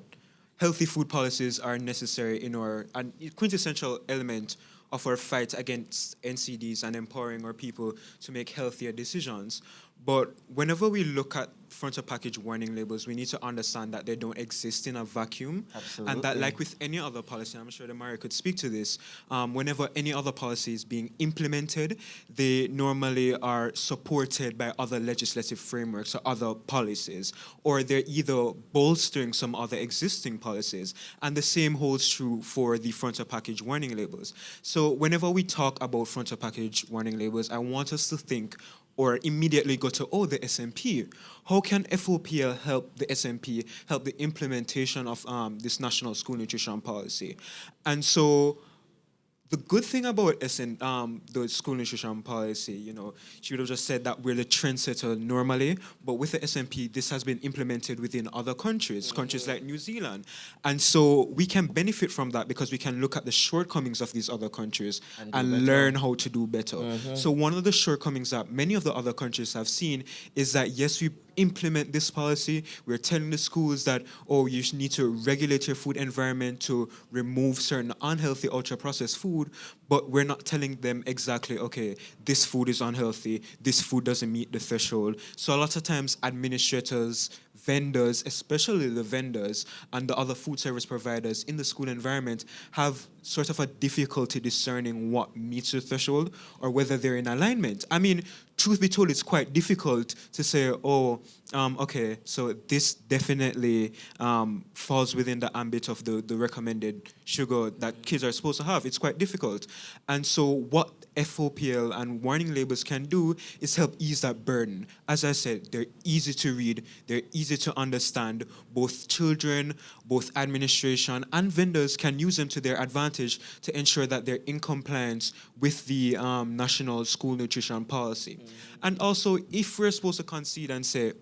healthy food policies are necessary in our, and quintessential element of our fight against NCDs and empowering our people to make healthier decisions. But whenever we look at front of package warning labels, we need to understand that they don't exist in a vacuum. Absolutely. And that, like with any other policy, I'm sure that Maria could speak to this, whenever any other policy is being implemented, they normally are supported by other legislative frameworks or other policies, or they're either bolstering some other existing policies. And the same holds true for the front of package warning labels. So whenever we talk about front of package warning labels, I want us to think or immediately go to, the SMP. How can FOPL help the SMP, help the implementation of this national school nutrition policy? And so the good thing about the school nutrition policy, she would have just said that we're the trendsetter normally, but with the SMP, this has been implemented within other countries, countries like New Zealand. And so we can benefit from that because we can look at the shortcomings of these other countries and learn how to do better. So one of the shortcomings that many of the other countries have seen is that, yes, we implement this policy. We're telling the schools that, you need to regulate your food environment to remove certain unhealthy ultra-processed food, but we're not telling them exactly, okay, this food is unhealthy, this food doesn't meet the threshold. So a lot of times administrators, vendors, especially the vendors and the other food service providers in the school environment have sort of a difficulty discerning what meets the threshold or whether they're in alignment. I mean, truth be told, it's quite difficult to say, okay, so this definitely falls within the ambit of the recommended sugar that kids are supposed to have. It's quite difficult. And so what FOPL and warning labels can do is help ease that burden. As I said, they're easy to read, they're easy to understand. Both children, both administration, and vendors can use them to their advantage to ensure that they're in compliance with the national school nutrition policy. And also, if we're supposed to concede and say,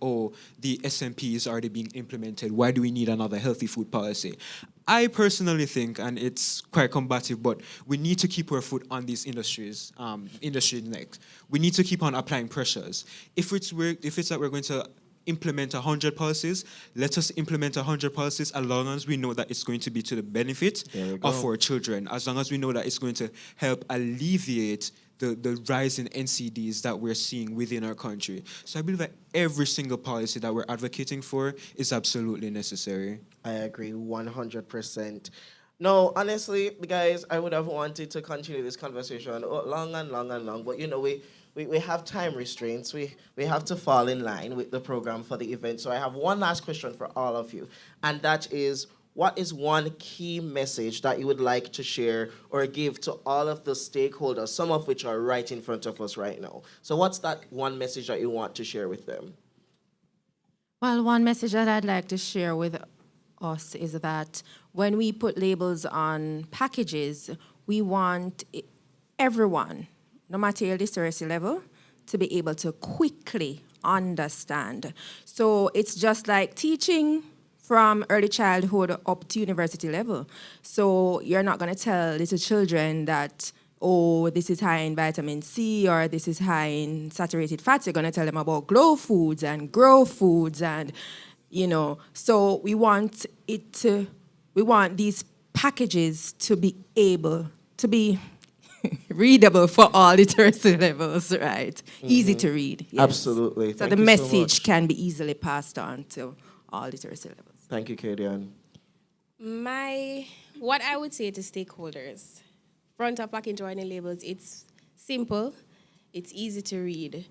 the SMP is already being implemented, why do we need another healthy food policy? I personally think, and it's quite combative, but we need to keep our foot on these industries' necks. We need to keep on applying pressures. If it's that we're going to implement 100 policies, let us implement 100 policies as long as we know that it's going to be to the benefit of our children, as long as we know that it's going to help alleviate the rise in NCDs that we're seeing within our country. So I believe that every single policy that we're advocating for is absolutely necessary. I agree 100%. No, honestly, guys, I would have wanted to continue this conversation long and long and long, but we have time restraints. We have to fall in line with the program for the event. So I have one last question for all of you, and that is, what is one key message that you would like to share or give to all of the stakeholders, some of which are right in front of us right now? So what's that one message that you want to share with them? Well, one message that I'd like to share with us is that when we put labels on packages, we want everyone, no matter your literacy level, to be able to quickly understand. So it's just like teaching from early childhood up to university level. So you're not going to tell little children that, this is high in vitamin C or this is high in saturated fats. You're going to tell them about glow foods and grow foods and, So we want these packages to be able to be readable for all literacy levels, right? Easy to read. Yes. Absolutely. So the message can be easily passed on to all literacy levels. Thank you, Kadian. What I would say to stakeholders front of package warning labels, it's simple, it's easy to read.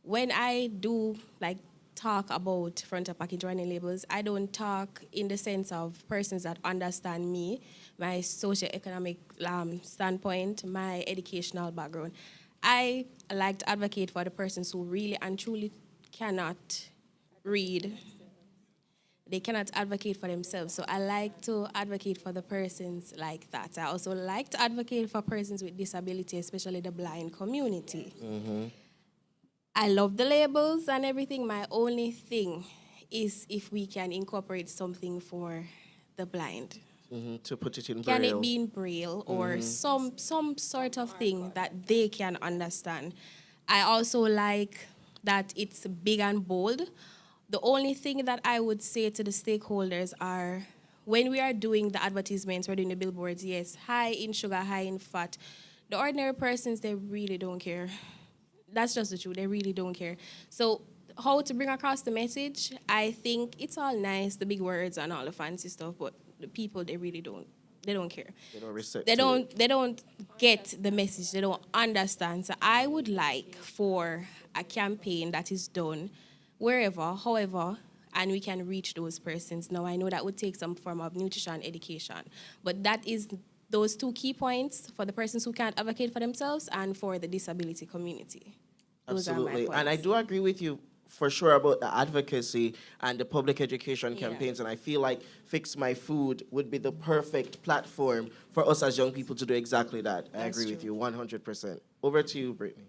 When I do like talk about front of package warning labels, I don't talk in the sense of persons that understand me, my socioeconomic standpoint, my educational background. I like to advocate for the persons who really and truly cannot read. They cannot advocate for themselves. So I like to advocate for the persons like that. I also like to advocate for persons with disability, especially the blind community. I love the labels and everything. My only thing is if we can incorporate something for the blind. To put it in Braille. Can it be in Braille or some sort of thing that they can understand? I also like that it's big and bold. The only thing that I would say to the stakeholders are, when we are doing the advertisements, we're doing the billboards, yes, high in sugar, high in fat. The ordinary persons, they really don't care. That's just the truth, they really don't care. So how to bring across the message, I think it's all nice, the big words and all the fancy stuff, but the people, they really don't. They don't care. They don't respect They don't get the message. They don't understand. So I would like for a campaign that is done wherever, however, and we can reach those persons. Now, I know that would take some form of nutrition education, but that is those two key points for the persons who can't advocate for themselves and for the disability community. Those Absolutely. are my points. And I do agree with you for sure about the advocacy and the public education campaigns. And I feel like Fix My Food would be the perfect platform for us as young people to do exactly that. I agree with you 100%. Over to you, Brittany.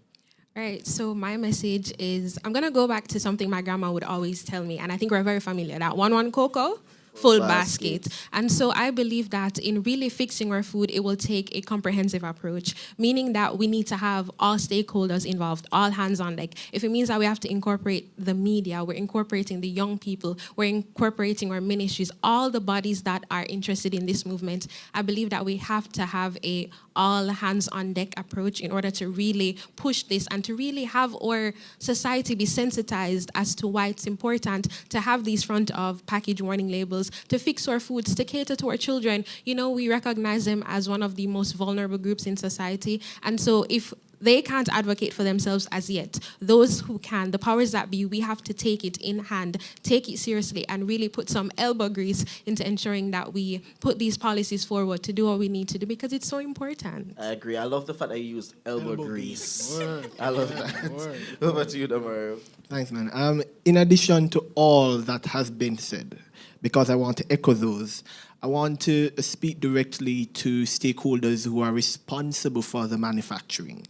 All right, so my message is, I'm gonna go back to something my grandma would always tell me, and I think we're very familiar, that 1-1 cocoa, full basket. And so I believe that in really fixing our food, it will take a comprehensive approach, meaning that we need to have all stakeholders involved, all hands on deck. If it means that we have to incorporate the media, we're incorporating the young people, we're incorporating our ministries, all the bodies that are interested in this movement, I believe that we have to have a all hands on deck approach in order to really push this and to really have our society be sensitized as to why it's important to have these front of package warning labels, to fix our foods, to cater to our children. You know, we recognize them as one of the most vulnerable groups in society. And so if they can't advocate for themselves as yet, those who can, the powers that be, we have to take it in hand, take it seriously, and really put some elbow grease into ensuring that we put these policies forward to do what we need to do, because it's so important. I agree. I love the fact that you used elbow grease. I love that. Over to you, Damario. Thanks, man. In addition to all that has been said, because I want to echo those, I want to speak directly to stakeholders who are responsible for the manufacturing.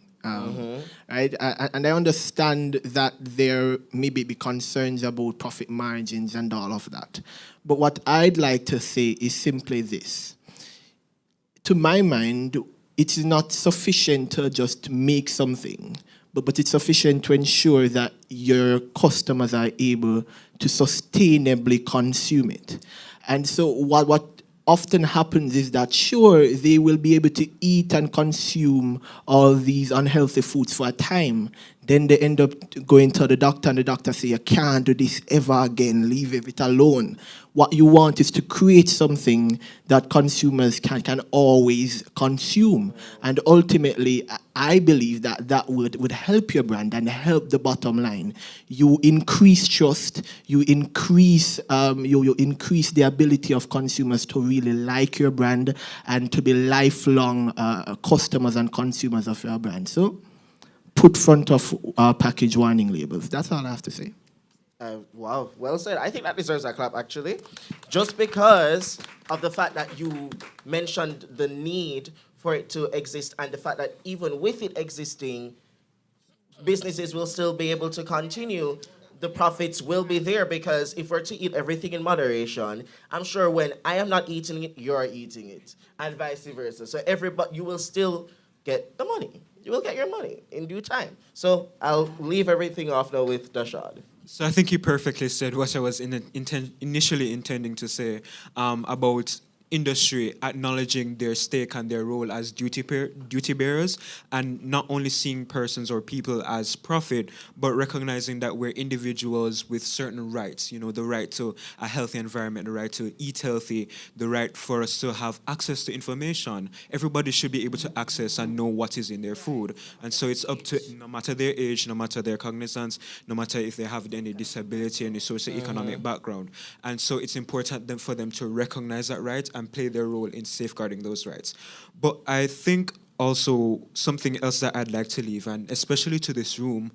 Right? And I understand that there may be concerns about profit margins and all of that. But what I'd like to say is simply this. To my mind, it is not sufficient to just make something, but it's sufficient to ensure that your customers are able to sustainably consume it. And so what often happens is that, sure, they will be able to eat and consume all these unhealthy foods for a time. Then they end up going to the doctor, and the doctor says, you can't do this ever again, leave it alone. What you want is to create something that consumers can always consume. And ultimately, I believe that would help your brand and help the bottom line. You increase trust, you increase you increase the ability of consumers to really like your brand and to be lifelong customers and consumers of your brand. So put front of package warning labels. That's all I have to say. Wow, well said. I think that deserves a clap, actually. Just because of the fact that you mentioned the need for it to exist and the fact that even with it existing, businesses will still be able to continue. The profits will be there, because if we're to eat everything in moderation, I'm sure when I am not eating it, you're eating it, and vice versa. So you will still get the money. You will get your money in due time. So I'll leave everything off now with Dashad. So I think you perfectly said what I was initially intending to say about industry acknowledging their stake and their role as duty bearers, and not only seeing persons or people as profit, but recognizing that we're individuals with certain rights, the right to a healthy environment, the right to eat healthy, the right for us to have access to information. Everybody should be able to access and know what is in their food. And so it's up to, no matter their age, no matter their cognizance, no matter if they have any disability, any socioeconomic background. And so it's important for them to recognize that right and play their role in safeguarding those rights. But I think also something else that I'd like to leave, and especially to this room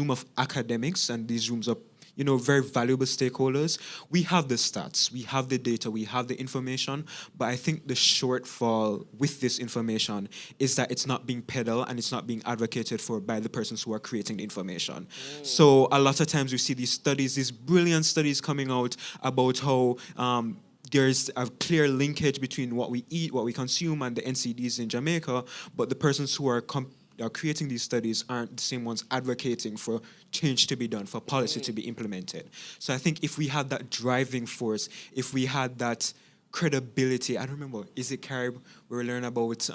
of academics and these rooms of very valuable stakeholders, we have the stats, we have the data, we have the information, but I think the shortfall with this information is that it's not being peddled and it's not being advocated for by the persons who are creating the information. So a lot of times we see these studies, these brilliant studies coming out about how there's a clear linkage between what we eat, what we consume, and the NCDs in Jamaica, but the persons who are creating these studies aren't the same ones advocating for change to be done, for policy to be implemented. So I think if we had that driving force, if we had that credibility, I don't remember, is it Carib, where we learn about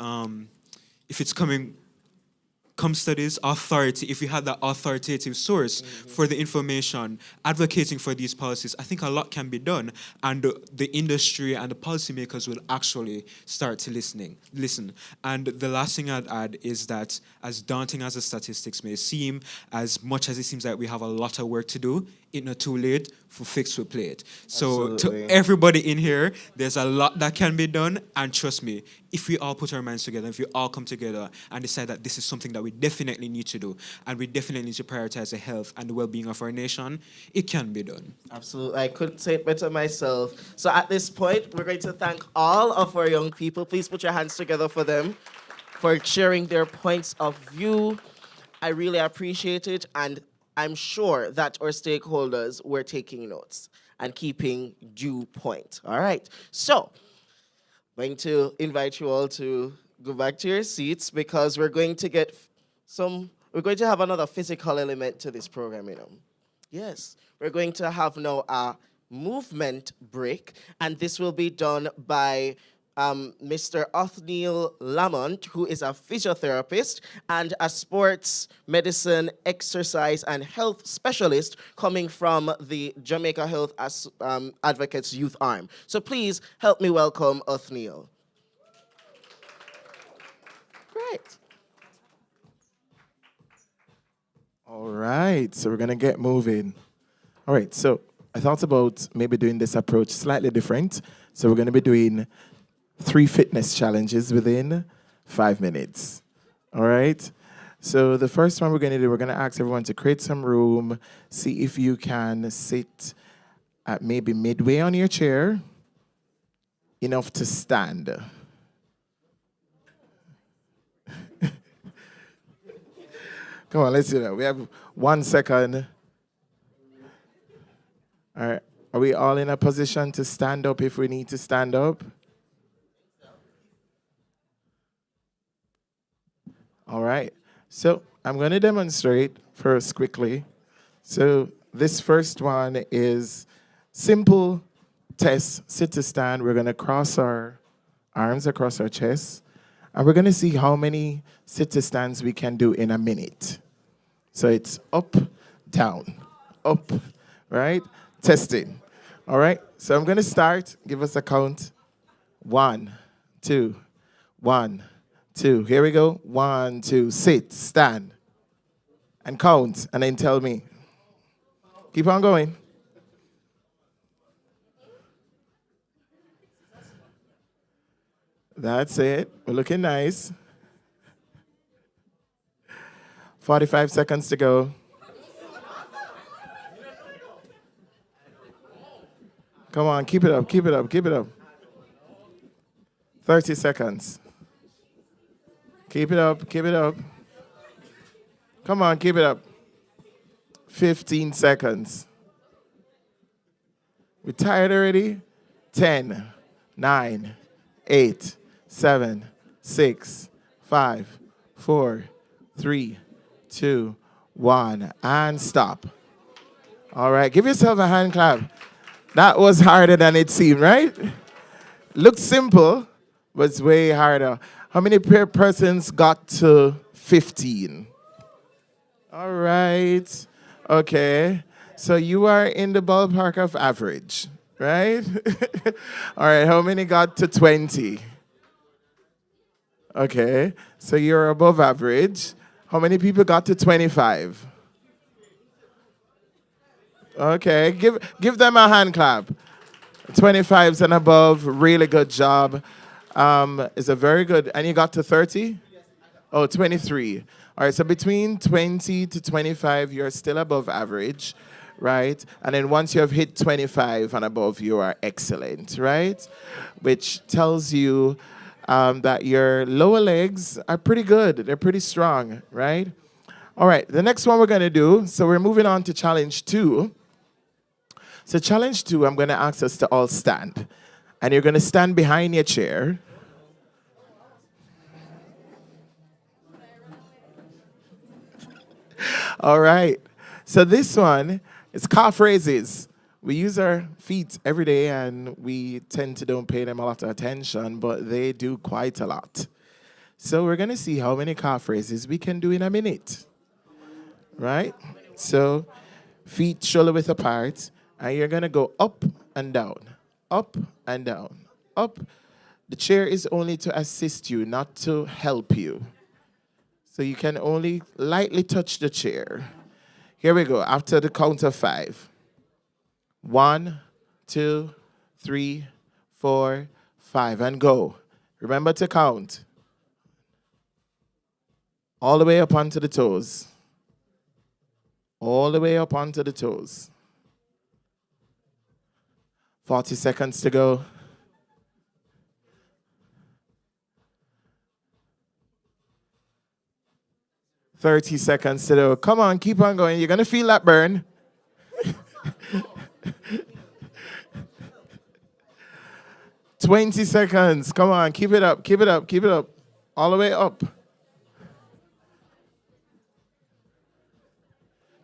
if it's come studies, authority, if we had that authoritative source for the information, advocating for these policies, I think a lot can be done, and the industry and the policymakers will actually start to listen. And the last thing I'd add is that, as daunting as the statistics may seem, as much as it seems like we have a lot of work to do, it's not too late for fix we play it. So Absolutely. to everybody in here, there's a lot that can be done, and trust me, if we all put our minds together, if we all come together and decide that this is something that we definitely need to do, and we definitely need to prioritize the health and the well-being of our nation, it can be done. Absolutely. I couldn't say it better myself. So at this point, we're going to thank all of our young people. Please put your hands together for them, for sharing their points of view. I really appreciate it, and I'm sure that our stakeholders were taking notes and keeping due point. All right. So, I'm going to invite you all to go back to your seats, because we're going to have another physical element to this program, Yes, we're going to have now a movement break, and this will be done by Mr. Othniel Lamont, who is a physiotherapist and a sports medicine, exercise, and health specialist coming from the Jamaica Health Advocates Youth Arm. So please help me welcome Othniel. Great. All right, so we're going to get moving. All right, so I thought about maybe doing this approach slightly different. So we're going to be doing 3 fitness challenges within 5 minutes. All right? So the first one we're going to do, we're going to ask everyone to create some room, see if you can sit at maybe midway on your chair, enough to stand. Come on, let's do that. We have 1 second. All right. Are we all in a position to stand up if we need to stand up? All right, so I'm going to demonstrate first quickly. So this first one is simple test, sit to stand. We're going to cross our arms across our chest, and we're going to see how many sit to stands we can do in a minute. So it's up, down, up, right? Testing. All right, so I'm going to start. Give us a count. 1, 2, 1, 2. Here we go. 1, 2. Sit, stand, and count, and then tell me. Keep on going. That's it. We're looking nice. 45 seconds to go. Come on, keep it up, keep it up, keep it up. 30 seconds. Keep it up, keep it up. Come on, keep it up. 15 seconds. We're tired already? 10, 9, 8, 7, 6, 5, 4, 3, 2, 1, and stop. All right, give yourself a hand clap. That was harder than it seemed, right? Looks simple, but it's way harder. How many persons got to 15? All right. Okay. So you are in the ballpark of average, right? All right. How many got to 20? Okay. So you're above average. How many people got to 25? Okay. Give them a hand clap. 25s and above, really good job. Is a very good, and you got to 30? Oh, 23. All right, so between 20 to 25, you're still above average, right? And then once you have hit 25 and above, you are excellent, right? Which tells you that your lower legs are pretty good. They're pretty strong, right? All right, the next one we're going to do, so we're moving on to challenge 2. So challenge 2, I'm going to ask us to all stand. And you're going to stand behind your chair. All right. So this one is calf raises. We use our feet every day, and we tend to don't pay them a lot of attention, but they do quite a lot. So we're going to see how many calf raises we can do in a minute. Right? So feet shoulder width apart. And you're going to go up and down, up and down, up. The chair is only to assist you, not to help you. So you can only lightly touch the chair. Here we go, after the count of 5. 1, 2, 3, 4, 5, and go. Remember to count. All the way up onto the toes. All the way up onto the toes. 40 seconds to go. $30 seconds to go. Come on, keep on going. You're going to feel that burn. 20 seconds. Come on, keep it up, keep it up, keep it up. All the way up.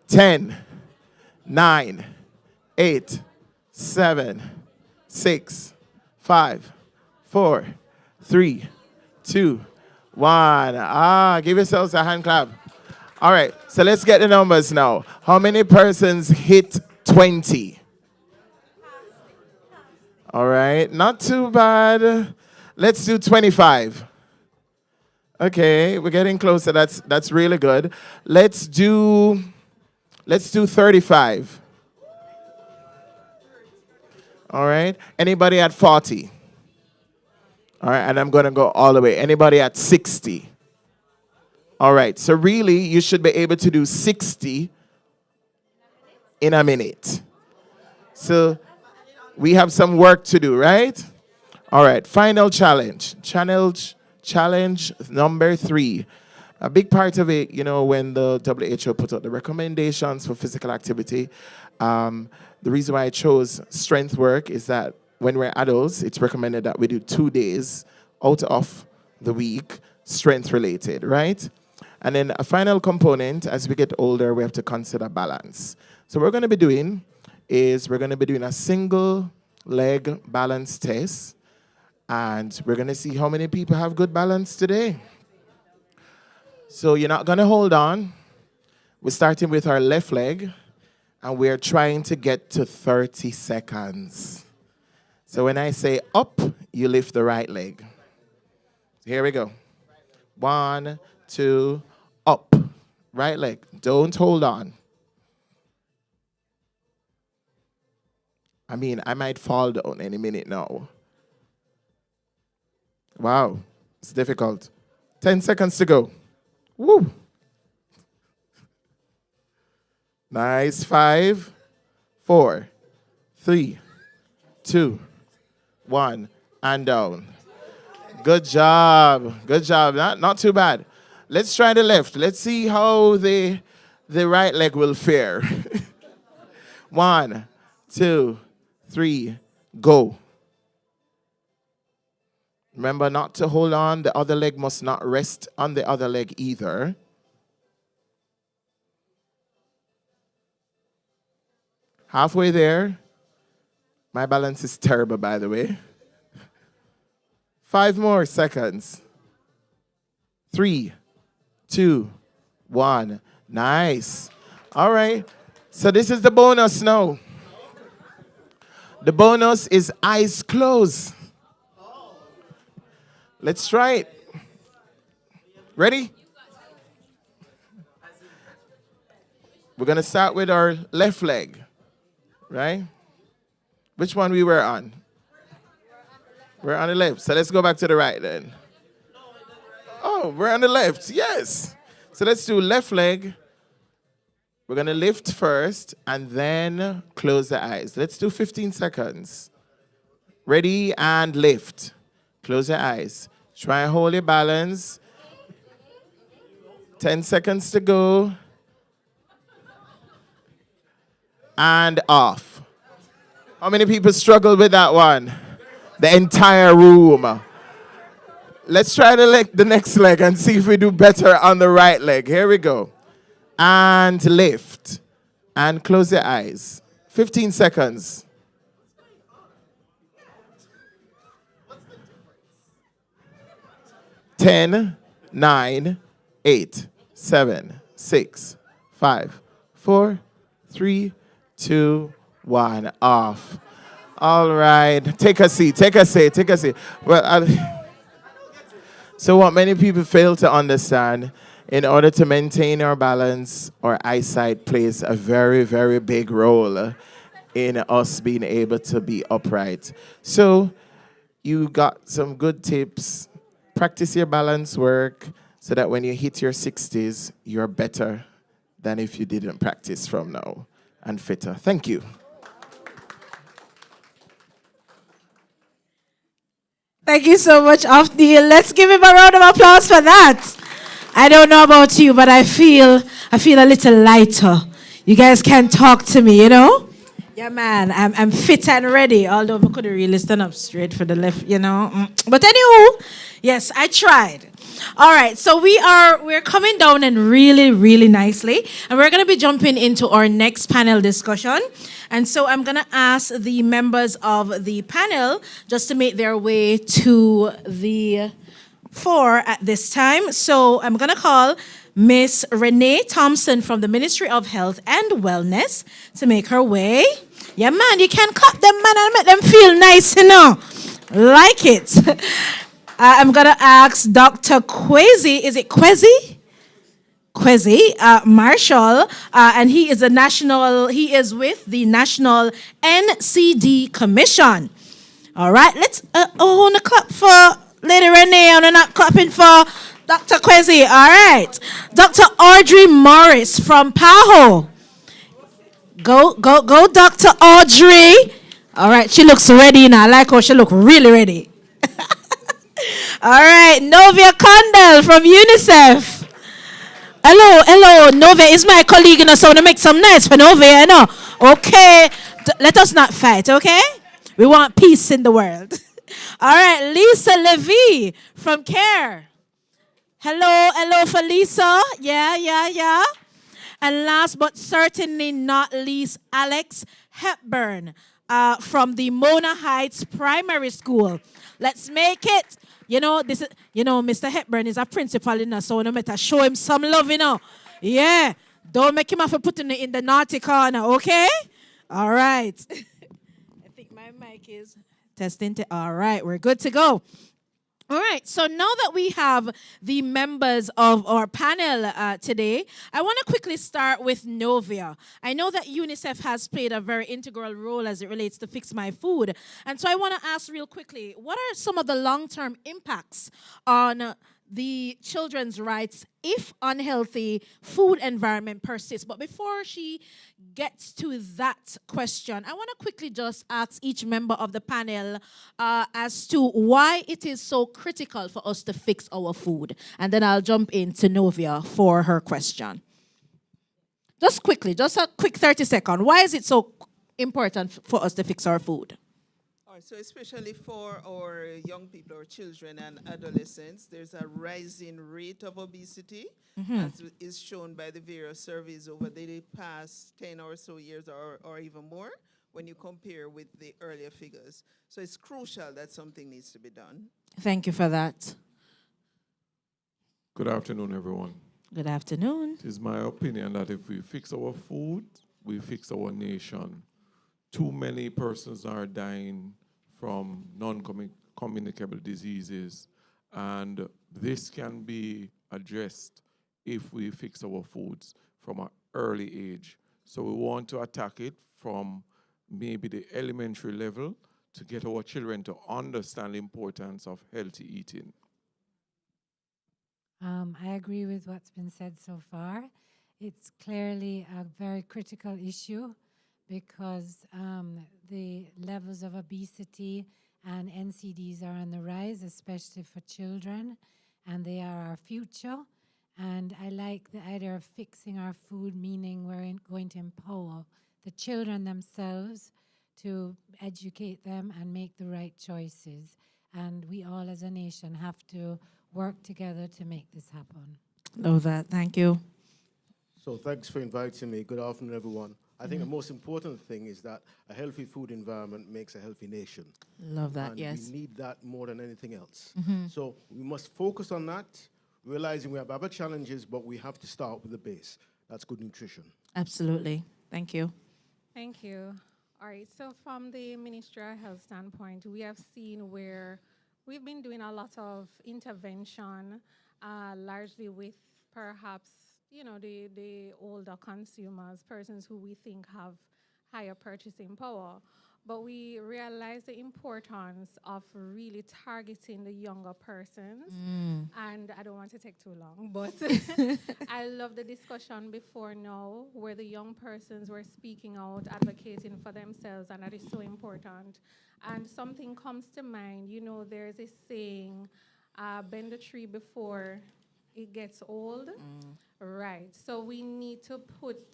10, 9, 8, 7, 6, 5, 4, 3, 2, 1. Give yourselves a hand clap. All right, so let's get the numbers now. How many persons hit 20? All right, not too bad. Let's do 25. Okay, we're getting closer. That's really good. Let's do 35. All right. Anybody at 40? All right. And I'm going to go all the way. Anybody at 60? All right. So really, you should be able to do 60 in a minute. So we have some work to do, right? All right. Final challenge. Challenge number 3. A big part of it, you know, when the WHO put out the recommendations for physical activity, the reason why I chose strength work is that when we're adults, it's recommended that we do 2 days out of the week, strength related, right? And then a final component, as we get older, we have to consider balance. So what we're going to be doing is we're going to be doing a single leg balance test, and we're going to see how many people have good balance today. So you're not going to hold on. We're starting with our left leg, and we're trying to get to 30 seconds. So when I say up, you lift the right leg. Here we go. 1, 2, up. Right leg. Don't hold on. I mean, I might fall down any minute now. Wow. It's difficult. 10 seconds to go. Woo. Nice. 5, 4, 3, 2, 1, and down. Good job. Good job. Not too bad. Let's try the left. Let's see how the right leg will fare. 1, 2, 3, go. Remember not to hold on. The other leg must not rest on the other leg either. Halfway there. My balance is terrible, by the way. 5 more seconds. 3, 2, 1. Nice. All right. So this is the bonus now. The bonus is eyes closed. Let's try it. Ready? We're going to start with our left leg, right? Which one we were on? We're on the left. So let's go back to the right then. Oh, we're on the left. Yes. So let's do left leg. We're going to lift first and then close the eyes. Let's do 15 seconds. Ready and lift. Close your eyes. Try and hold your balance. 10 seconds to go. And off. How many people struggled with that one? The entire room. Let's try the next leg and see if we do better on the right leg. Here we go. And lift. And close your eyes. 15 seconds. 10, 9, 8, 7, 6, 5, 4, 3, 2, 1. Off. All right. Take a seat. Take a seat. Take a seat. Well, so what many people fail to understand, in order to maintain our balance, our eyesight plays a very, very big role in us being able to be upright. So you got some good tips. Practice your balance work so that when you hit your 60s, you're better than if you didn't practice from now, and fitter. Thank you. Thank you so much, Afdeel. Let's give him a round of applause for that. I don't know about you, but I feel a little lighter. You guys can talk to me, you know? Yeah, man, I'm fit and ready, although I couldn't really stand up straight for the left, you know. But anywho, yes, I tried. All right, so we're coming down and really, really nicely, and we're going to be jumping into our next panel discussion. And so I'm going to ask the members of the panel just to make their way to the fore at this time. So I'm going to call Miss Renee Thompson from the Ministry of Health and Wellness to make her way. Yeah, man, you can cut them, man, and make them feel nice, you know. Like it. I'm going to ask Dr. Kwesi, is it Kwesi? Kwesi Marshall, and he is with the National NCD Commission. All right, let's on the clap for Lady Renee, and we're not clapping for Dr. Kwesi. All right, Dr. Audrey Morris from PAHO. Go, Dr. Audrey. All right, she looks ready now. I like how she look really ready. All right, Novia Condell from Unicef. Hello, Novia is my colleague, and so I want to make some noise for Novia, you know. Okay, let us not fight, okay? We want peace in the world. All right, Lisa Levy from CARE. Hello for Lisa. Yeah. And last but certainly not least, Alex Hepburn from the Mona Heights Primary School. Let's make it. You know, Mr. Hepburn is a principal in us, so no matter show him some love, you know. Yeah. Don't make him have to put it in the naughty corner, okay? All right. I think my mic is testing. All right, we're good to go. All right, so now that we have the members of our panel today, I want to quickly start with Novia. I know that UNICEF has played a very integral role as it relates to Fix My Food. And so I want to ask real quickly, what are some of the long-term impacts on the children's rights if unhealthy food environment persists? But before she gets to that question, I want to quickly just ask each member of the panel as to why it is so critical for us to fix our food. And then I'll jump into Novia for her question. Just quickly, just a quick 30-second. Why is it so important for us to fix our food? So especially for our young people, our children and adolescents, there's a rising rate of obesity, as is shown by the various surveys over the past 10 or so years or even more. when you compare with the earlier figures. So it's crucial that something needs to be done. Thank you for that. Good afternoon, everyone. Good afternoon. It is my opinion that if we fix our food, we fix our nation. Too many persons are dying from non-communicable diseases, and this can be addressed if we fix our foods from an early age. So we want to attack it from maybe the elementary level to get our children to understand the importance of healthy eating. I agree with what's been said so far. It's clearly a very critical issue because the levels of obesity and NCDs are on the rise, especially for children, and they are our future. And I like the idea of fixing our food, meaning we're going to empower the children themselves to educate them and make the right choices. And we all as a nation have to work together to make this happen. Love that. Thank you. So thanks for inviting me. Good afternoon, everyone. I think the most important thing is that a healthy food environment makes a healthy nation. Love that, and yes. we need that more than anything else. Mhm. So we must focus on that, realizing we have other challenges, but we have to start with the base. That's good nutrition. Absolutely. Thank you. Thank you. All right, so from the Ministry of Health standpoint, we have seen where we've been doing a lot of intervention, largely with perhaps, you know, the older consumers, persons who we think have higher purchasing power. But we realize the importance of really targeting the younger persons. And I don't want to take too long, but I love the discussion before now where the young persons were speaking out, advocating for themselves, and that is so important. And something comes to mind, you know, there's a saying, bend the tree before it gets old. Right, so we need to put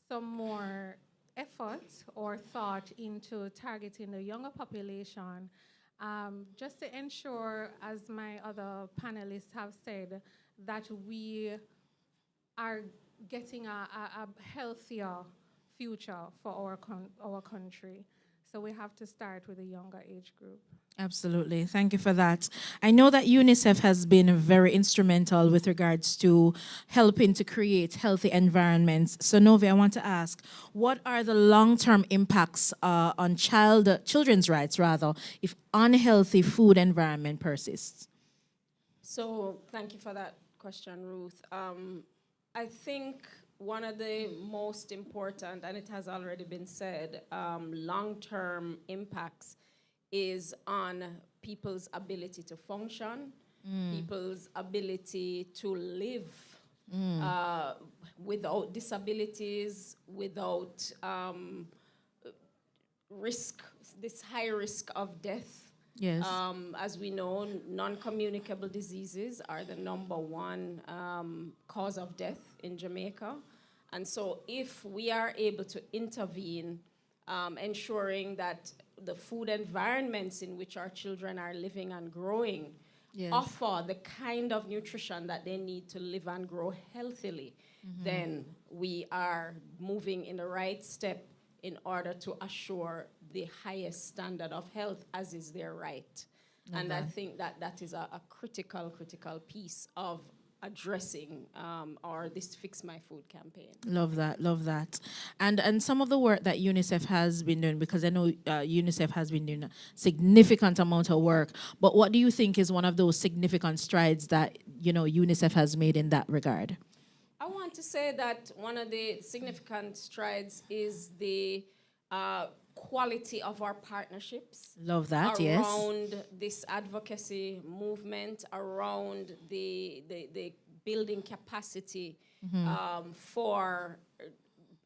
some more effort or thought into targeting the younger population, just to ensure, as my other panelists have said, that we are getting a healthier future for our country. So we have to start with a younger age group. Absolutely. Thank you for that. I know that UNICEF has been very instrumental with regards to helping to create healthy environments. So Novi, I want to ask, what are the long-term impacts on children's rights, rather, if unhealthy food environment persists? So thank you for that question, Ruth. I think one of the most important, and it has already been said, long-term impacts is on people's ability to function, people's ability to live without disabilities, without risk, this high risk of death. Yes. As we know, non-communicable diseases are the #1 cause of death in Jamaica. And so if we are able to intervene, ensuring that the food environments in which our children are living and growing offer the kind of nutrition that they need to live and grow healthily, then we are moving in the right step in order to assure the highest standard of health, as is their right. And I think that that is a critical piece of addressing this Fix My Food campaign. Love that, love that. And some of the work that UNICEF has been doing, because I know UNICEF has been doing a significant amount of work, but what do you think is one of those significant strides that, you know, UNICEF has made in that regard? I want to say that one of the significant strides is the quality of our partnerships. Love that, yes. Around this advocacy movement, around the building capacity for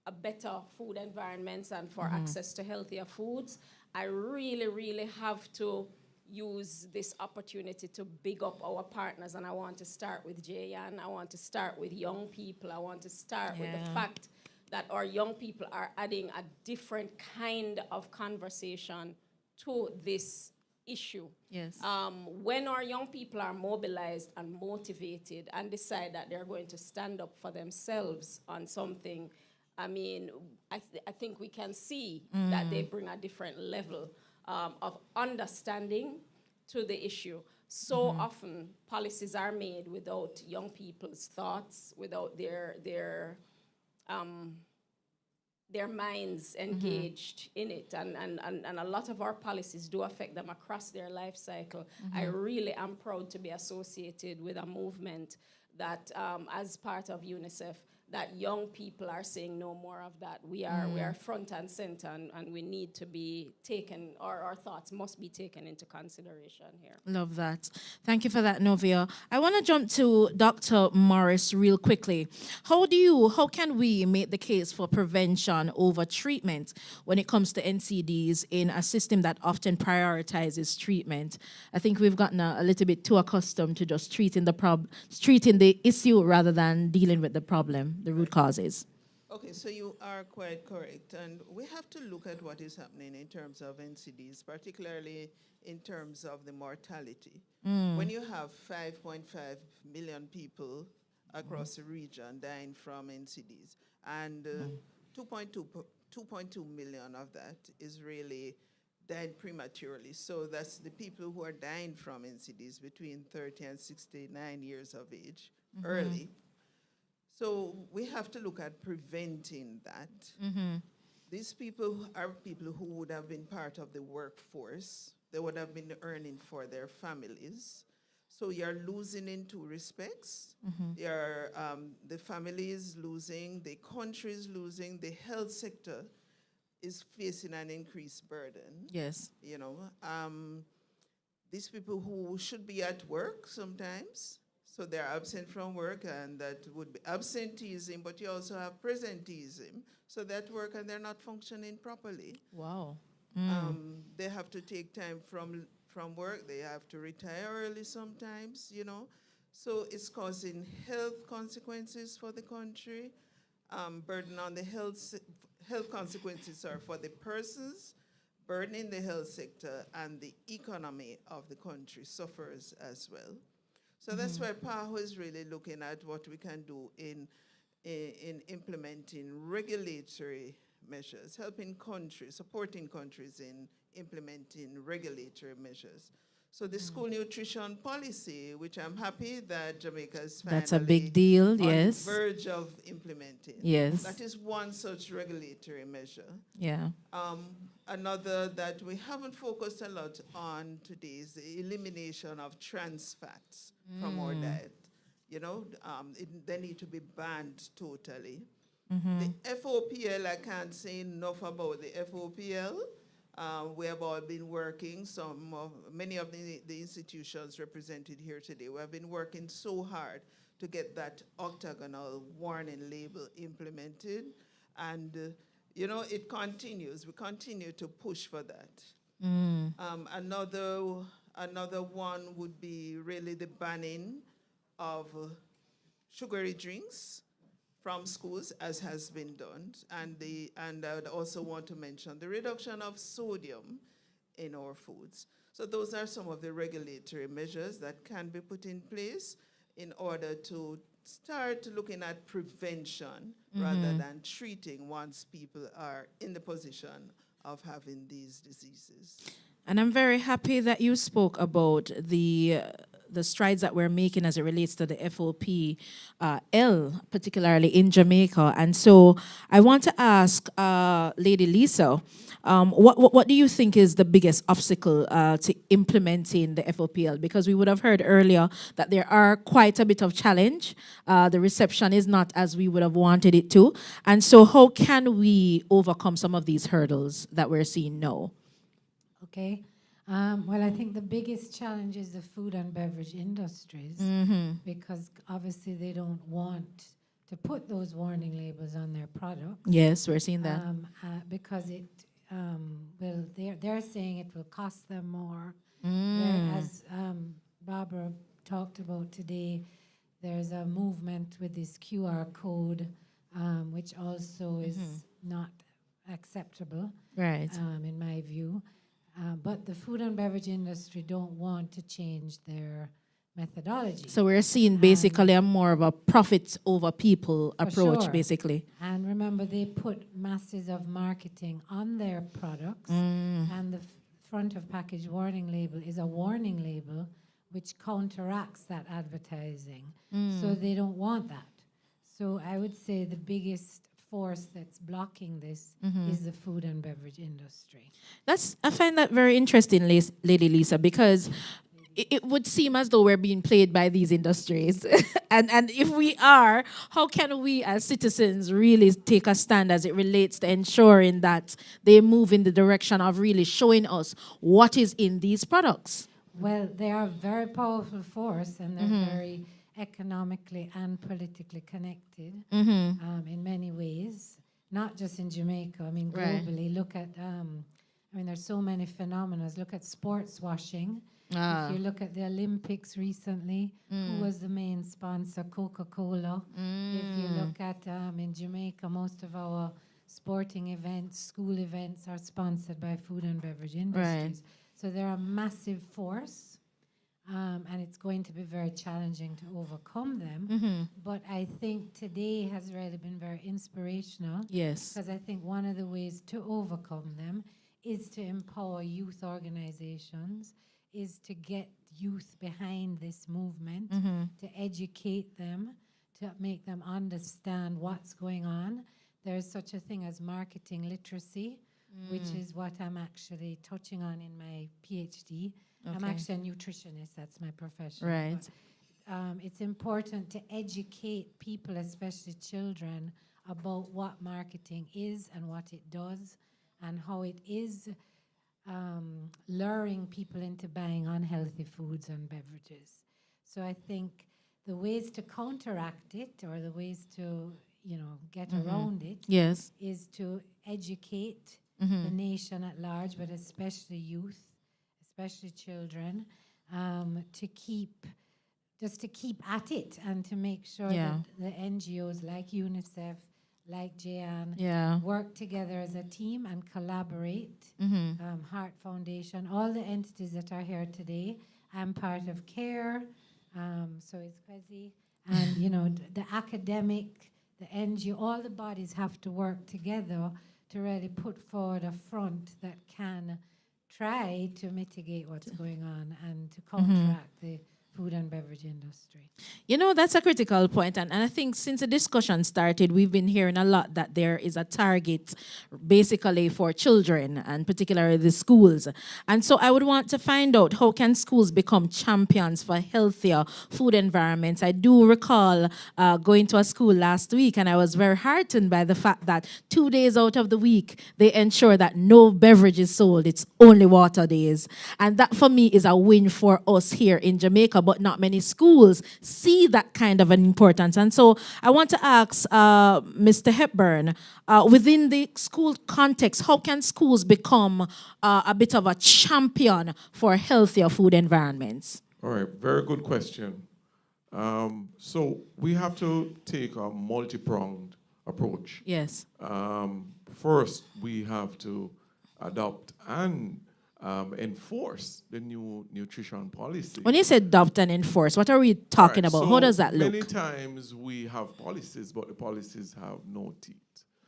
a better food environments and for access to healthier foods. I really have to use this opportunity to big up our partners, and I want to start with JYAN. I want to start with young people. I want to start with the fact that our young people are adding a different kind of conversation to this issue. Yes. When our young people are mobilized and motivated and decide that they're going to stand up for themselves on something, I mean, I think we can see that they bring a different level of understanding to the issue. So often policies are made without young people's thoughts, without their minds engaged in it, and a lot of our policies do affect them across their life cycle. I really am proud to be associated with a movement that, as part of UNICEF, that young people are saying no more of that. We are front and center, and we need to be taken, our thoughts must be taken into consideration here. Love that. Thank you for that, Novia. I want to jump to Dr. Morris real quickly. How can we make the case for prevention over treatment when it comes to NCDs in a system that often prioritizes treatment? I think we've gotten a little bit too accustomed to just treating the issue rather than dealing with the problem, the root causes. Okay, so you are quite correct. And we have to look at what is happening in terms of NCDs, particularly in terms of the mortality. When you have 5.5 million people across the region dying from NCDs, and 2.2 million of that is really died prematurely. So that's the people who are dying from NCDs between 30 and 69 years of age, early. So we have to look at preventing that. These people are people who would have been part of the workforce. They would have been earning for their families. So you're losing in two respects. The family is losing, the country is losing, the health sector is facing an increased burden. Yes. You know, these people who should be at work sometimes, so they're absent from work, and that would be absenteeism, but you also have presenteeism. So that work and they're not functioning properly. Wow. They have to take time from work. They have to retire early sometimes, you know. So it's causing health consequences for the country. Burden on the health consequences are for the persons, burden in the health sector, and the economy of the country suffers as well. So that's why PAHO is really looking at what we can do in implementing regulatory measures, helping countries, supporting countries in implementing regulatory measures. So the school nutrition policy, which I'm happy that Jamaica is finally That's a big deal, on yes. the verge of implementing. Yes. That is one such regulatory measure. Yeah. Another that we haven't focused a lot on today is the elimination of trans fats from our diet. You know, they need to be banned totally. The FOPL, I can't say enough about the FOPL. We have all been working, many of the institutions represented here today, we have been working so hard to get that octagonal warning label implemented. And, you know, it continues. We continue to push for that. Another one would be really the banning of sugary drinks from schools, as has been done, and I would also want to mention the reduction of sodium in our foods. So those are some of the regulatory measures that can be put in place in order to start looking at prevention rather than treating once people are in the position of having these diseases. And I'm very happy that you spoke about the strides that we're making as it relates to the FOPL, particularly in Jamaica. And so I want to ask Lady Lisa, what do you think is the biggest obstacle to implementing the FOPL? Because we would have heard earlier that there are quite a bit of challenge. The reception is not as we would have wanted it to. And so how can we overcome some of these hurdles that we're seeing now? Okay. Well, I think the biggest challenge is the food and beverage industries, because obviously they don't want to put those warning labels on their products. Yes, we're seeing that. Because it they're saying it will cost them more. As Barbara talked about today, there's a movement with this QR code, which also is not acceptable, right? In my view. But the food and beverage industry don't want to change their methodology. So we're seeing basically a more of a profit over people For approach, sure. basically. And remember, they put masses of marketing on their products, Mm. and the front of package warning label is a warning label which counteracts that advertising. So Mm. they don't want that. So I would say the biggest force that's blocking this is the food and beverage industry. I find that very interesting, Lady Lisa, because it would seem as though we're being played by these industries. and if we are, how can we as citizens really take a stand as it relates to ensuring that they move in the direction of really showing us what is in these products? Well, they are a very powerful force, and they're very economically and politically connected in many ways, not just in Jamaica. I mean, Right. globally, look at, there's so many phenomena. Look at sports washing. Ah. If you look at the Olympics recently, who was the main sponsor? Coca-Cola. If you look at, in Jamaica, most of our sporting events, school events are sponsored by food and beverage industries. So they're a massive force, and it's going to be very challenging to overcome them. But I think today has really been very inspirational. Yes. Because I think one of the ways to overcome them is to empower youth organizations, is to get youth behind this movement, to educate them, to make them understand what's going on. There's such a thing as marketing literacy, which is what I'm actually touching on in my PhD. I'm Okay. actually a nutritionist, that's my profession. Right. But, it's important to educate people, especially children, about what marketing is and what it does and how it is luring people into buying unhealthy foods and beverages. So I think the ways to counteract it, or the ways to, get around it, Yes. is to educate the nation at large, but especially youth, especially children, to keep at it and to make sure that the NGOs like UNICEF, like JYAN, work together as a team and collaborate. Heart Foundation, all the entities that are here today. I'm part of CARE, so is Kwesi, and the academic, the NGO, all the bodies have to work together to really put forward a front that can try to mitigate what's going on and to counteract the food and beverage industry. That's a critical point, and I think since the discussion started, we've been hearing a lot that there is a target basically for children, and particularly the schools. And so I would want to find out, how can schools become champions for healthier food environments? I do recall going to a school last week, and I was very heartened by the fact that 2 days out of the week, they ensure that no beverage is sold. It's only water days. And that for me is a win for us here in Jamaica, but not many schools see that kind of an importance. And so I want to ask Mr. Hepburn, within the school context, how can schools become a bit of a champion for healthier food environments? All right, very good question. So we have to take a multi-pronged approach. Yes. First, we have to adopt and enforce the new nutrition policy. When you say adopt and enforce, what are we talking about? So how does that look? Many times we have policies, but the policies have no teeth.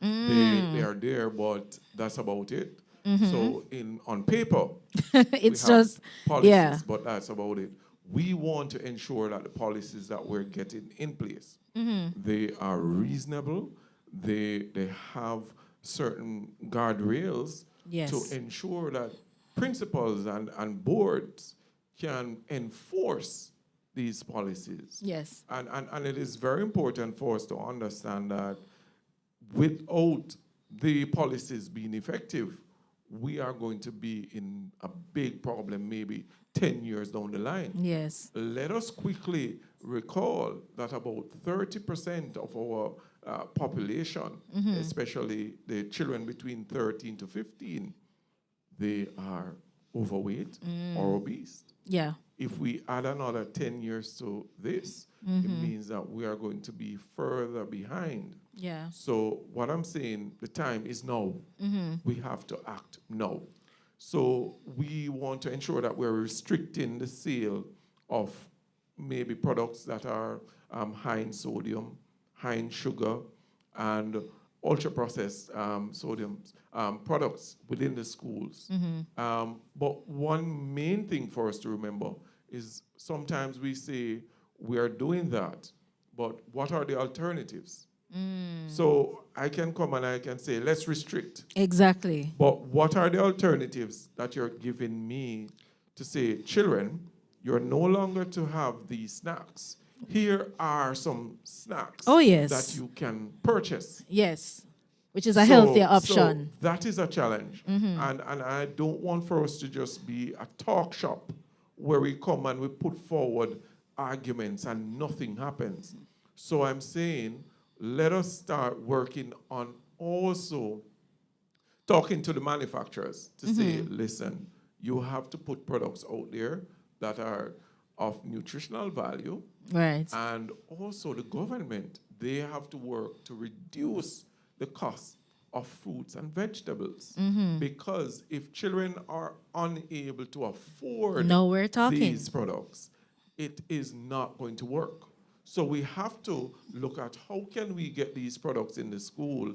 They are there, but that's about it. So on paper, it's we have just policies, but that's about it. We want to ensure that the policies that we're getting in place, they are reasonable. They have certain guardrails to ensure that principals and boards can enforce these policies. Yes. And it is very important for us to understand that without the policies being effective, we are going to be in a big problem maybe 10 years down the line. Yes. Let us quickly recall that about 30% of our population, especially the children between 13 to 15, they are overweight or obese. Yeah. If we add another 10 years to this, it means that we are going to be further behind. Yeah. So what I'm saying, the time is now. We have to act now. So we want to ensure that we're restricting the sale of maybe products that are high in sodium, high in sugar, and ultra-processed sodium products within the schools. But one main thing for us to remember is sometimes we say we are doing that, but what are the alternatives? So I can come and I can say, let's restrict. Exactly. But what are the alternatives that you're giving me to say, children, you're no longer to have these snacks. Here are some snacks that you can purchase. Yes, which is a healthier option. So that is a challenge. And I don't want for us to just be a talk shop where we come and we put forward arguments and nothing happens. So I'm saying, let us start working on also talking to the manufacturers to say, listen, you have to put products out there that are of nutritional value. Right. And also the government, they have to work to reduce the cost of fruits and vegetables. Because if children are unable to afford these products, it is not going to work. So we have to look at how can we get these products in the school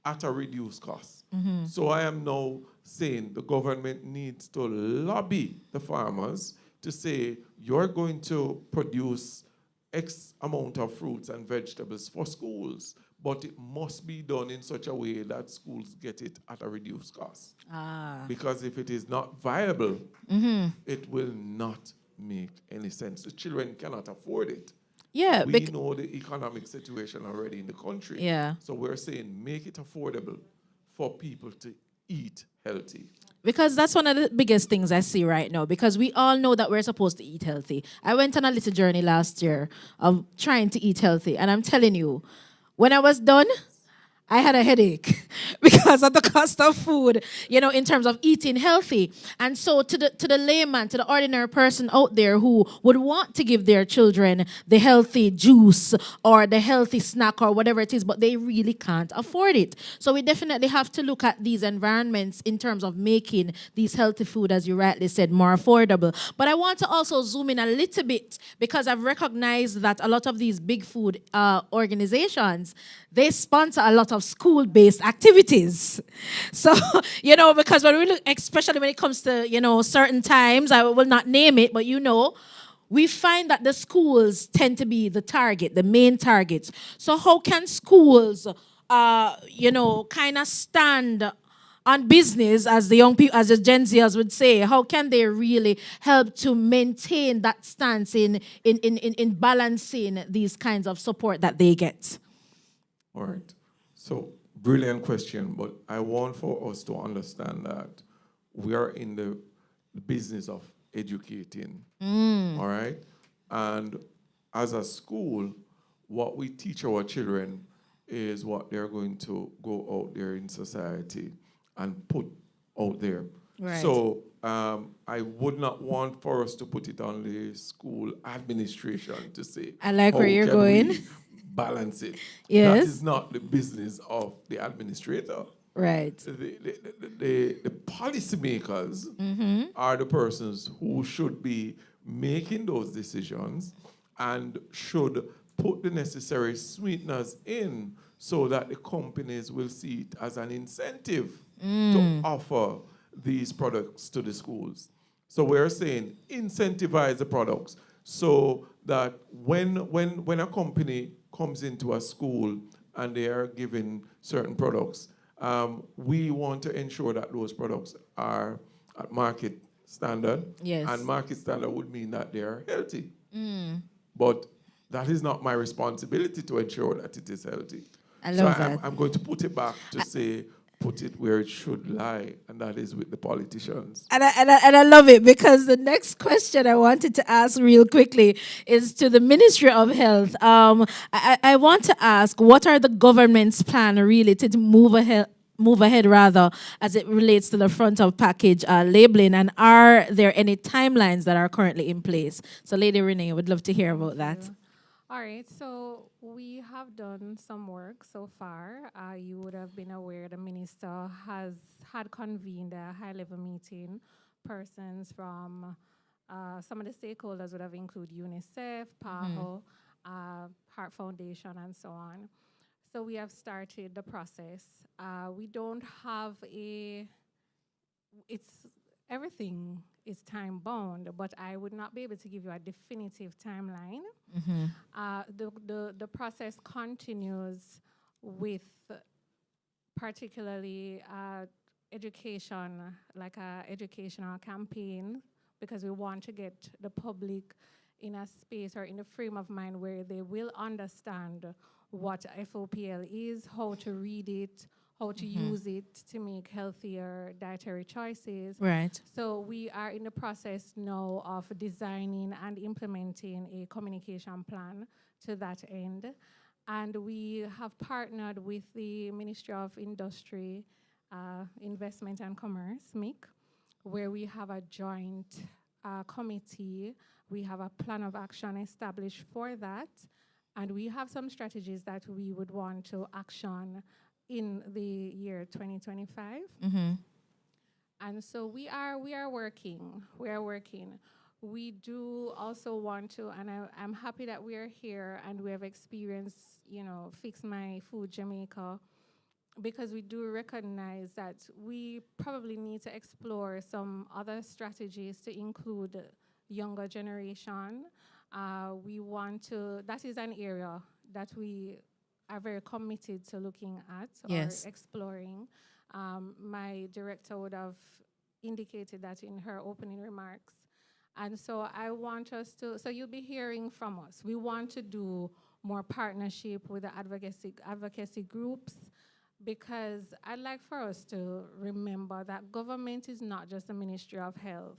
at a reduced cost. So I am now saying the government needs to lobby the farmers to say, you're going to produce X amount of fruits and vegetables for schools, but it must be done in such a way that schools get it at a reduced cost. Because if it is not viable, it will not make any sense. The children cannot afford it. Yeah, we know the economic situation already in the country. Yeah. So we're saying make it affordable for people to eat healthy. Because that's one of the biggest things I see right now, because we all know that we're supposed to eat healthy. I went on a little journey last year of trying to eat healthy, and I'm telling you, when I was done, I had a headache because of the cost of food, in terms of eating healthy. And so to the layman, to the ordinary person out there who would want to give their children the healthy juice or the healthy snack or whatever it is, but they really can't afford it. So we definitely have to look at these environments in terms of making these healthy food, as you rightly said, more affordable. But I want to also zoom in a little bit, because I've recognized that a lot of these big food organizations, they sponsor a lot of school-based activities. So, because when we look, especially when it comes to, certain times, I will not name it, but we find that the schools tend to be the target, the main targets. So how can schools, kind of stand on business, as the young people, as the Gen Zers would say? How can they really help to maintain that stance in balancing these kinds of support that they get? All right. So, brilliant question, but I want for us to understand that we are in the business of educating, all right? And as a school, what we teach our children is what they're going to go out there in society and put out there. Right. So I would not want for us to put it on the school administration to say, I like where you're going. Balance it. Yes. That is not the business of the administrator. Right. The policymakers are the persons who should be making those decisions and should put the necessary sweeteners in so that the companies will see it as an incentive to offer these products to the schools. So we're saying incentivize the products so that when a company comes into a school and they are given certain products, we want to ensure that those products are at market standard. Yes. And market standard would mean that they are healthy. But that is not my responsibility to ensure that it is healthy. I love so that. I'm going to put it back to say, put it where it should lie, and that is with the politicians. And I love it, because the next question I wanted to ask real quickly is to the Ministry of Health. I want to ask, what are the government's plan really to move ahead rather as it relates to the front of package labeling, and are there any timelines that are currently in place? So Lady Renee, would love to hear about that. All right, so we have done some work so far. You would have been aware the minister had convened a high-level meeting, persons from Some of the stakeholders would have included UNICEF, PAHO, Heart Foundation, and so on. So we have started the process. We don't have everything is time bound, but I would not be able to give you a definitive timeline. The process continues with particularly education, like an educational campaign, because we want to get the public in a space or in a frame of mind where they will understand what FOPL is, how to read it, how to use it to make healthier dietary choices. Right. So we are in the process now of designing and implementing a communication plan to that end. And we have partnered with the Ministry of Industry, Investment and Commerce, MIC, where we have a joint committee. We have a plan of action established for that. And we have some strategies that we would want to action in the year 2025. And so we are working. We do also want to, and I'm happy that we are here and we have experienced, Fix My Food Jamaica, because we do recognize that we probably need to explore some other strategies to include younger generation. That is an area that we are very committed to looking at or exploring. My director would have indicated that in her opening remarks. And so I want us to, so you'll be hearing from us. We want to do more partnership with the advocacy groups, because I'd like for us to remember that government is not just the Ministry of Health.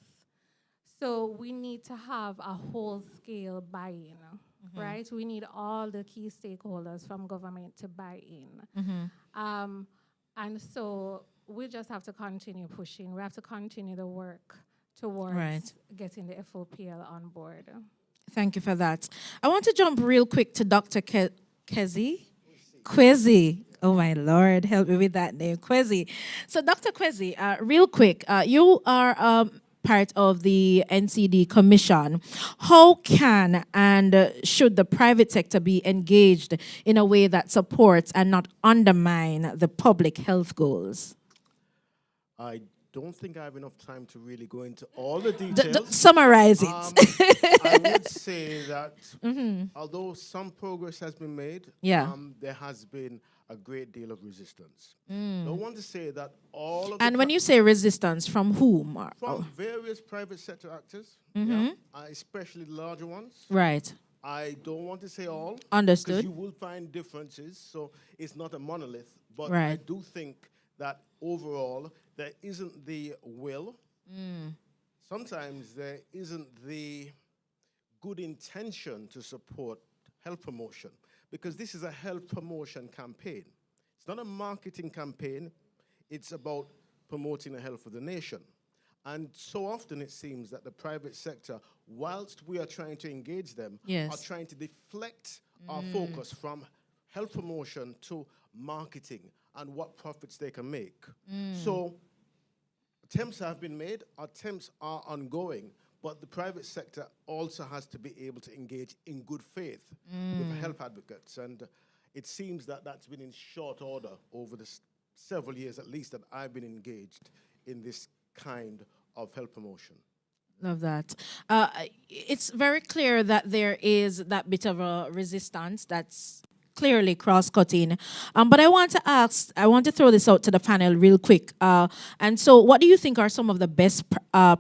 So we need to have a whole-scale buy-in, right? We need all the key stakeholders from government to buy in. And so we just have to continue pushing. We have to continue the work towards getting the FOPL on board. Thank you for that. I want to jump real quick to Dr. Kwesi. Oh, my Lord, help me with that name, Kwesi. So, Dr. Kwesi, real quick, you are part of the NCD Commission. How can and should the private sector be engaged in a way that supports and not undermine the public health goals? I don't think I have enough time to really go into all the details. Summarize it. I would say that although some progress has been made, there has been a great deal of resistance. I want to say that all of and when you say resistance, from whom? From various private sector actors, especially the larger ones. Right. I don't want to say all. Understood. Because you will find differences, so it's not a monolith. But I do think that overall, there isn't the will. Sometimes there isn't the good intention to support health promotion, because this is a health promotion campaign. It's not a marketing campaign. It's about promoting the health of the nation. And so often it seems that the private sector, whilst we are trying to engage them, are trying to deflect our focus from health promotion to marketing and what profits they can make. So attempts have been made, attempts are ongoing, but the private sector also has to be able to engage in good faith with health advocates. And it seems that that's been in short order over the several years, at least, that I've been engaged in this kind of health promotion. Love that. It's very clear that there is that bit of a resistance that's clearly cross-cutting. But I want to throw this out to the panel real quick. And so what do you think are some of the best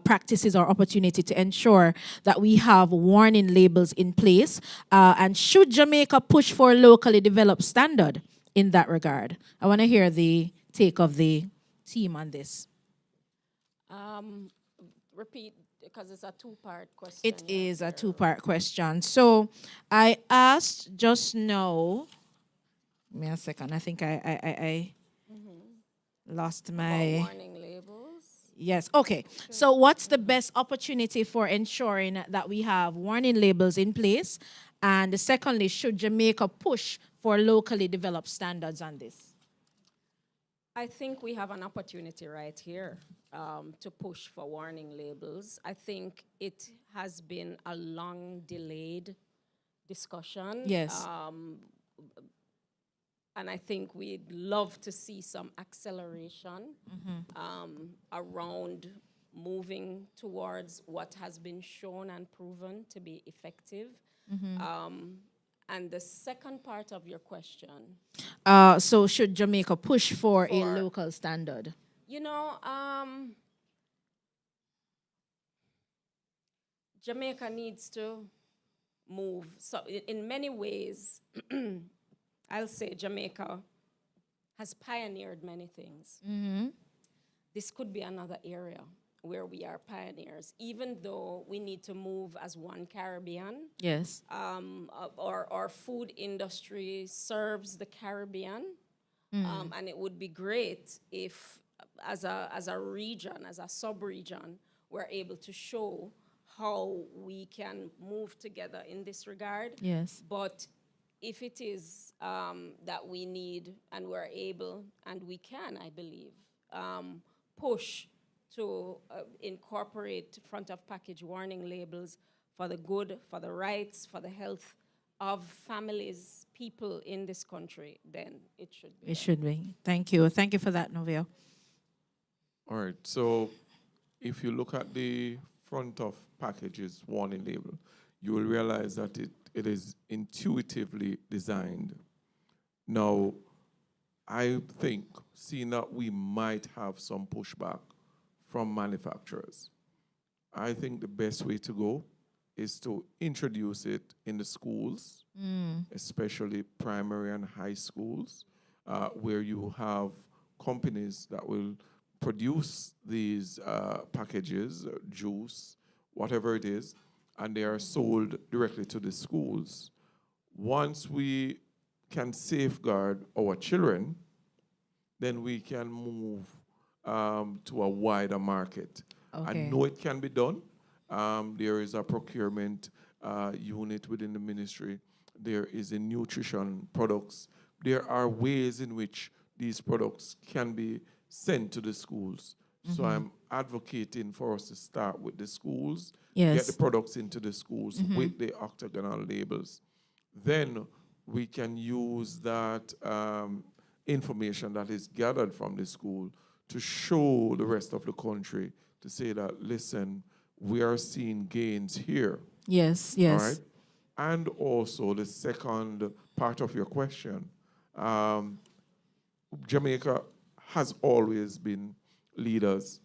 practices or opportunity to ensure that we have warning labels in place? And should Jamaica push for a locally developed standard in that regard? I want to hear the take of the team on this. Repeat, because it's a two-part question. It is a two-part question. So I asked just now, give me a second, I think I lost my... Warning labels. Yes, okay. So what's the best opportunity for ensuring that we have warning labels in place? And secondly, should Jamaica push for locally developed standards on this? I think we have an opportunity right here to push for warning labels. I think it has been a long delayed discussion. Yes. And I think we'd love to see some acceleration around moving towards what has been shown and proven to be effective. And the second part of your question. So should Jamaica push for a local standard? You know, Jamaica needs to move. So in many ways, I'll say Jamaica has pioneered many things. This could be another area where we are pioneers, even though we need to move as one Caribbean. Yes. Our food industry serves the Caribbean, and it would be great if, as a region, as a sub-region, we're able to show how we can move together in this regard. Yes. But if it is that we need and we're able, and we can, I believe, push to incorporate front of package warning labels for the good, for the rights, for the health of families, people in this country, then it should be. It should be. Thank you. Thank you for that, Novio. All right, so if you look at the front of packages warning label, you will realize that it is intuitively designed. Now, I think, seeing that we might have some pushback from manufacturers, I think the best way to go is to introduce it in the schools, especially primary and high schools, where you have companies that will produce these packages, juice, whatever it is, and they are sold directly to the schools. Once we can safeguard our children, then we can move to a wider market. I know it can be done. There is a procurement unit within the ministry. There is a nutrition products. There are ways in which these products can be sent to the schools. So I'm advocating for us to start with the schools, get the products into the schools with the octagonal labels. Then we can use that information that is gathered from the school to show the rest of the country, to say that, listen, we are seeing gains here. Yes, yes. All right? And also the second part of your question, Jamaica has always been leaders.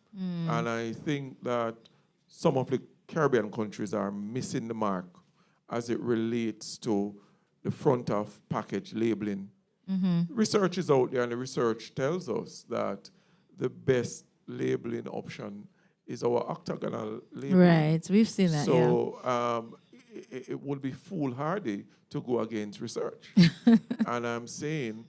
And I think that some of the Caribbean countries are missing the mark as it relates to the front of package labeling. Research is out there, and the research tells us that the best labeling option is our octagonal labeling. Right, we've seen that, So it would be foolhardy to go against research. And I'm saying,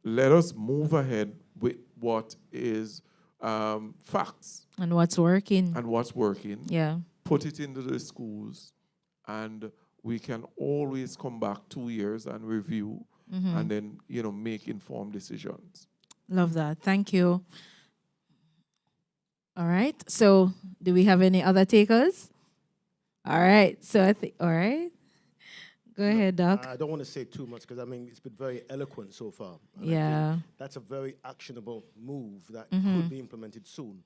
let us move ahead with what is facts. And what's working. And what's working. Yeah. Put it into the schools, and we can always come back 2 years and review, and then, make informed decisions. Love that. Thank you. All right. So do we have any other takers? All right. So I think, all right. Go ahead, Doc. I don't want to say too much because, it's been very eloquent so far. And Yeah. I think that's a very actionable move that could be implemented soon.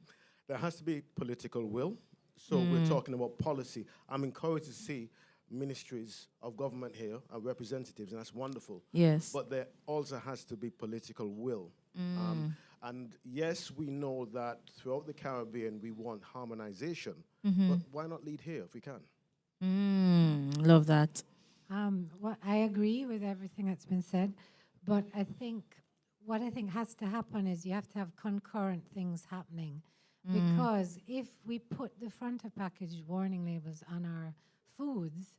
There has to be political will. So we're talking about policy. I'm encouraged to see ministries of government here and representatives, and that's wonderful. Yes. But there also has to be political will. And yes, we know that throughout the Caribbean we want harmonization, but why not lead here if we can? Love that. What I agree with everything that's been said, but I think what I think has to happen is you have to have concurrent things happening. Because if we put the front of package warning labels on our foods,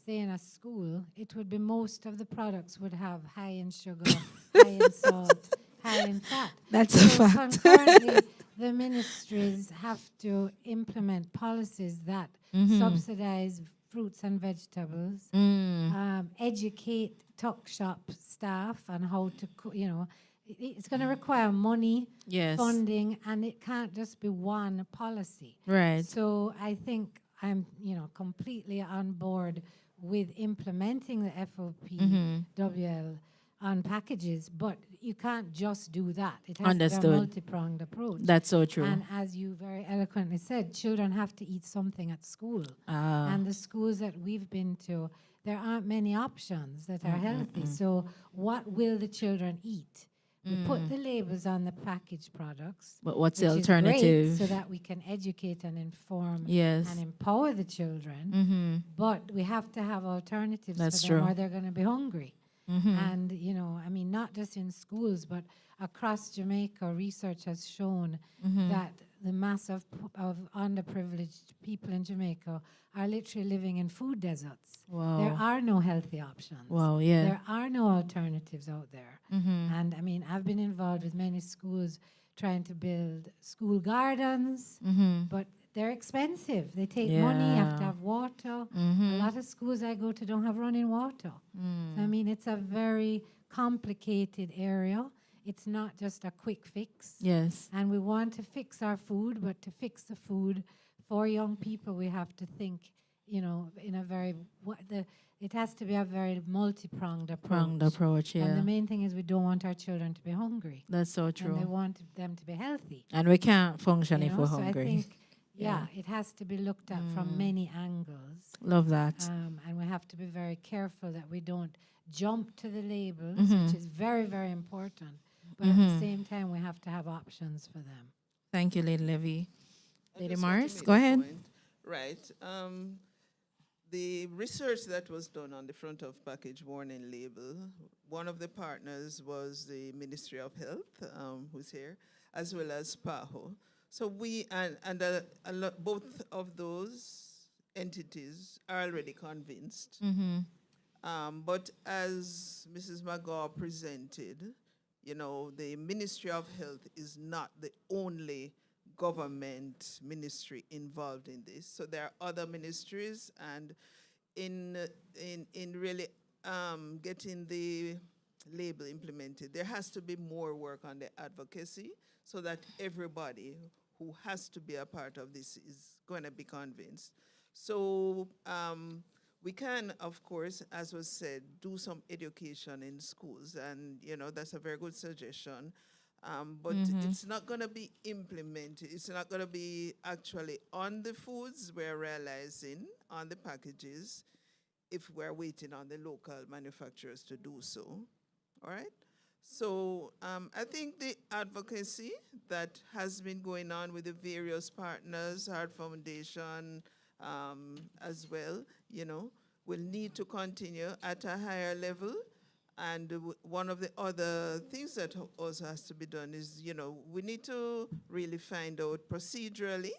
say in a school, it would be most of the products would have high in sugar, high in salt, high in fat. That's a fact. Concurrently, the ministries have to implement policies that subsidize fruits and vegetables, educate tuck shop staff on how to, it's going to require money, Yes. funding, and it can't just be one policy. Right. So I think I'm, completely on board with implementing the FOPWL on packages, but you can't just do that. It has to be Understood. a multi-pronged approach. That's so true. And as you very eloquently said, children have to eat something at school. And the schools that we've been to, there aren't many options that are healthy. So what will the children eat? We put the labels on the packaged products. But what's the which is great, alternative? so that we can educate and inform Yes. and empower the children. But we have to have alternatives That's for them, true. or they're going to be hungry. And, not just in schools, but across Jamaica, research has shown that the mass of underprivileged people in Jamaica are literally living in food deserts. Wow. There are no healthy options. Wow, yeah. There are no alternatives out there. And I've been involved with many schools trying to build school gardens, but they're expensive. They take money, you have to have water. A lot of schools I go to don't have running water. So, it's a very complicated area. It's not just a quick fix. Yes. And we want to fix our food, but to fix the food for young people, we have to think, in a very, it has to be a very multi-pronged approach. yeah. And the main thing is we don't want our children to be hungry. That's so true. And we want them to be healthy. And we can't function if we're So hungry. I think, it has to be looked at from many angles. Love that. And we have to be very careful that we don't jump to the labels, which is very, very important. But at the same time, we have to have options for them. Thank you, Lady Levy. I Lady just want to Mars, make go a ahead. point. Right. The research that was done on the front of package warning label, one of the partners was the Ministry of Health, who's here, as well as PAHO. So we, both of those entities are already convinced. But as Mrs. McGaw presented, the Ministry of Health is not the only government ministry involved in this. So there are other ministries, and in really getting the label implemented, there has to be more work on the advocacy so that everybody who has to be a part of this is going to be convinced. So we can, of course, as was said, do some education in schools, and that's a very good suggestion. But it's not going to be implemented. It's not going to be actually on the foods we're realizing, on the packages, if we're waiting on the local manufacturers to do so. All right? So I think the advocacy that has been going on with the various partners, Heart Foundation as well, will need to continue at a higher level. And one of the other things that also has to be done is, we need to really find out procedurally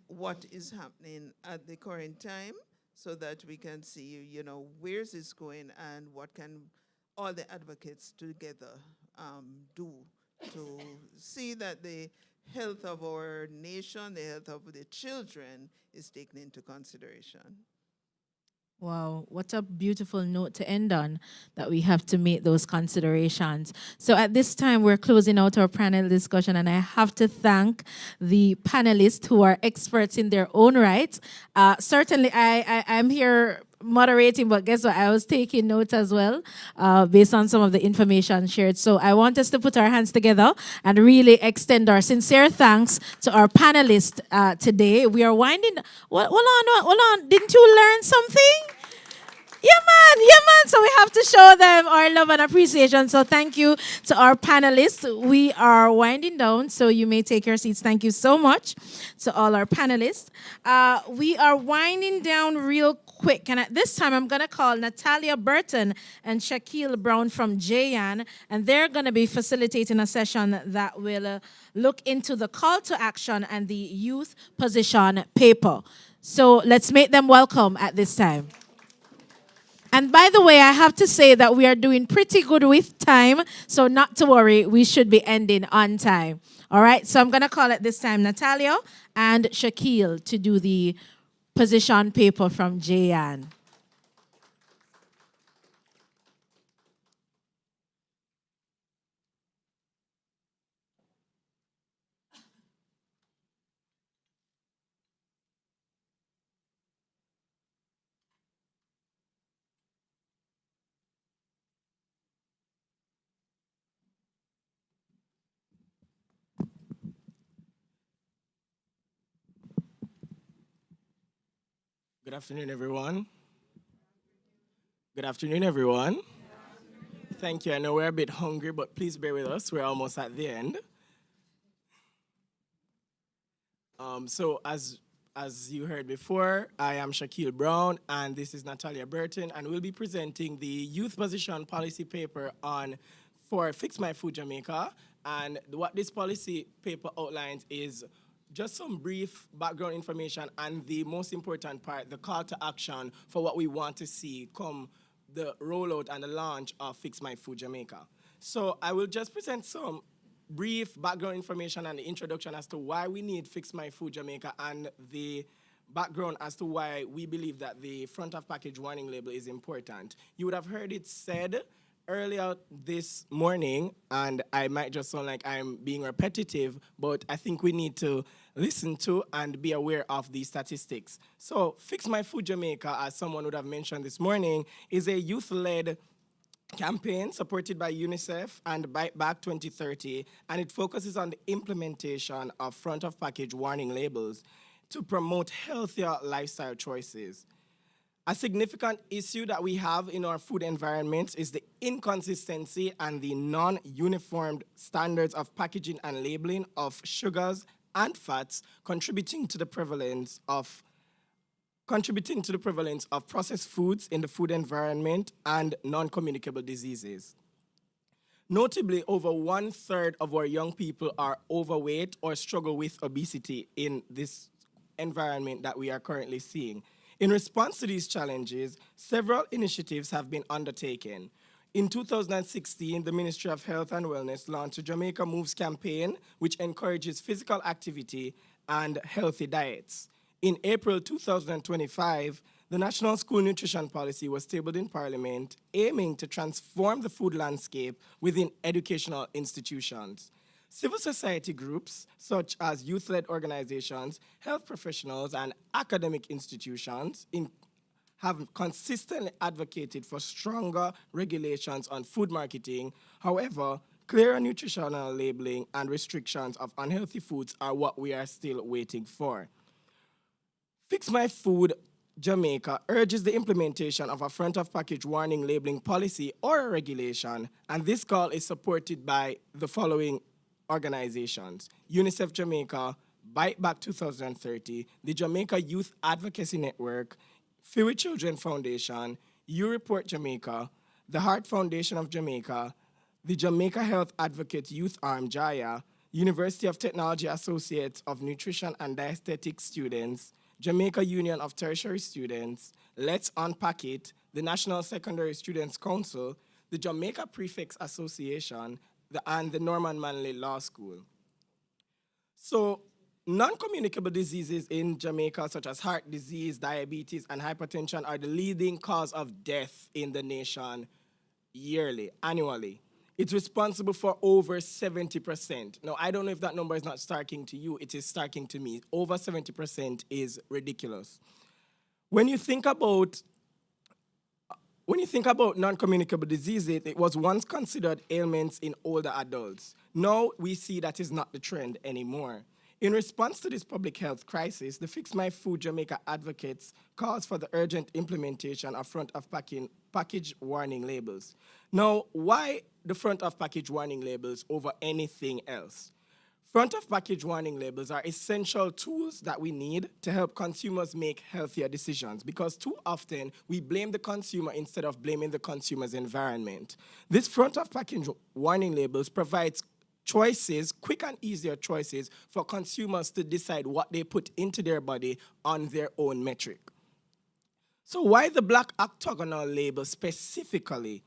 what is happening at the current time so that we can see, where's this going and what can all the advocates together do to see that the health of our nation, the health of the children is taken into consideration. Wow, what a beautiful note to end on, that we have to make those considerations. So at this time, we're closing out our panel discussion, and I have to thank the panelists who are experts in their own right. Certainly, I'm here moderating, but guess what? I was taking notes as well based on some of the information shared. So I want us to put our hands together and really extend our sincere thanks to our panelists today. We are winding. Hold on. Didn't you learn something? Yeah, man. So we have to show them our love and appreciation. So thank you to our panelists. We are winding down, so you may take your seats. Thank you so much to all our panelists. We are winding down real quick. And at this time, I'm going to call Natalia Burton and Shaquille Brown from JYAN, and they're going to be facilitating a session that will look into the call to action and the youth position paper. So let's make them welcome at this time. And by the way, I have to say that we are doing pretty good with time, so not to worry, we should be ending on time. All right, so I'm going to call at this time Natalia and Shaquille to do the position paper from JYAN. Good afternoon, everyone. Good afternoon, everyone. Thank you. I know we're a bit hungry, but please bear with us. We're almost at the end. So as you heard before, I am Shaquille Brown, and this is Natalia Burton, and we'll be presenting the youth position policy paper for Fix My Food Jamaica. And what this policy paper outlines is just some brief background information and the most important part, the call to action for what we want to see come the rollout and the launch of Fix My Food Jamaica. So I will just present some brief background information and the introduction as to why we need Fix My Food Jamaica and the background as to why we believe that the front of package warning label is important. You would have heard it said earlier this morning, and I might just sound like I'm being repetitive, but I think we need to listen to and be aware of these statistics. So Fix My Food Jamaica, as someone would have mentioned this morning, is a youth-led campaign supported by Unicef and Bite Back 2030, and it focuses on the implementation of front-of-package warning labels to promote healthier lifestyle choices. A significant issue that we have in our food environments is the inconsistency and the non-uniformed standards of packaging and labeling of sugars and fats, contributing to the prevalence of processed foods in the food environment and non-communicable diseases. Notably, over 1/3 of our young people are overweight or struggle with obesity in this environment that we are currently seeing. In response to these challenges, several initiatives have been undertaken. In 2016, the Ministry of Health and Wellness launched a Jamaica Moves campaign, which encourages physical activity and healthy diets. In April 2025, the National School Nutrition Policy was tabled in Parliament, aiming to transform the food landscape within educational institutions. Civil society groups, such as youth-led organizations, health professionals, and academic institutions have consistently advocated for stronger regulations on food marketing. However, clearer nutritional labeling and restrictions of unhealthy foods are what we are still waiting for. Fix My Food Jamaica urges the implementation of a front-of-package warning labeling policy or a regulation, and this call is supported by the following organizations: Unicef Jamaica, Bite Back 2030, the Jamaica Youth Advocacy Network, Fewer Children Foundation, U-Report Jamaica, the Heart Foundation of Jamaica, the Jamaica Health Advocate Youth Arm JYA, University of Technology Associates of Nutrition and Dietetics Students, Jamaica Union of Tertiary Students, Let's Unpack It, the National Secondary Students Council, the Jamaica Prefects Association, and the Norman Manley Law School. So, non-communicable diseases in Jamaica, such as heart disease, diabetes, and hypertension, are the leading cause of death in the nation annually. It's responsible for over 70%. Now, I don't know if that number is not starking to you. It is starking to me. Over 70% is ridiculous. When you think about non-communicable diseases, it was once considered ailments in older adults. Now we see that is not the trend anymore. In response to this public health crisis, the Fix My Food Jamaica advocates calls for the urgent implementation of front-of-package warning labels. Now, why the front-of-package warning labels over anything else? Front-of-package warning labels are essential tools that we need to help consumers make healthier decisions, because too often we blame the consumer instead of blaming the consumer's environment. This front-of-package warning labels provides choices, quick and easier choices for consumers to decide what they put into their body on their own metric. So why the black octagonal label specifically?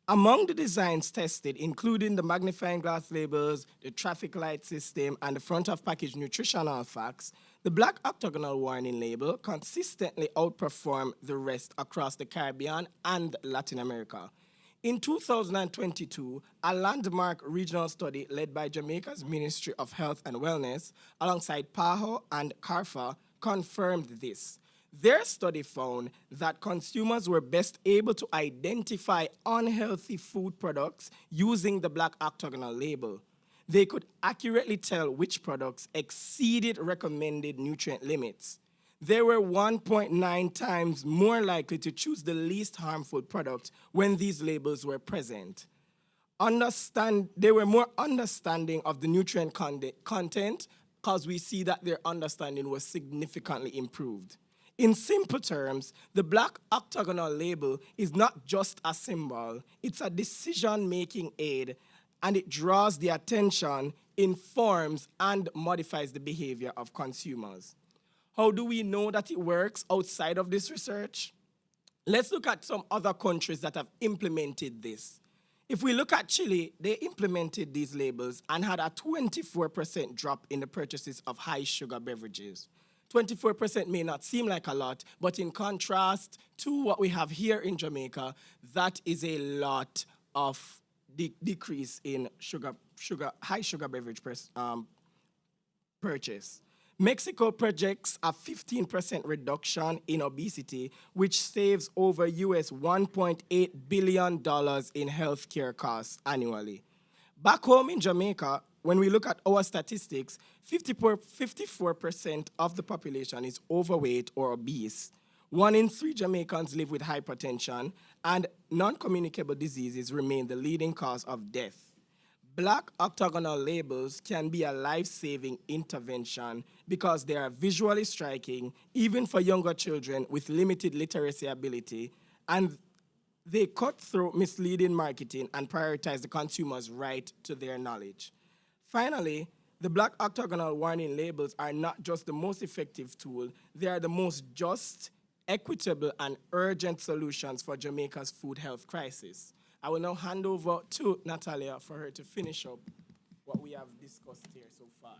Among the designs tested, including the magnifying glass labels, the traffic light system, and the front-of-package nutritional facts, the black octagonal warning label consistently outperformed the rest across the Caribbean and Latin America. In 2022, a landmark regional study led by Jamaica's Ministry of Health and Wellness, alongside PAHO and CARFA, confirmed this. Their study found that consumers were best able to identify unhealthy food products using the black octagonal label. They could accurately tell which products exceeded recommended nutrient limits. they were 1.9 times more likely to choose the least harmful product when these labels were present. They were more understanding of the nutrient content because we see that their understanding was significantly improved. In simple terms, the black octagonal label is not just a symbol, it's a decision-making aid, and it draws the attention, informs, and modifies the behavior of consumers. How do we know that it works outside of this research? Let's look at some other countries that have implemented this. If we look at Chile, they implemented these labels and had a 24% drop in the purchases of high sugar beverages. 24% may not seem like a lot, but in contrast to what we have here in Jamaica, that is a lot of decrease in high sugar beverage purchase. Mexico projects a 15% reduction in obesity, which saves over US $1.8 billion in healthcare costs annually. Back home in Jamaica, when we look at our statistics, 54% of the population is overweight or obese. 1 in 3 Jamaicans live with hypertension, and non-communicable diseases remain the leading cause of death. Black octagonal labels can be a life-saving intervention because they are visually striking, even for younger children with limited literacy ability, and they cut through misleading marketing and prioritize the consumer's right to their knowledge. Finally, the black octagonal warning labels are not just the most effective tool, they are the most just, equitable, and urgent solutions for Jamaica's food health crisis. I will now hand over to Natalia for her to finish up what we have discussed here so far.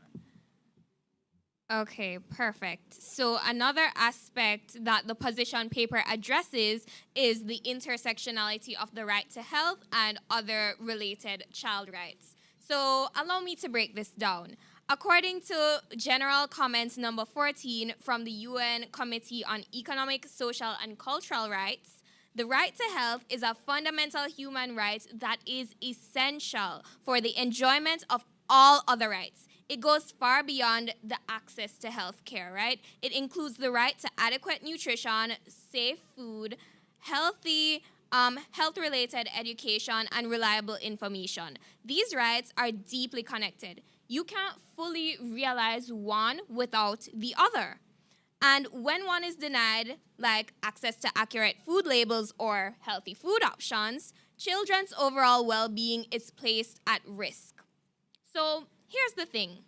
Okay, perfect. So another aspect that the position paper addresses is the intersectionality of the right to health and other related child rights. So allow me to break this down. According to General Comments number 14 from the UN Committee on Economic, Social, and Cultural Rights, the right to health is a fundamental human right that is essential for the enjoyment of all other rights. It goes far beyond the access to health care, right? It includes the right to adequate nutrition, safe food, health-related education, and reliable information. These rights are deeply connected. You can't fully realize one without the other. And when one is denied, like access to accurate food labels or healthy food options, children's overall well-being is placed at risk. So here's the thing.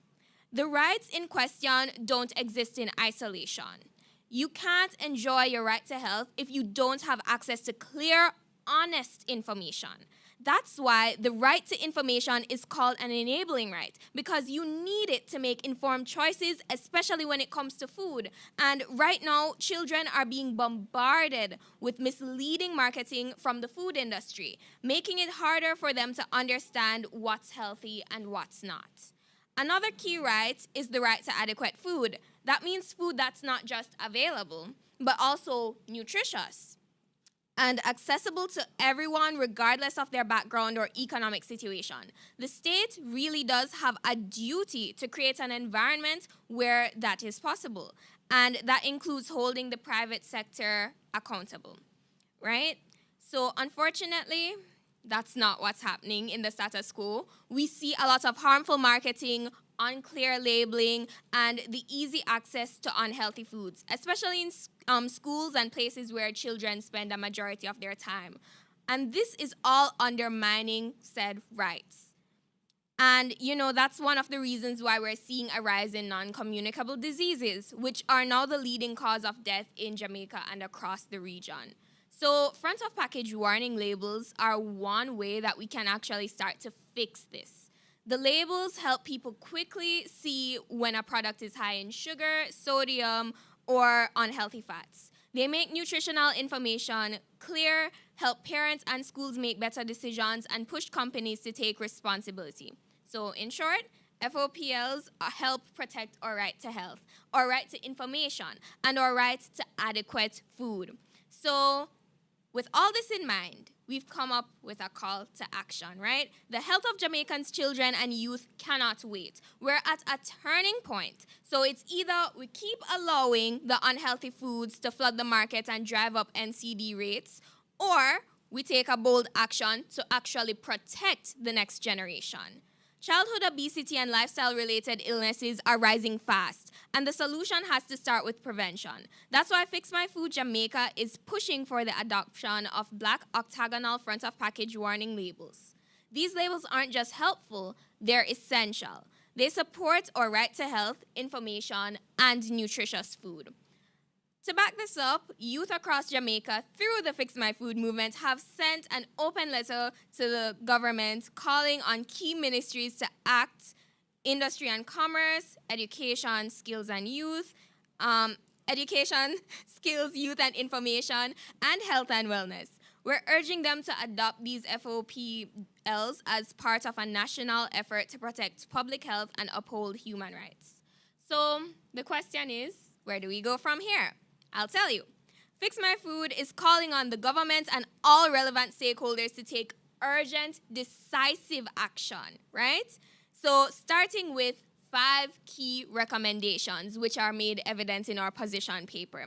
The rights in question don't exist in isolation. You can't enjoy your right to health if you don't have access to clear, honest information. That's why the right to information is called an enabling right, because you need it to make informed choices, especially when it comes to food. And right now, children are being bombarded with misleading marketing from the food industry, making it harder for them to understand what's healthy and what's not. Another key right is the right to adequate food. That means food that's not just available, but also nutritious and accessible to everyone regardless of their background or economic situation. The state really does have a duty to create an environment where that is possible, and that includes holding the private sector accountable, right? So unfortunately, that's not what's happening in the status quo. We see a lot of harmful marketing, unclear labeling, and the easy access to unhealthy foods, especially in schools and places where children spend a majority of their time. And this is all undermining said rights. And, that's one of the reasons why we're seeing a rise in non-communicable diseases, which are now the leading cause of death in Jamaica and across the region. So front of package warning labels are one way that we can actually start to fix this. The labels help people quickly see when a product is high in sugar, sodium, or unhealthy fats. They make nutritional information clear, help parents and schools make better decisions, and push companies to take responsibility. So in short, FOPLs help protect our right to health, our right to information, and our right to adequate food. So With all this in mind, we've come up with a call to action, right? The health of Jamaicans' children and youth cannot wait. We're at a turning point. So it's either we keep allowing the unhealthy foods to flood the market and drive up NCD rates, or we take a bold action to actually protect the next generation. Childhood obesity and lifestyle-related illnesses are rising fast, and the solution has to start with prevention. That's why Fix My Food Jamaica is pushing for the adoption of black octagonal front-of-package warning labels. These labels aren't just helpful, they're essential. They support our right to health, information, and nutritious food. To back this up, youth across Jamaica through the Fix My Food movement have sent an open letter to the government calling on key ministries to act: industry and commerce, education, skills and youth, education, skills, youth and information, and health and wellness. We're urging them to adopt these FOPWLs as part of a national effort to protect public health and uphold human rights. So the question is, where do we go from here? I'll tell you. Fix My Food is calling on the government and all relevant stakeholders to take urgent, decisive action, right? So starting with 5 key recommendations, which are made evident in our position paper.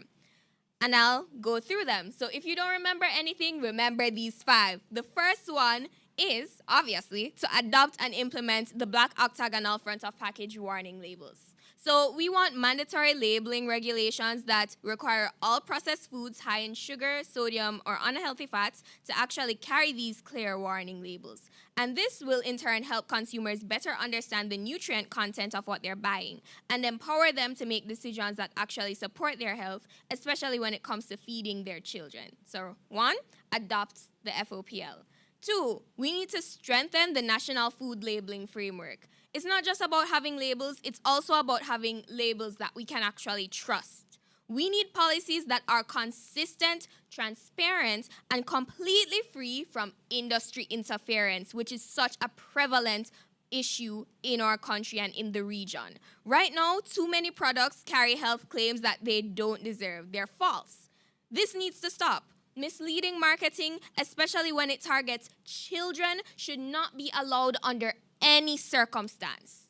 And I'll go through them. So if you don't remember anything, remember these 5. The first one is, obviously, to adopt and implement the black octagonal front-of-package warning labels. So we want mandatory labeling regulations that require all processed foods high in sugar, sodium, or unhealthy fats to actually carry these clear warning labels. And this will in turn help consumers better understand the nutrient content of what they're buying and empower them to make decisions that actually support their health, especially when it comes to feeding their children. So 1, adopt the FOPL. 2, we need to strengthen the national food labeling framework. It's not just about having labels, it's also about having labels that we can actually trust. We need policies that are consistent, transparent, and completely free from industry interference, which is such a prevalent issue in our country and in the region. Right now, too many products carry health claims that they don't deserve. They're false. This needs to stop. Misleading marketing, especially when it targets children, should not be allowed under any circumstance.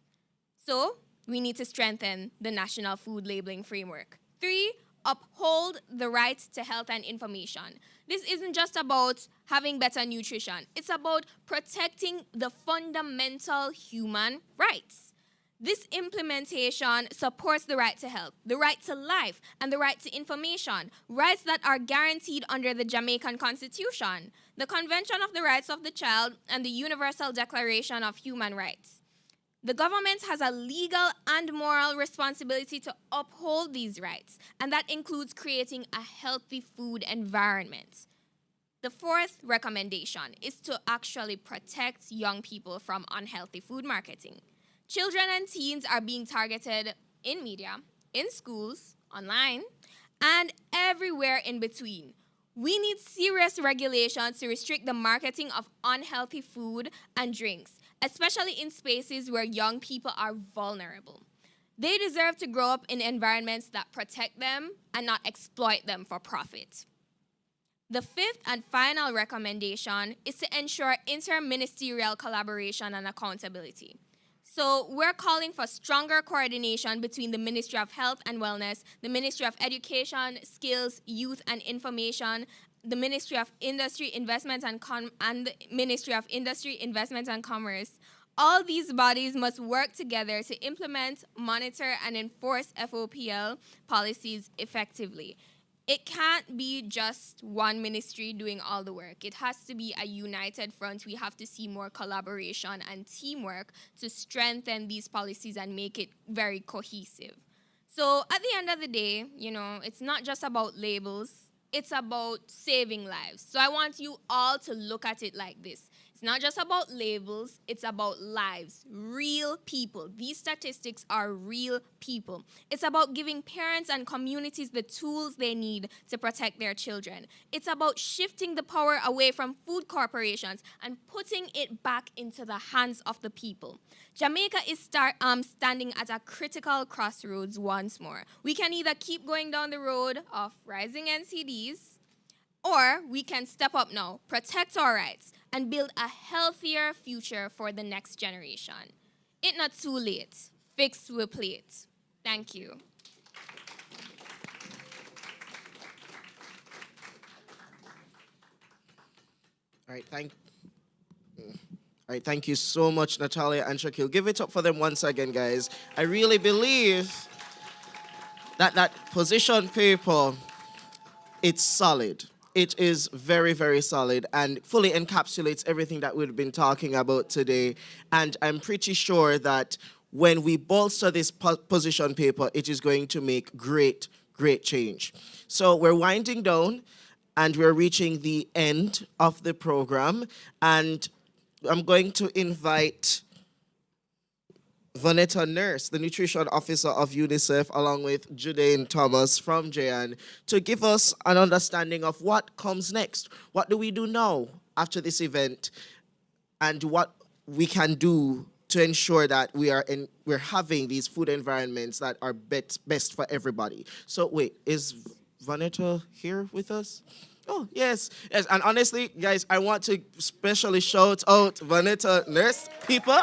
So, we need to strengthen the national food labeling framework. 3, uphold the right to health and information. This isn't just about having better nutrition. It's about protecting the fundamental human rights. This implementation supports the right to health, the right to life, and the right to information, rights that are guaranteed under the Jamaican Constitution, the Convention of the Rights of the Child, and the Universal Declaration of Human Rights. The government has a legal and moral responsibility to uphold these rights, and that includes creating a healthy food environment. The 4th recommendation is to actually protect young people from unhealthy food marketing. Children and teens are being targeted in media, in schools, online, and everywhere in between. We need serious regulations to restrict the marketing of unhealthy food and drinks, especially in spaces where young people are vulnerable. They deserve to grow up in environments that protect them and not exploit them for profit. The 5th and final recommendation is to ensure interministerial collaboration and accountability. So we're calling for stronger coordination between the Ministry of Health and Wellness, the Ministry of Education, Skills, Youth and Information, the Ministry of Industry, Investment and the Ministry of Industry, Investment and Commerce. All these bodies must work together to implement, monitor, and enforce FOPL policies effectively. It can't be just one ministry doing all the work. It has to be a united front. We have to see more collaboration and teamwork to strengthen these policies and make it very cohesive. So at the end of the day, it's not just about labels. It's about saving lives. So I want you all to look at it like this. It's not just about labels, it's about lives, real people. These statistics are real people. It's about giving parents and communities the tools they need to protect their children. It's about shifting the power away from food corporations and putting it back into the hands of the people. Jamaica is standing at a critical crossroads once more. We can either keep going down the road of rising NCDs, Or we can step up now, protect our rights, and build a healthier future for the next generation. It's not too late. Fix will plate. Thank you. All right, thank you so much, Natalia and Shaquille. Give it up for them once again, guys. I really believe that position paper, it's solid. It is very, very solid and fully encapsulates everything that we've been talking about today. And I'm pretty sure that when we bolster this position paper, it is going to make great, great change. So we're winding down and we're reaching the end of the program. And I'm going to invite Vanetta Nurse, the nutrition officer of UNICEF, along with Judane Thomas from JYAN, to give us an understanding of what comes next. What do we do now after this event, and what we can do to ensure that we're having these food environments that are best for everybody. So wait, is Vanetta here with us? Oh, yes. And honestly, guys, I want to especially shout out Vanetta Nurse people.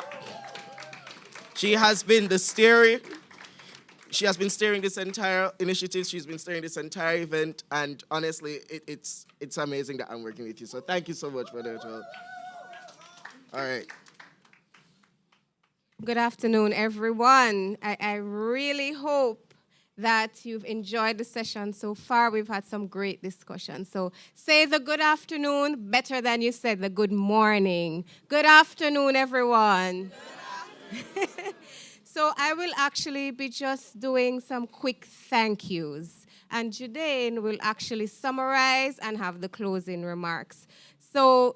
She has been steering this entire initiative. She's been steering this entire event. And honestly, it's amazing that I'm working with you. So thank you so much for that. All right. Good afternoon, everyone. I really hope that you've enjoyed the session so far. We've had some great discussion. So say the good afternoon better than you said the good morning. Good afternoon, everyone. So I will actually be just doing some quick thank yous. And Judane will actually summarize and have the closing remarks. So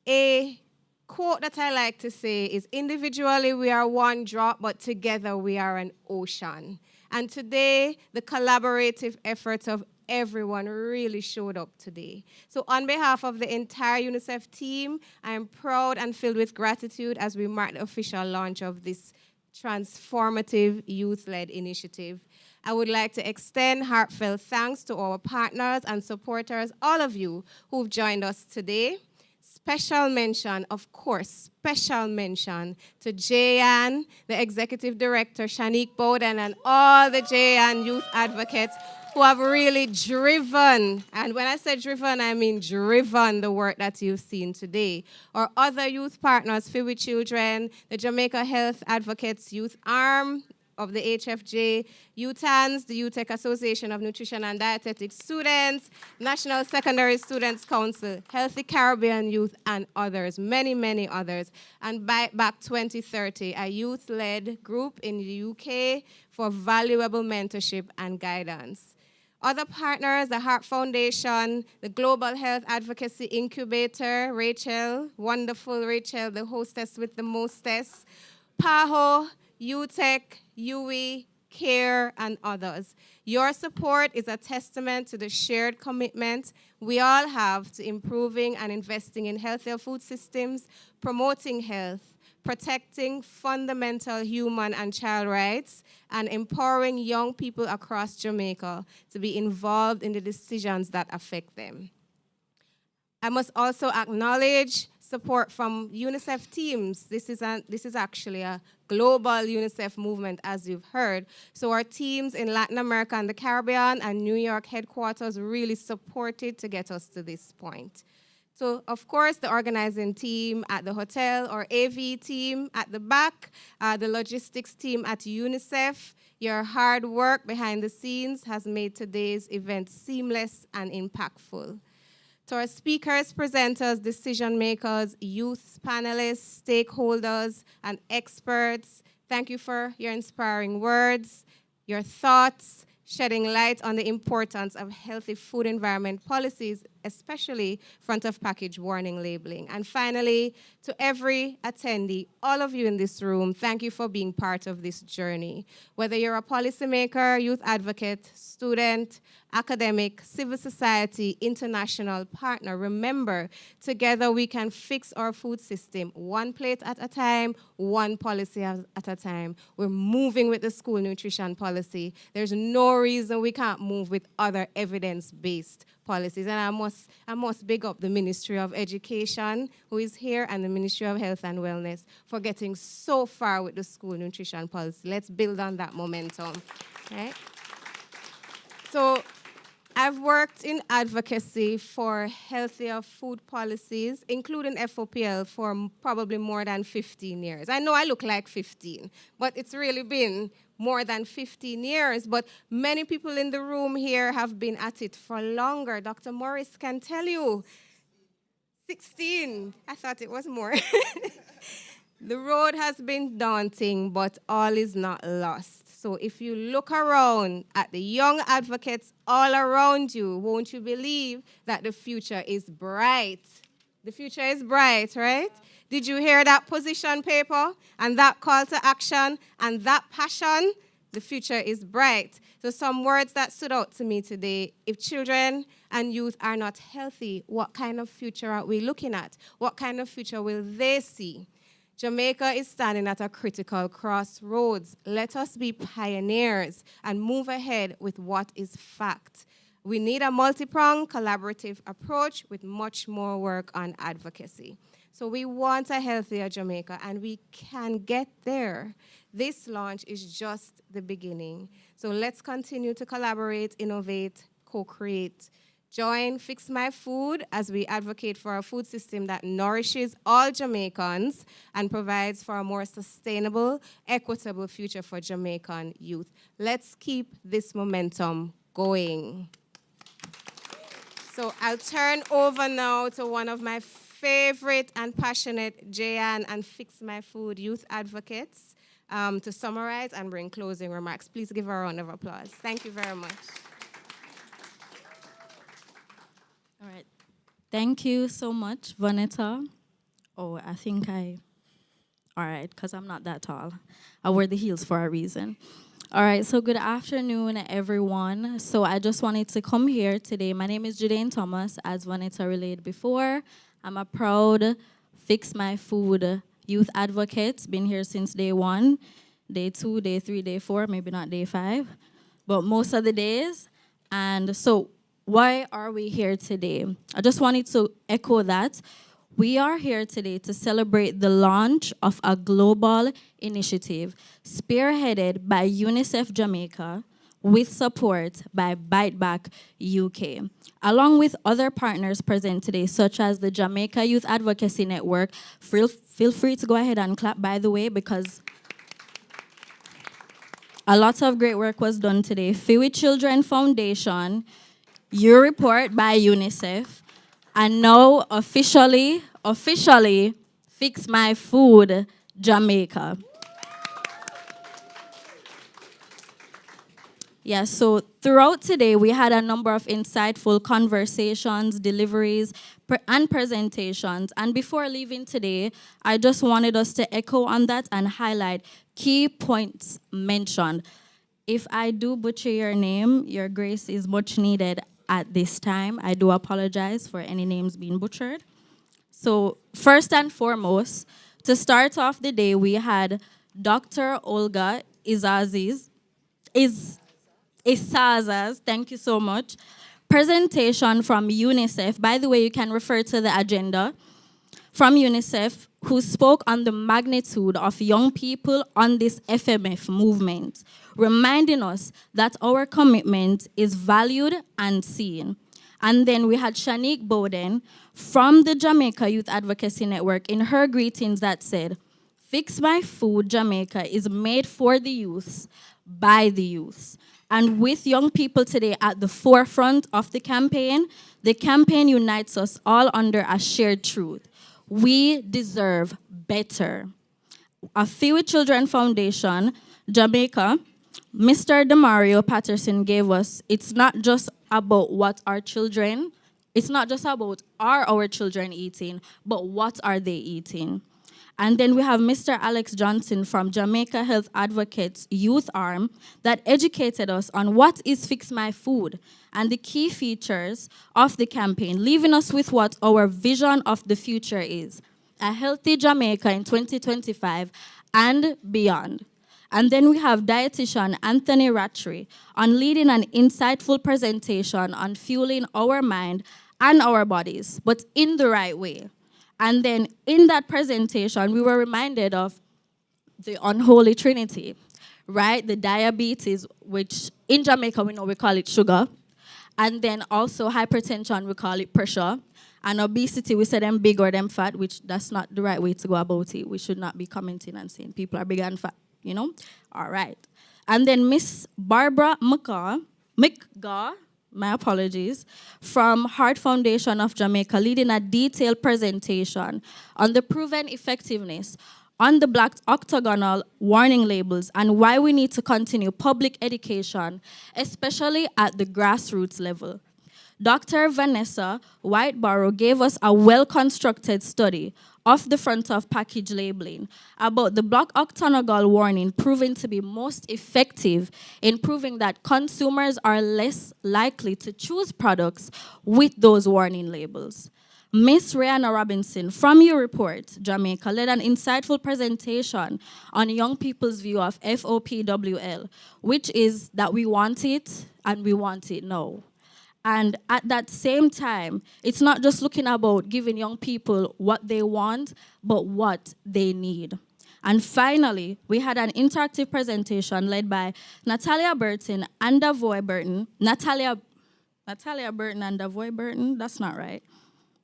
a quote that I like to say is, individually we are one drop, but together we are an ocean. And today, the collaborative efforts of everyone really showed up today. So on behalf of the entire UNICEF team, I am proud and filled with gratitude as we mark the official launch of this transformative youth-led initiative. I would like to extend heartfelt thanks to our partners and supporters, all of you who've joined us today. Special mention, of course, special mention to JYAN, the Executive Director, Shanique Bowden, and all the JYAN youth advocates who have really driven, and when I say driven, I mean driven the work that you've seen today. Our other youth partners, Free with Children, the Jamaica Health Advocates Youth Arm of the HFJ, UTANS, the UTech Association of Nutrition and Dietetic Students, National Secondary Students Council, Healthy Caribbean Youth, and others, many, many others. And back 2030, a youth-led group in the UK for valuable mentorship and guidance. Other partners, the Heart Foundation, the Global Health Advocacy Incubator, Rachel, wonderful Rachel, the hostess with the mostess, PAHO, UTech, UE, CARE, and others. Your support is a testament to the shared commitment we all have to improving and investing in healthier food systems, promoting health, protecting fundamental human and child rights, and empowering young people across Jamaica to be involved in the decisions that affect them. I must also acknowledge support from UNICEF teams. This is actually a global UNICEF movement, as you've heard. So our teams in Latin America and the Caribbean and New York headquarters really supported to get us to this point. So, of course, the organizing team at the hotel, or AV team at the back, the logistics team at UNICEF, your hard work behind the scenes has made today's event seamless and impactful. To our speakers, presenters, decision makers, youth panelists, stakeholders, and experts, thank you for your inspiring words, your thoughts, shedding light on the importance of healthy food environment policies especially front of package warning labeling. And finally, to every attendee, all of you in this room, thank you for being part of this journey. Whether you're a policymaker, youth advocate, student, academic, civil society, international partner, remember, together we can fix our food system one plate at a time, one policy at a time. We're moving with the school nutrition policy. There's no reason we can't move with other evidence-based policies. And I must big up the Ministry of Education, who is here, and the Ministry of Health and Wellness for getting so far with the school nutrition policy. Let's build on that momentum. Right? So I've worked in advocacy for healthier food policies, including FOPWL, for probably more than 15 years. I know I look like 15, but it's really been more than 15 years. But many people in the room here have been at it for longer. Dr. Morris can tell you. 16. I thought it was more. The road has been daunting, but all is not lost. So if you look around at the young advocates all around you, won't you believe that the future is bright? The future is bright, right? Did you hear that position paper and that call to action and that passion? The future is bright. So some words that stood out to me today: if children and youth are not healthy, what kind of future are we looking at? What kind of future will they see? Jamaica is standing at a critical crossroads. Let us be pioneers and move ahead with what is fact. We need a multi-pronged, collaborative approach with much more work on advocacy. So we want a healthier Jamaica, and we can get there. This launch is just the beginning. So let's continue to collaborate, innovate, co-create. Join Fix My Food as we advocate for a food system that nourishes all Jamaicans and provides for a more sustainable, equitable future for Jamaican youth. Let's keep this momentum going. So I'll turn over now to one of my favorite and passionate JYAN and Fix My Food youth advocates to summarize and bring closing remarks. Please give her a round of applause. Thank you very much. All right. Thank you so much, Vanessa. Oh, all right, because I'm not that tall. I wear the heels for a reason. All right, so good afternoon, everyone. So I just wanted to come here today. My name is Jadane Thomas, as Vanessa relayed before. I'm a proud Fix My Food youth advocate. Been here since day 1, day 2, day 3, day 4, maybe not day 5, but most of the days. And so why are we here today? I just wanted to echo that. We are here today to celebrate the launch of a global initiative spearheaded by Unicef Jamaica with support by Bite Back UK, along with other partners present today, such as the Jamaica Youth Advocacy Network. Feel free to go ahead and clap, by the way, because a lot of great work was done today. Fiwi Children Foundation, Your Report by UNICEF, and now officially, Fix My Food Jamaica. Yeah, so throughout today, we had a number of insightful conversations, deliveries, and presentations. And before leaving today, I just wanted us to echo on that and highlight key points mentioned. If I do butcher your name, your grace is much needed at this time. I do apologize for any names being butchered. So first and foremost, to start off the day, we had Dr. Olga Isaz's, thank you so much, presentation from UNICEF. By the way, you can refer to the agenda from UNICEF, who spoke on the magnitude of young people on this FMF movement, reminding us that our commitment is valued and seen. And then we had Shanique Bowden from the Jamaica Youth Advocacy Network in her greetings that said, "Fix My Food Jamaica is made for the youths, by the youths." And with young people today at the forefront of the campaign unites us all under a shared truth. We deserve better. A Fiwi Children Foundation, Jamaica, Mr. Demario Patterson gave us, it's not just about what our children It's not just about are our children eating, but what are they eating? And then we have Mr. Alex Johnson from Jamaica Health Advocates Youth Arm that educated us on what is Fix My Food and the key features of the campaign, leaving us with what our vision of the future is: a healthy Jamaica in 2025 and beyond. And then we have dietitian Anthony Rattray on leading an insightful presentation on fueling our mind and our bodies, but in the right way. And then in that presentation, we were reminded of the unholy trinity, right? The diabetes, which in Jamaica we know we call it sugar. And then also hypertension, we call it pressure. And obesity, we say them big or them fat, which that's not the right way to go about it. We should not be commenting and saying people are big and fat, you know? All right. And then Miss Barbara McGaw, my apologies, from Heart Foundation of Jamaica, leading a detailed presentation on the proven effectiveness on the black octagonal warning labels and why we need to continue public education, especially at the grassroots level. Dr. Vanessa Whiteborough gave us a well-constructed study of the front of package labeling about the black octagonal warning proving to be most effective in proving that consumers are less likely to choose products with those warning labels. Miss Rihanna Robinson from your report, Jamaica, led an insightful presentation on young people's view of FOPWL, which is that we want it and we want it now. And at that same time, it's not just looking about giving young people what they want, but what they need. And finally, we had an interactive presentation led by Natalia Burton and Davoy Burton. Natalia Burton and Davoy Burton? That's not right.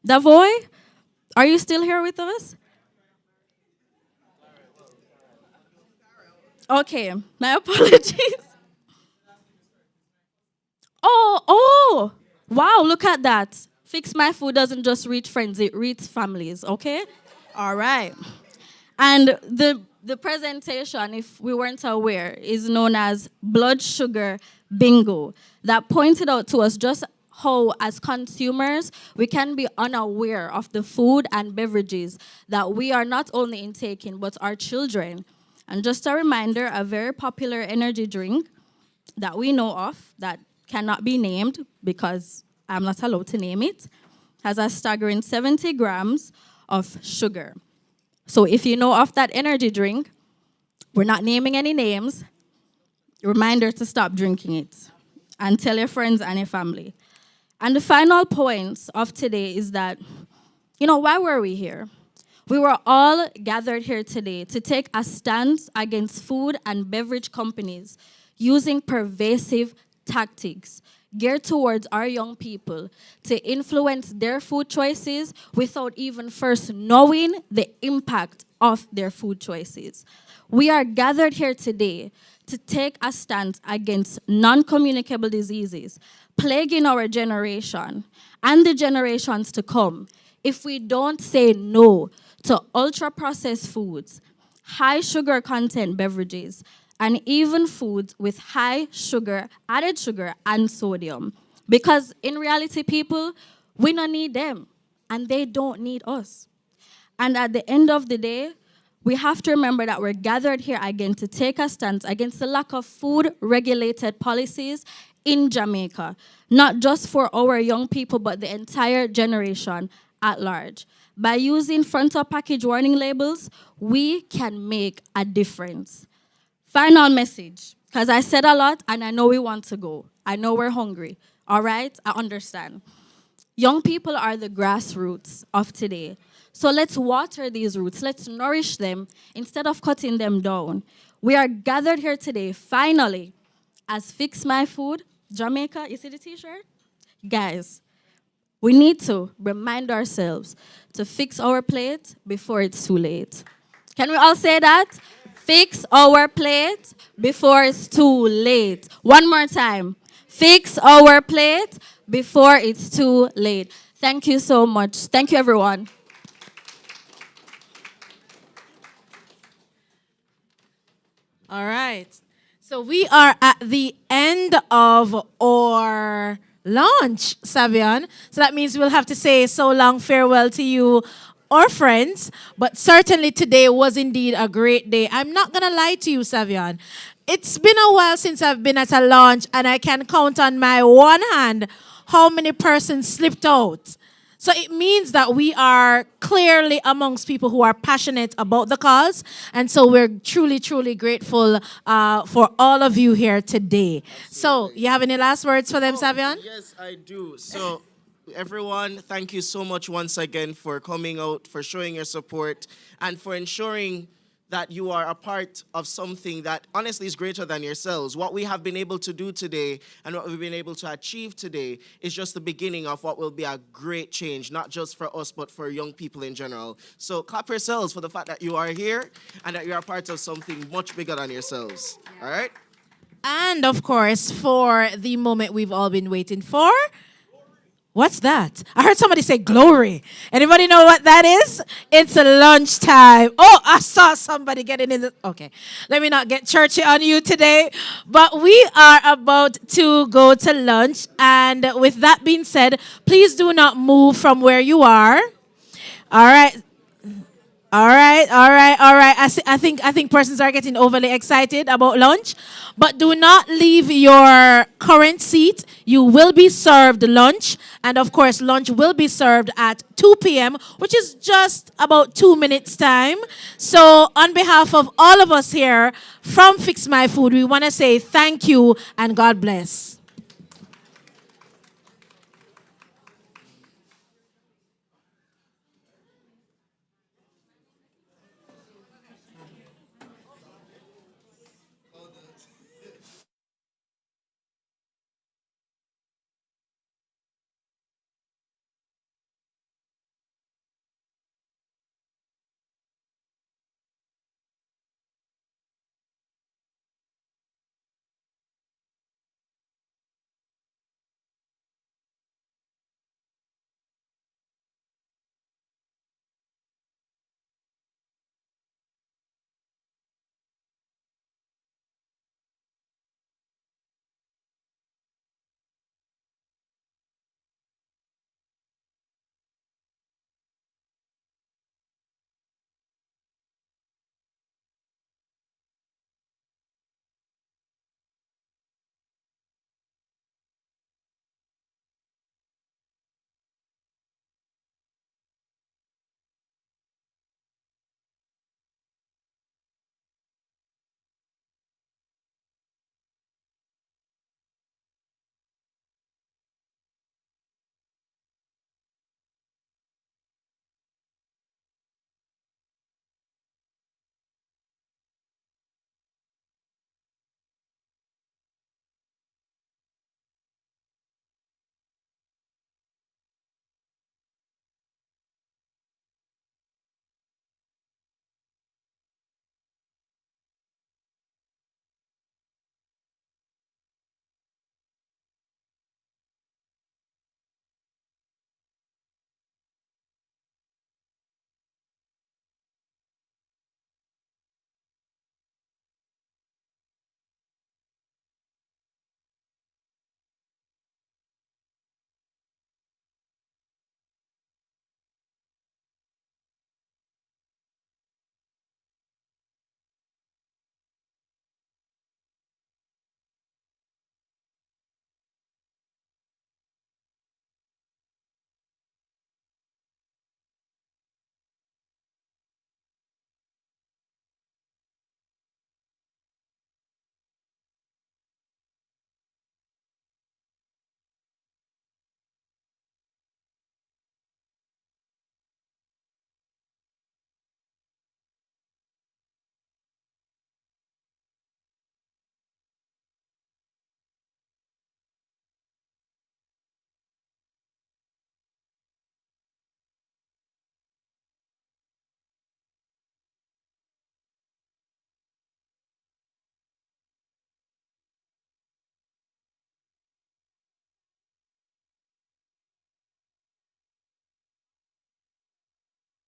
Davoy, are you still here with us? Okay, my apologies. Oh, wow, look at that. Fix My Food doesn't just reach friends, it reaches families, okay? All right. And the presentation, if we weren't aware, is known as Blood Sugar Bingo, that pointed out to us just how, as consumers, we can be unaware of the food and beverages that we are not only intaking, but our children. And just a reminder, a very popular energy drink that we know of that cannot be named because I'm not allowed to name it, has a staggering 70 grams of sugar. So if you know of that energy drink, we're not naming any names, reminder to stop drinking it and tell your friends and your family. And the final points of today is that, why were we here? We were all gathered here today to take a stance against food and beverage companies using pervasive tactics geared towards our young people to influence their food choices without even first knowing the impact of their food choices. We are gathered here today to take a stand against non-communicable diseases plaguing our generation and the generations to come if we don't say no to ultra-processed foods, high sugar content beverages, and even foods with high sugar, added sugar, and sodium. Because in reality, people, we don't need them, and they don't need us. And at the end of the day, we have to remember that we're gathered here again to take a stance against the lack of food-regulated policies in Jamaica, not just for our young people, but the entire generation at large. By using front-of-package warning labels, we can make a difference. Final message, because I said a lot and I know we want to go. I know we're hungry, all right? I understand. Young people are the grassroots of today. So let's water these roots. Let's nourish them instead of cutting them down. We are gathered here today, finally, as Fix My Food, Jamaica. You see the t-shirt? Guys, we need to remind ourselves to fix our plate before it's too late. Can we all say that? Fix our plate before it's too late. One more time. Fix our plate before it's too late. Thank you so much. Thank you, everyone. All right. So we are at the end of our lunch, Savion. So that means we'll have to say so long farewell to you, our friends. But certainly today was indeed a great day. I'm not going to lie to you, Savion. It's been a while since I've been at a launch, and I can count on my one hand how many persons slipped out. So it means that we are clearly amongst people who are passionate about the cause. And so we're truly, truly grateful for all of you here today. Absolutely. So you have any last words for them, Savion? Yes, I do. So everyone, thank you so much once again for coming out, for showing your support, and for ensuring that you are a part of something that honestly is greater than yourselves. What we have been able to do today and what we've been able to achieve today is just the beginning of what will be a great change, not just for us, but for young people in general. So clap yourselves for the fact that you are here and that you are part of something much bigger than yourselves. All right? And of course, for the moment we've all been waiting for. What's that? I heard somebody say glory. Anybody know what that is? It's a lunchtime. Oh, I saw somebody getting in the... Okay, let me not get churchy on you today. But we are about to go to lunch. And with that being said, please do not move from where you are. All right. All right. I think persons are getting overly excited about lunch. But do not leave your current seat. You will be served lunch. And of course, lunch will be served at 2 p.m., which is just about 2 minutes time. So on behalf of all of us here from Fix My Food, we want to say thank you and God bless.